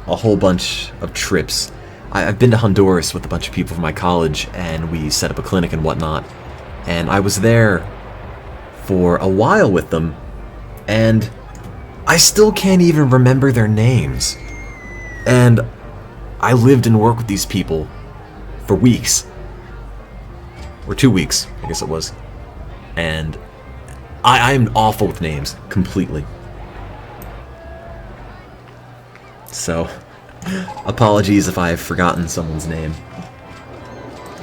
a whole bunch of trips. I've been to Honduras with a bunch of people from my college, and we set up a clinic and whatnot. And I was there for a while with them, and I still can't even remember their names. And I lived and worked with these people for weeks. Or 2 weeks, I guess it was. And I'm awful with names, completely. So, apologies if I've forgotten someone's name.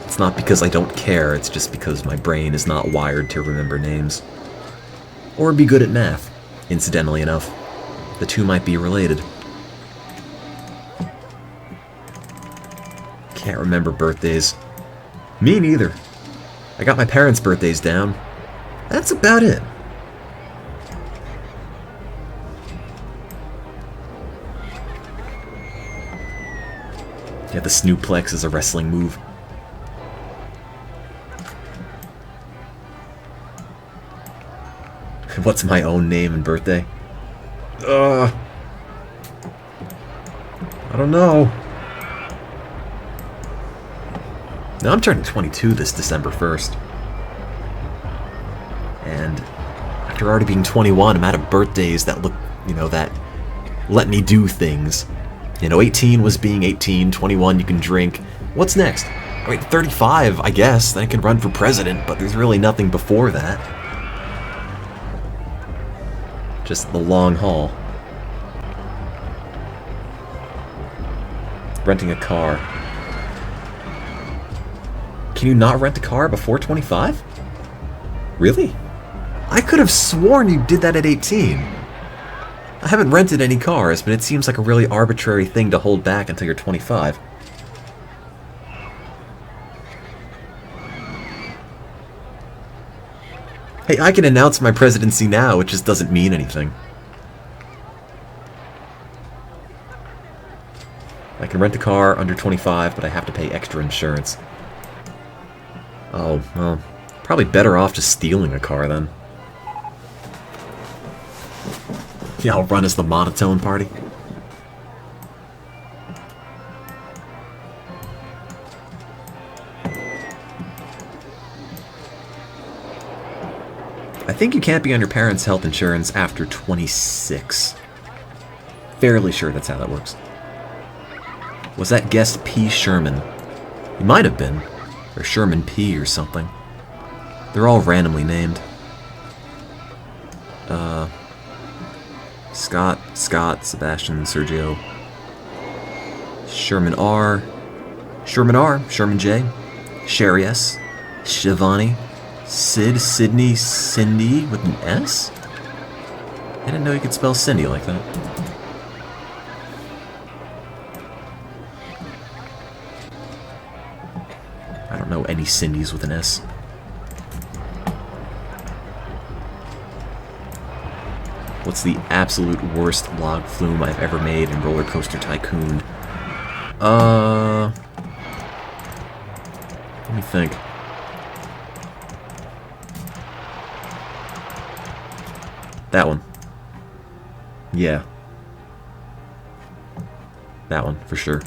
It's not because I don't care, it's just because my brain is not wired to remember names. Or be good at math, incidentally enough. The two might be related. Can't remember birthdays. Me neither. I got my parents' birthdays down. That's about it. Yeah, the Snooplex is a wrestling move. What's my own name and birthday? I don't know. Now I'm turning 22 this December 1st. And after already being 21, I'm out of birthdays that look, that let me do things. 18 was being 18, 21 you can drink. What's next? 35, I guess. Then I can run for president, but there's really nothing before that. Just the long haul. Renting a car. Can you not rent a car before 25? Really? I could have sworn you did that at 18. I haven't rented any cars, but it seems like a really arbitrary thing to hold back until you're 25. Hey, I can announce my presidency now, it just doesn't mean anything. I can rent a car under 25, but I have to pay extra insurance. Oh, well, probably better off just stealing a car then. Yeah, I'll run as the Monotone Party. I think you can't be on your parents' health insurance after 26. Fairly sure that's how that works. Was that guest P. Sherman? He might have been. Or Sherman P. or something. They're all randomly named. Scott, Sebastian, Sergio. Sherman R. Sherman J. Sherry S. Shivani. Sydney, Cindy with an S? I didn't know you could spell Cindy like that. I don't know any Cindys with an S. What's the absolute worst log flume I've ever made in Roller Coaster Tycoon? Let me think. That one. Yeah. That one, for sure.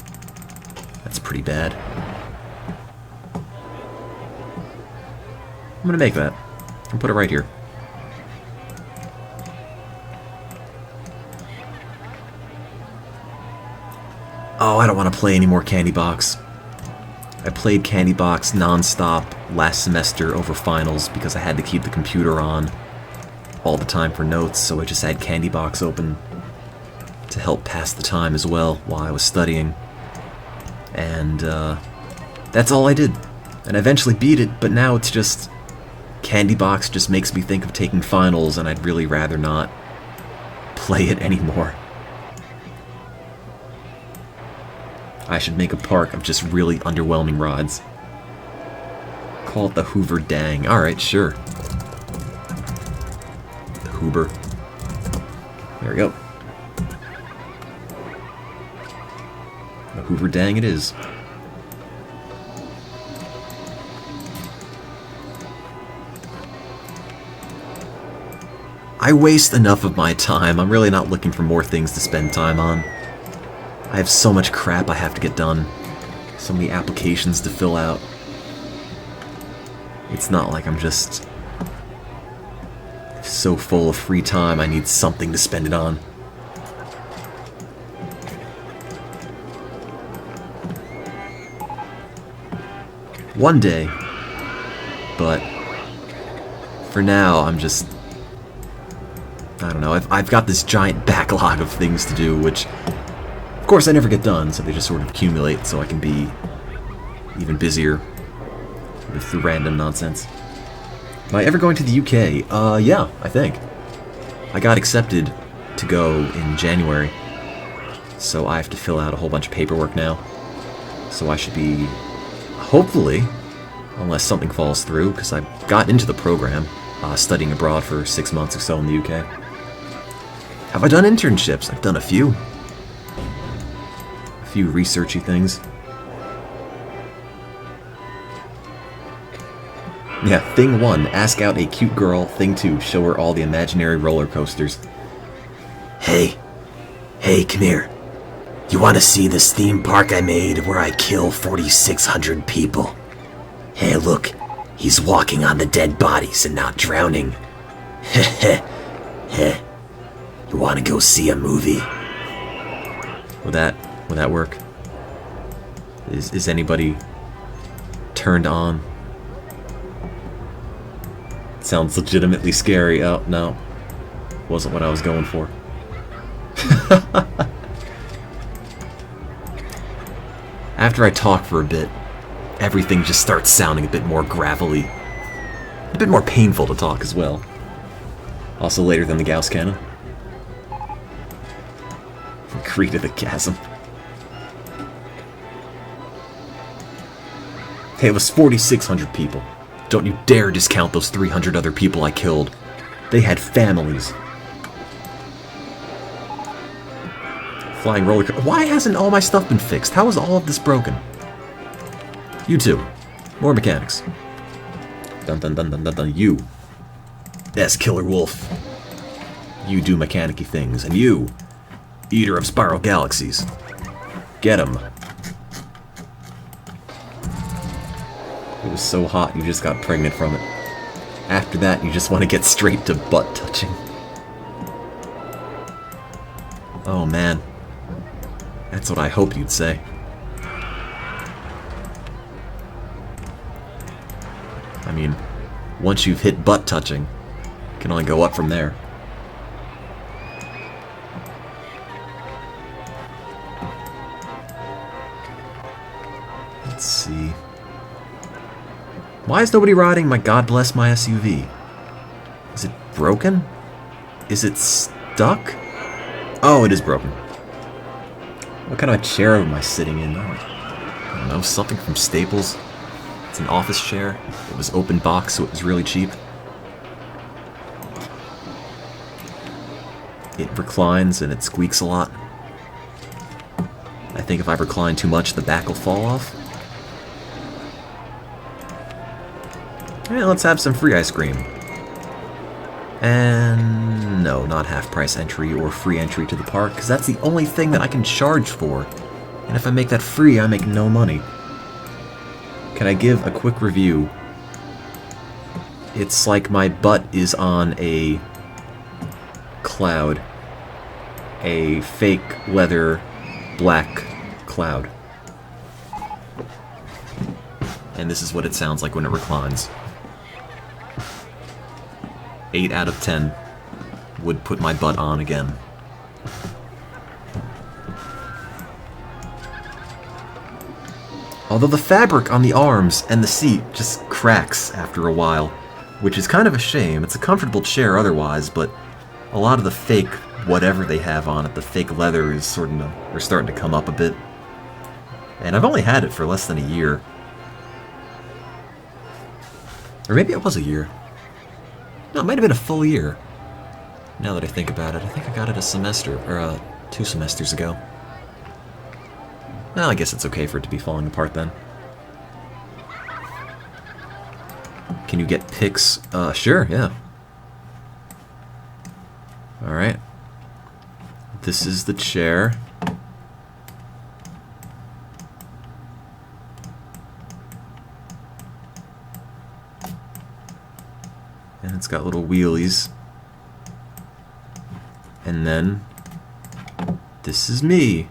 That's pretty bad. I'm gonna make that. And put it right here. Oh, I don't want to play any more Candy Box. I played Candy Box non-stop last semester over finals because I had to keep the computer on all the time for notes, so I just had Candy Box open to help pass the time as well while I was studying. And that's all I did. And I eventually beat it, but now it's just Candy Box just makes me think of taking finals, and I'd really rather not play it anymore. I should make a park of just really underwhelming rides. Call it the Hoover Dang. Alright, sure. The Hoover. There we go. The Hoover Dang it is. I waste enough of my time. I'm really not looking for more things to spend time on. I have so much crap I have to get done. So many applications to fill out. It's not like I'm just so full of free time I need something to spend it on. one day. But for now, I'm just... I don't know, I've got this giant backlog of things to do, which, of course, I never get done, so they just sort of accumulate so I can be even busier with the random nonsense. Am I ever going to the UK? Yeah, I think. I got accepted to go in January, so I have to fill out a whole bunch of paperwork now. So I should be, hopefully, unless something falls through, because I got into the program, studying abroad for 6 months or so in the UK. Have I done internships? I've done a few. A few researchy things. Yeah, thing 1, ask out a cute girl. Thing 2, show her all the imaginary roller coasters. Hey, come here. You want to see this theme park I made where I kill 4,600 people? Hey, look, he's walking on the dead bodies and not drowning. Heh. You want to go see a movie? Would that work? Is anybody turned on? Sounds legitimately scary. Oh, no. Wasn't what I was going for. After I talk for a bit, everything just starts sounding a bit more gravelly. A bit more painful to talk as well. Also later than the Gauss cannon. Creed of the Chasm. Hey, it was 4,600 people. Don't you dare discount those 300 other people I killed. They had families. Flying roller coaster. Why hasn't all my stuff been fixed? How is all of this broken? You two. More mechanics. Dun dun dun dun dun dun. You. Yes, Killer Wolf. You do mechanic-y things. And you, Eater of Spiral Galaxies. Get him. It was so hot, you just got pregnant from it. After that, you just want to get straight to butt touching. Oh man. That's what I hoped you'd say. I mean, once you've hit butt touching, you can only go up from there. Let's see. Why is nobody riding my God Bless My SUV? Is it broken? Is it stuck? Oh, it is broken. What kind of a chair am I sitting in? I don't know, something from Staples. It's an office chair. It was open box, so it was really cheap. It reclines and it squeaks a lot. I think if I recline too much, the back will fall off. Yeah, let's have some free ice cream. And no, not half-price entry or free entry to the park, because that's the only thing that I can charge for. And if I make that free, I make no money. Can I give a quick review? It's like my butt is on a cloud. A fake leather black cloud. And this is what it sounds like when it reclines. 8 out of 10 would put my butt on again. Although the fabric on the arms and the seat just cracks after a while, which is kind of a shame. It's a comfortable chair otherwise, but a lot of the fake whatever they have on it, the fake leather, is starting to come up a bit. And I've only had it for less than a year. Or maybe it was a year. No, it might have been a full year. Now that I think about it, I think I got it a semester, or 2 semesters ago. Well, I guess it's okay for it to be falling apart then. Can you get pics? Sure, yeah. Alright. This is the chair. And it's got little wheelies. And then, this is me.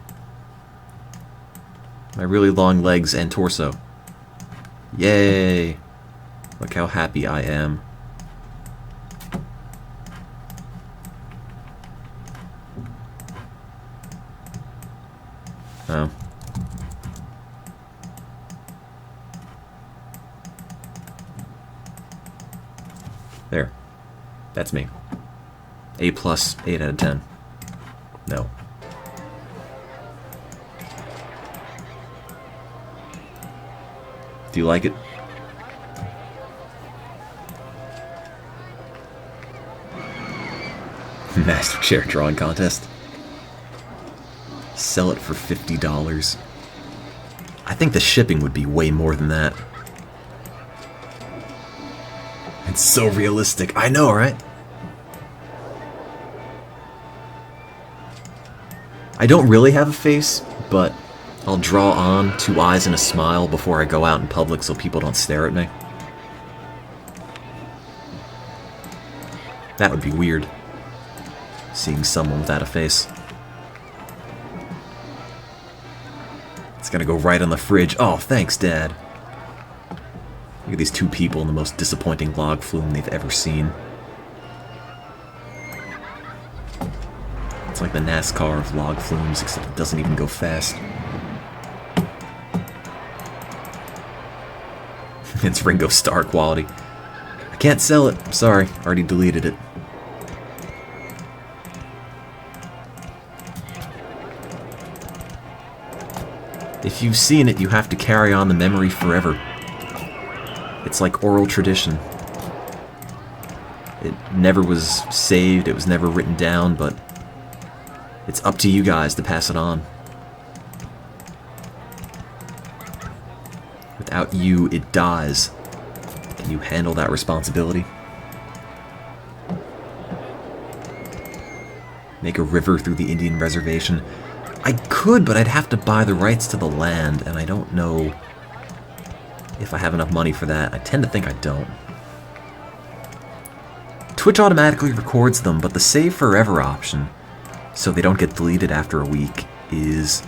My really long legs and torso. Yay! Look how happy I am. Oh. There. That's me. A+, 8 out of 10. No. Do you like it? Master chair drawing contest. Sell it for $50. I think the shipping would be way more than that. It's so realistic. I know, right? I don't really have a face, but I'll draw on 2 eyes and a smile before I go out in public so people don't stare at me. That would be weird. Seeing someone without a face. It's gonna go right on the fridge. Oh, thanks, Dad. Look at these 2 people in the most disappointing log flume they've ever seen. It's like the NASCAR of log flumes, except it doesn't even go fast. It's Ringo Starr quality. I can't sell it. Sorry, already deleted it. If you've seen it, you have to carry on the memory forever. It's like oral tradition. It never was saved, it was never written down, but it's up to you guys to pass it on. Without you, it dies. Can you handle that responsibility? Make a river through the Indian reservation. I could, but I'd have to buy the rights to the land, and I don't know if I have enough money for that. I tend to think I don't. Twitch automatically records them, but the save forever option, so they don't get deleted after a week, is,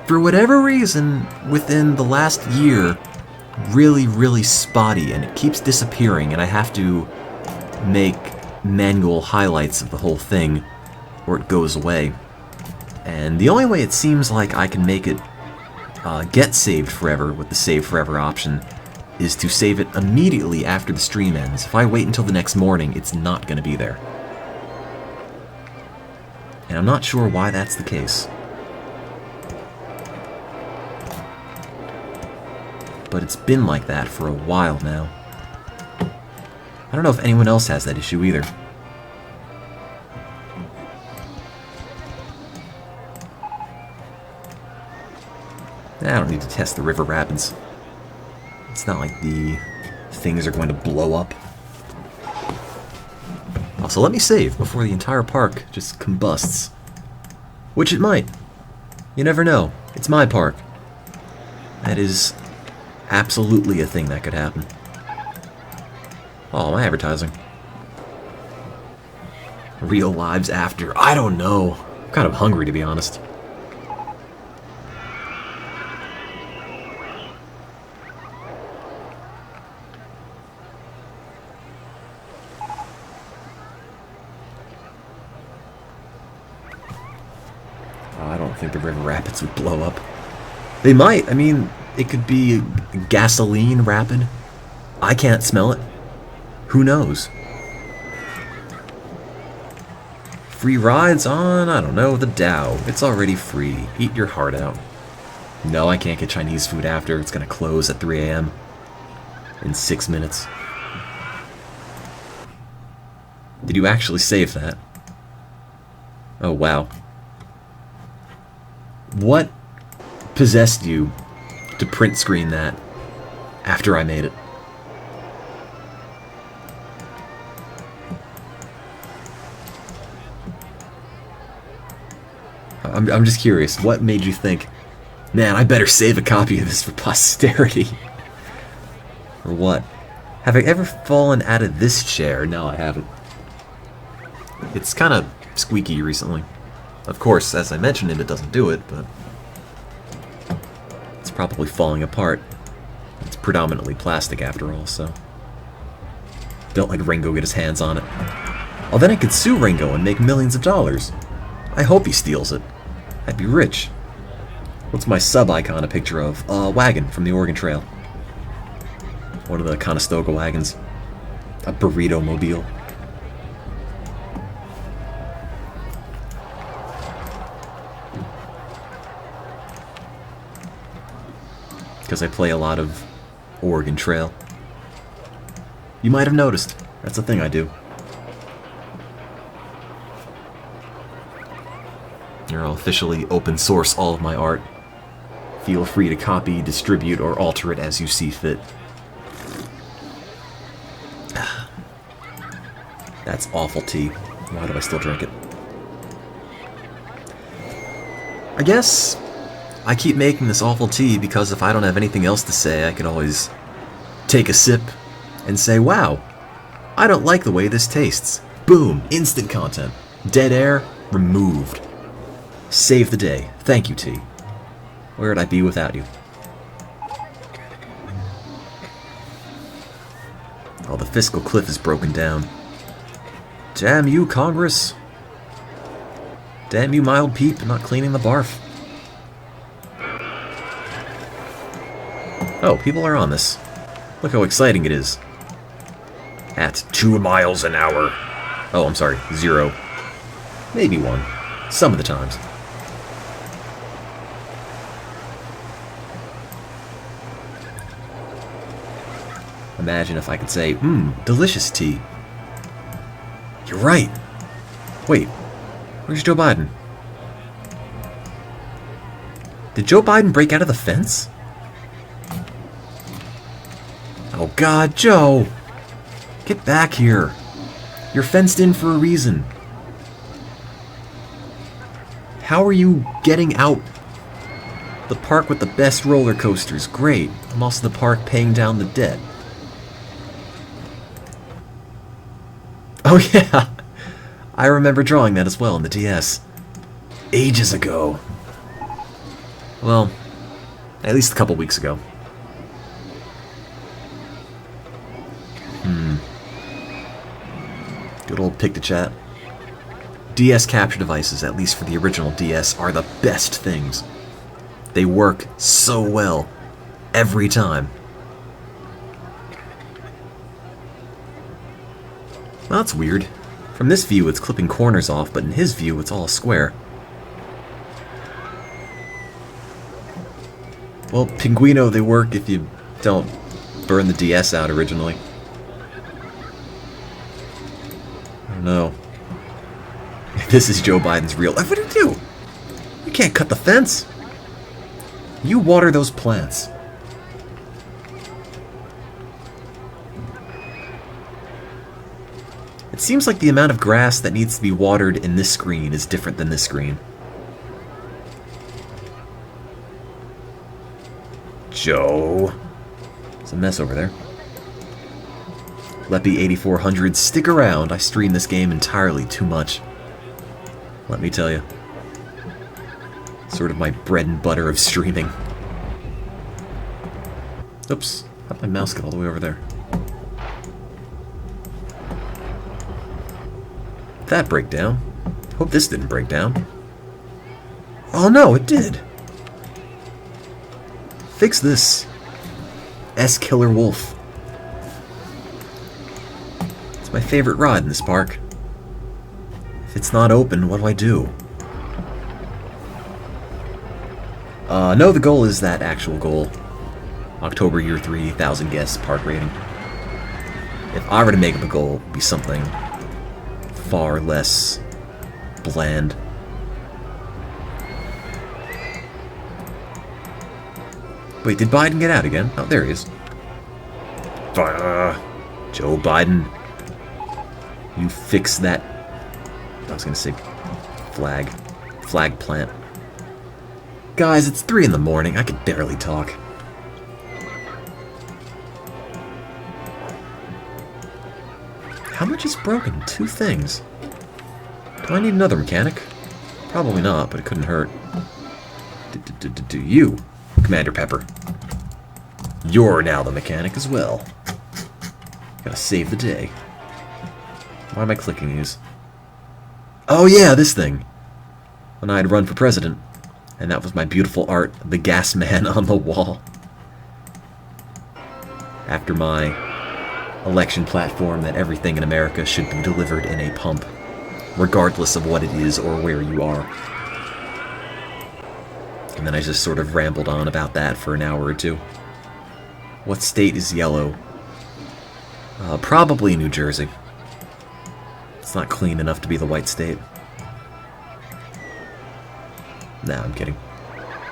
for whatever reason, within the last year, really, really spotty, and it keeps disappearing, and I have to make manual highlights of the whole thing, or it goes away. And the only way it seems like I can make it get saved forever with the save forever option is to save it immediately after the stream ends. If I wait until the next morning, it's not going to be there. And I'm not sure why that's the case. But it's been like that for a while now. I don't know if anyone else has that issue either. I don't need to test the river rapids. It's not like the things are going to blow up. Also, let me save before the entire park just combusts. Which it might. You never know. It's my park. That is absolutely a thing that could happen. Oh, my advertising. Real lives after. I don't know. I'm kind of hungry, to be honest. I don't think the river rapids would blow up. They might. I mean, it could be a gasoline rapid. I can't smell it. Who knows? Free rides on, I don't know, the Dow. It's already free. Eat your heart out. No, I can't get Chinese food after. It's gonna close at 3 a.m. in 6 minutes. Did you actually save that? Oh, wow. What possessed you to print screen that after I made it? I'm just curious, what made you think, man, I better save a copy of this for posterity? Or what? Have I ever fallen out of this chair? No, I haven't. It's kind of squeaky recently. Of course, as I mentioned it doesn't do it, but it's probably falling apart. It's predominantly plastic after all, so... Don't let Ringo get his hands on it. Oh, then I could sue Ringo and make millions of dollars. I hope he steals it. I'd be rich. What's my sub-icon a picture of? A wagon from the Oregon Trail. One of the Conestoga wagons. A burrito mobile. Because I play a lot of Oregon Trail. You might have noticed. That's a thing I do. Here, I'll officially open source all of my art. Feel free to copy, distribute, or alter it as you see fit. That's awful tea. Why do I still drink it? I guess I keep making this awful tea because if I don't have anything else to say, I can always take a sip and say, wow, I don't like the way this tastes. Boom, instant content. Dead air, removed. Save the day. Thank you, tea. Where would I be without you? Oh, the fiscal cliff is broken down. Damn you, Congress. Damn you, Mild Peep, not cleaning the barf. Oh, people are on this. Look how exciting it is. At 2 miles an hour. Oh, I'm sorry, 0. Maybe 1. Some of the times. Imagine if I could say, delicious tea. You're right. Wait, where's Joe Biden? Did Joe Biden break out of the fence? Oh God, Joe! Get back here. You're fenced in for a reason. How are you getting out? The park with the best roller coasters, great. I'm also the park paying down the debt. Oh yeah, I remember drawing that as well in the DS. Ages ago. Well, at least a couple weeks ago. Good old pick-to-chat. DS capture devices, at least for the original DS, are the best things. They work so well, every time. Well, that's weird. From this view, it's clipping corners off, but in his view, it's all a square. Well, Pinguino, they work if you don't burn the DS out originally. I don't know. This is Joe Biden's real life. What do you do? You can't cut the fence. You water those plants. It seems like the amount of grass that needs to be watered in this screen is different than this screen. Joe. It's a mess over there. Leppy 8400, stick around. I stream this game entirely too much. Let me tell you. Sort of my bread and butter of streaming. Oops. How'd my mouse get all the way over there? That break down. Hope this didn't break down. Oh no, it did. Fix this. S-Killer Wolf. It's my favorite ride in this park. If it's not open, what do I do? No, the goal is that actual goal. October year 3, 1,000 guests, park rating. If I were to make up a goal, it would be something far less bland. Wait, did Biden get out again? Oh, there he is. Joe Biden. You fix that. I was gonna say flag. Flag plant. Guys, it's 3 in the morning. I could barely talk. How much is broken? 2 things. Do I need another mechanic? Probably not, but it couldn't hurt. Do you, Commander Pepper. You're now the mechanic as well. Gotta save the day. Why am I clicking these? Oh yeah, this thing. When I'd run for president. And that was my beautiful art, the gas man on the wall. After my election platform that everything in America should be delivered in a pump, regardless of what it is or where you are. And then I just sort of rambled on about that for an hour or two. What state is yellow? Probably New Jersey. It's not clean enough to be the white state. Nah, I'm kidding.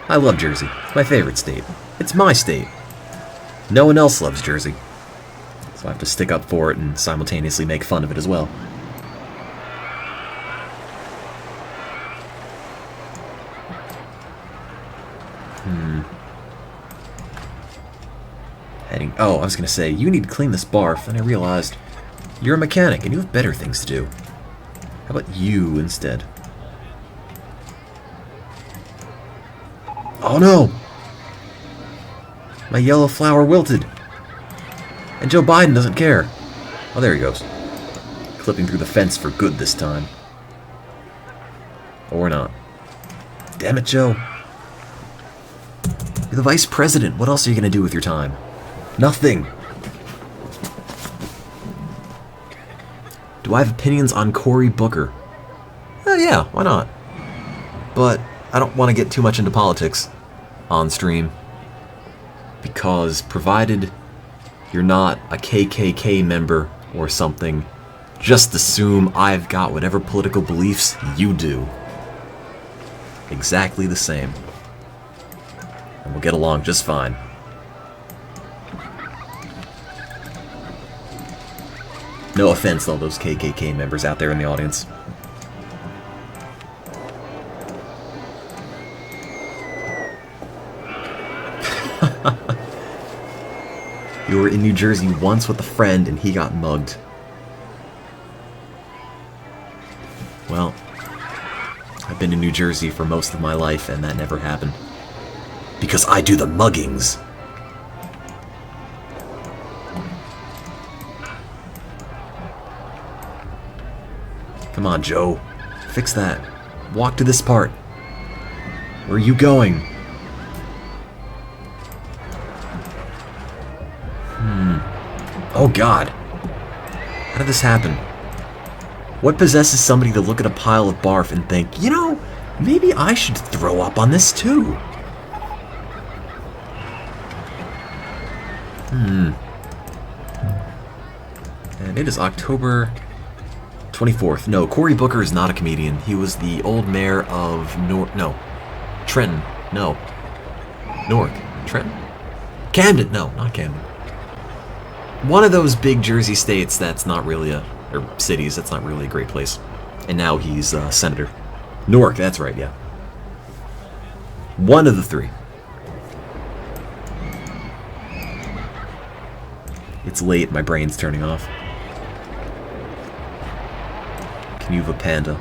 I love Jersey. It's my favorite state. It's my state. No one else loves Jersey. So I have to stick up for it and simultaneously make fun of it as well. Heading. Oh, I was gonna say, you need to clean this barf, and I realized you're a mechanic and you have better things to do. How about you instead? Oh no! My yellow flower wilted! And Joe Biden doesn't care. Oh, there he goes. Clipping through the fence for good this time. Or not. Damn it, Joe. You're the vice president. What else are you going to do with your time? Nothing. Do I have opinions on Cory Booker? Yeah, why not? But I don't want to get too much into politics on stream. Because provided you're not a KKK member or something, just assume I've got whatever political beliefs you do. Exactly the same. And we'll get along just fine. No offense, all those KKK members out there in the audience. You were in New Jersey once with a friend and he got mugged. Well, I've been in New Jersey for most of my life and that never happened. Because I do the muggings. Come on, Joe. Fix that. Walk to this part. Where are you going? Oh God. How did this happen? What possesses somebody to look at a pile of barf and think, you know, maybe I should throw up on this too? And it is October 24th. No, Cory Booker is not a comedian. He was the old mayor of Trenton. No. Newark. Trenton? Camden. No, not Camden. One of those big Jersey states that's not really or cities, that's not really a great place. And now he's senator. Newark, that's right, yeah. One of the three. It's late, my brain's turning off. Can you have a panda?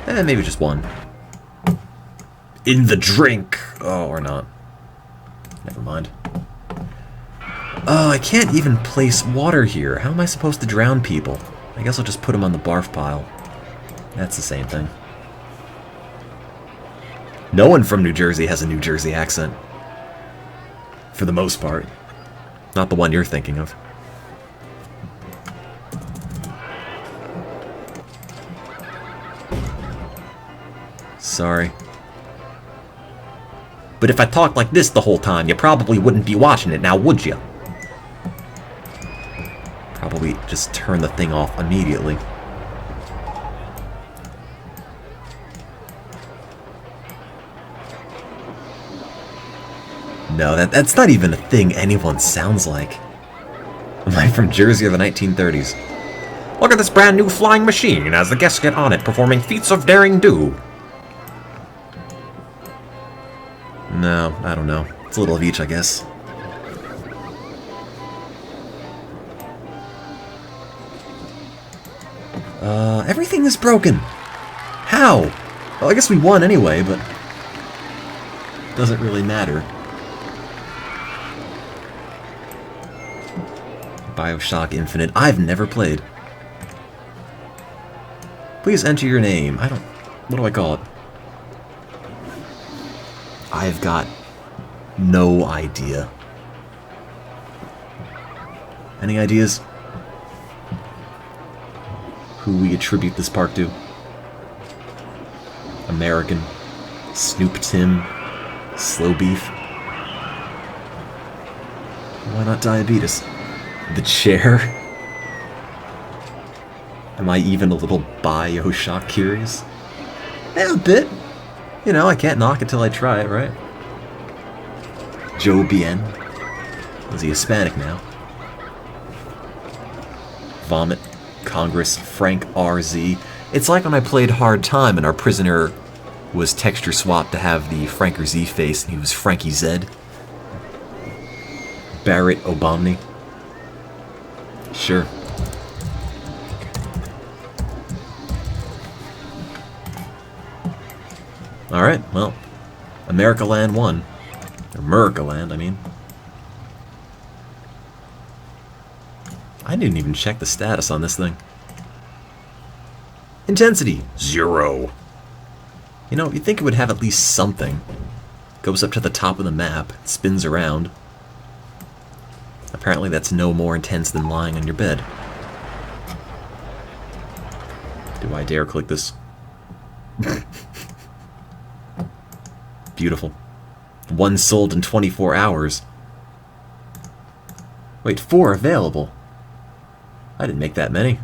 Maybe just one. In the drink! Oh, or not. Never mind. Oh, I can't even place water here. How am I supposed to drown people? I guess I'll just put them on the barf pile. That's the same thing. No one from New Jersey has a New Jersey accent. For the most part. Not the one you're thinking of. Sorry. But if I talked like this the whole time, you probably wouldn't be watching it now, would you? Probably just turn the thing off immediately. No, that's not even a thing anyone sounds like. Am I from Jersey or the 1930s? Look at this brand new flying machine as the guests get on it, performing feats of daring do. No, I don't know. It's a little of each, I guess. Everything is broken. How? Well, I guess we won anyway, but doesn't really matter. Bioshock Infinite. I've never played. Please enter your name. I don't... What do I call it? I've got no idea. Any ideas? Who we attribute this park to? American, Snoop Tim, Slow Beef. Why not diabetes? The chair? Am I even a little Bioshock curious? Yeah, a bit. You know, I can't knock it till I try it, right? Joe Bien. Is he Hispanic now? Vomit. Congress. Frank RZ. It's like when I played Hard Time and our prisoner was texture swapped to have the Franker Z face and he was Frankie Zed. Barrett Obamney. Sure. Alright, well, America Land won. Or America Land, I mean. I didn't even check the status on this thing. Intensity, 0. You know, you'd think it would have at least something. Goes up to the top of the map, spins around. Apparently that's no more intense than lying on your bed. Do I dare click this? Beautiful. One sold in 24 hours. Wait, 4 available? I didn't make that many.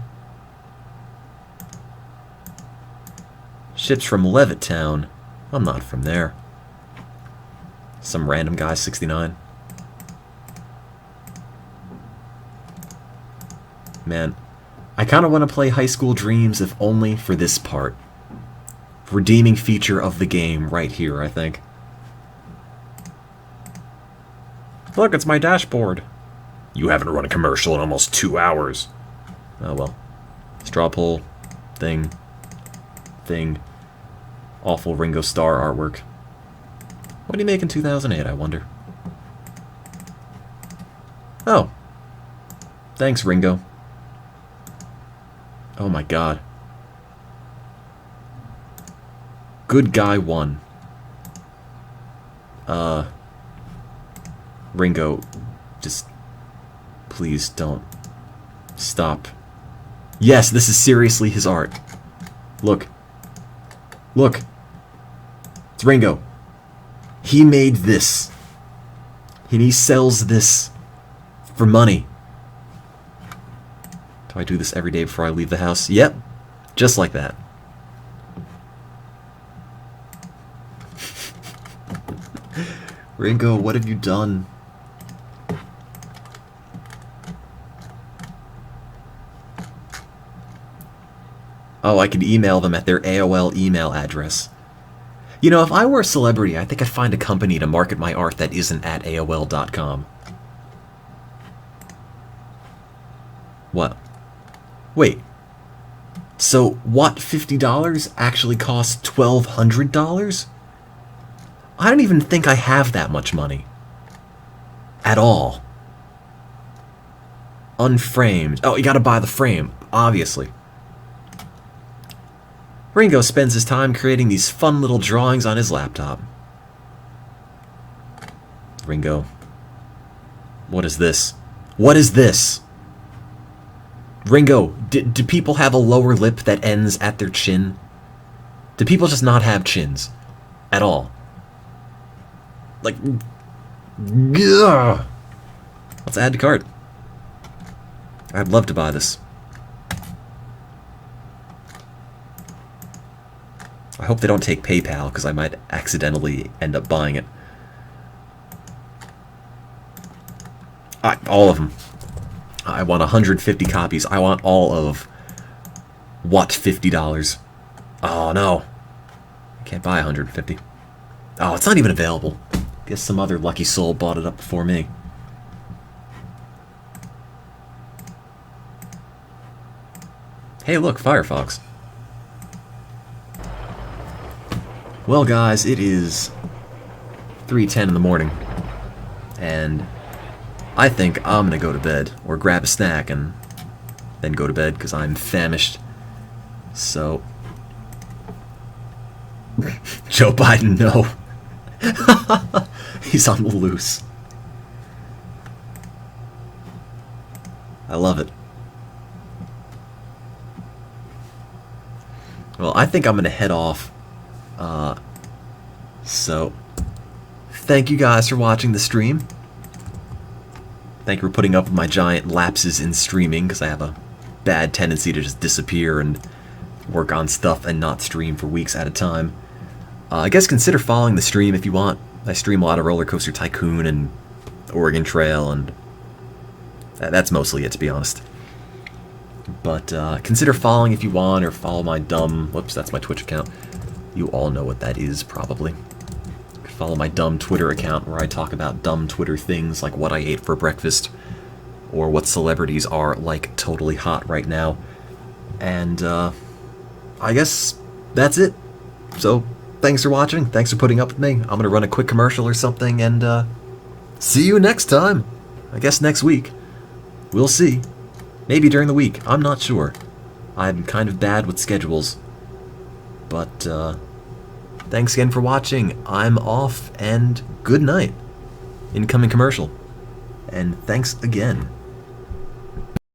Ships from Levittown. I'm not from there. Some random guy, 69. Man, I kind of want to play High School Dreams if only for this part. Redeeming feature of the game right here, I think. Look, it's my dashboard. You haven't run a commercial in almost 2 hours. Oh well. Straw poll. Thing. Awful Ringo Starr artwork. What did he make in 2008, I wonder? Oh. Thanks, Ringo. Oh my god. Good Guy 1. Ringo, just please don't stop. Yes, this is seriously his art. Look. Look. It's Ringo. He made this. And he sells this for money. Do I do this every day before I leave the house? Yep. Just like that. Ringo, what have you done? Oh, I could email them at their AOL email address. You know, if I were a celebrity, I think I'd find a company to market my art that isn't at AOL.com. What? Wait. So, what $50 actually costs $1,200? I don't even think I have that much money. At all. Unframed. Oh, you gotta buy the frame, obviously. Ringo spends his time creating these fun little drawings on his laptop. Ringo. What is this? What is this? Ringo, do people have a lower lip that ends at their chin? Do people just not have chins? At all? Like... Ugh. Let's add to cart. I'd love to buy this. I hope they don't take PayPal, because I might accidentally end up buying it. All of them. I want 150 copies. I want all of... What, $50? Oh, no. I can't buy 150. Oh, it's not even available. Guess some other lucky soul bought it up before me. Hey, look, Firefox. Well, guys, it is 3:10 in the morning, and I think I'm gonna go to bed, or grab a snack and then go to bed, because I'm famished. So... Joe Biden, no. He's on the loose. I love it. Well, I think I'm gonna head off. So, thank you guys for watching the stream. Thank you for putting up with my giant lapses in streaming, because I have a bad tendency to just disappear and work on stuff and not stream for weeks at a time. I guess consider following the stream if you want. I stream a lot of Roller Coaster Tycoon and Oregon Trail, and that's mostly it, to be honest. But consider following if you want, or follow my dumb... Whoops, that's my Twitch account. You all know what that is, probably. Follow my dumb Twitter account where I talk about dumb Twitter things like what I ate for breakfast, or what celebrities are like totally hot right now. And I guess that's it. So thanks for watching. Thanks for putting up with me. I'm gonna run a quick commercial or something, and see you next time. I guess next week. We'll see. Maybe during the week. I'm not sure. I'm kind of bad with schedules. But thanks again for watching. I'm off, and good night. Incoming commercial. And thanks again.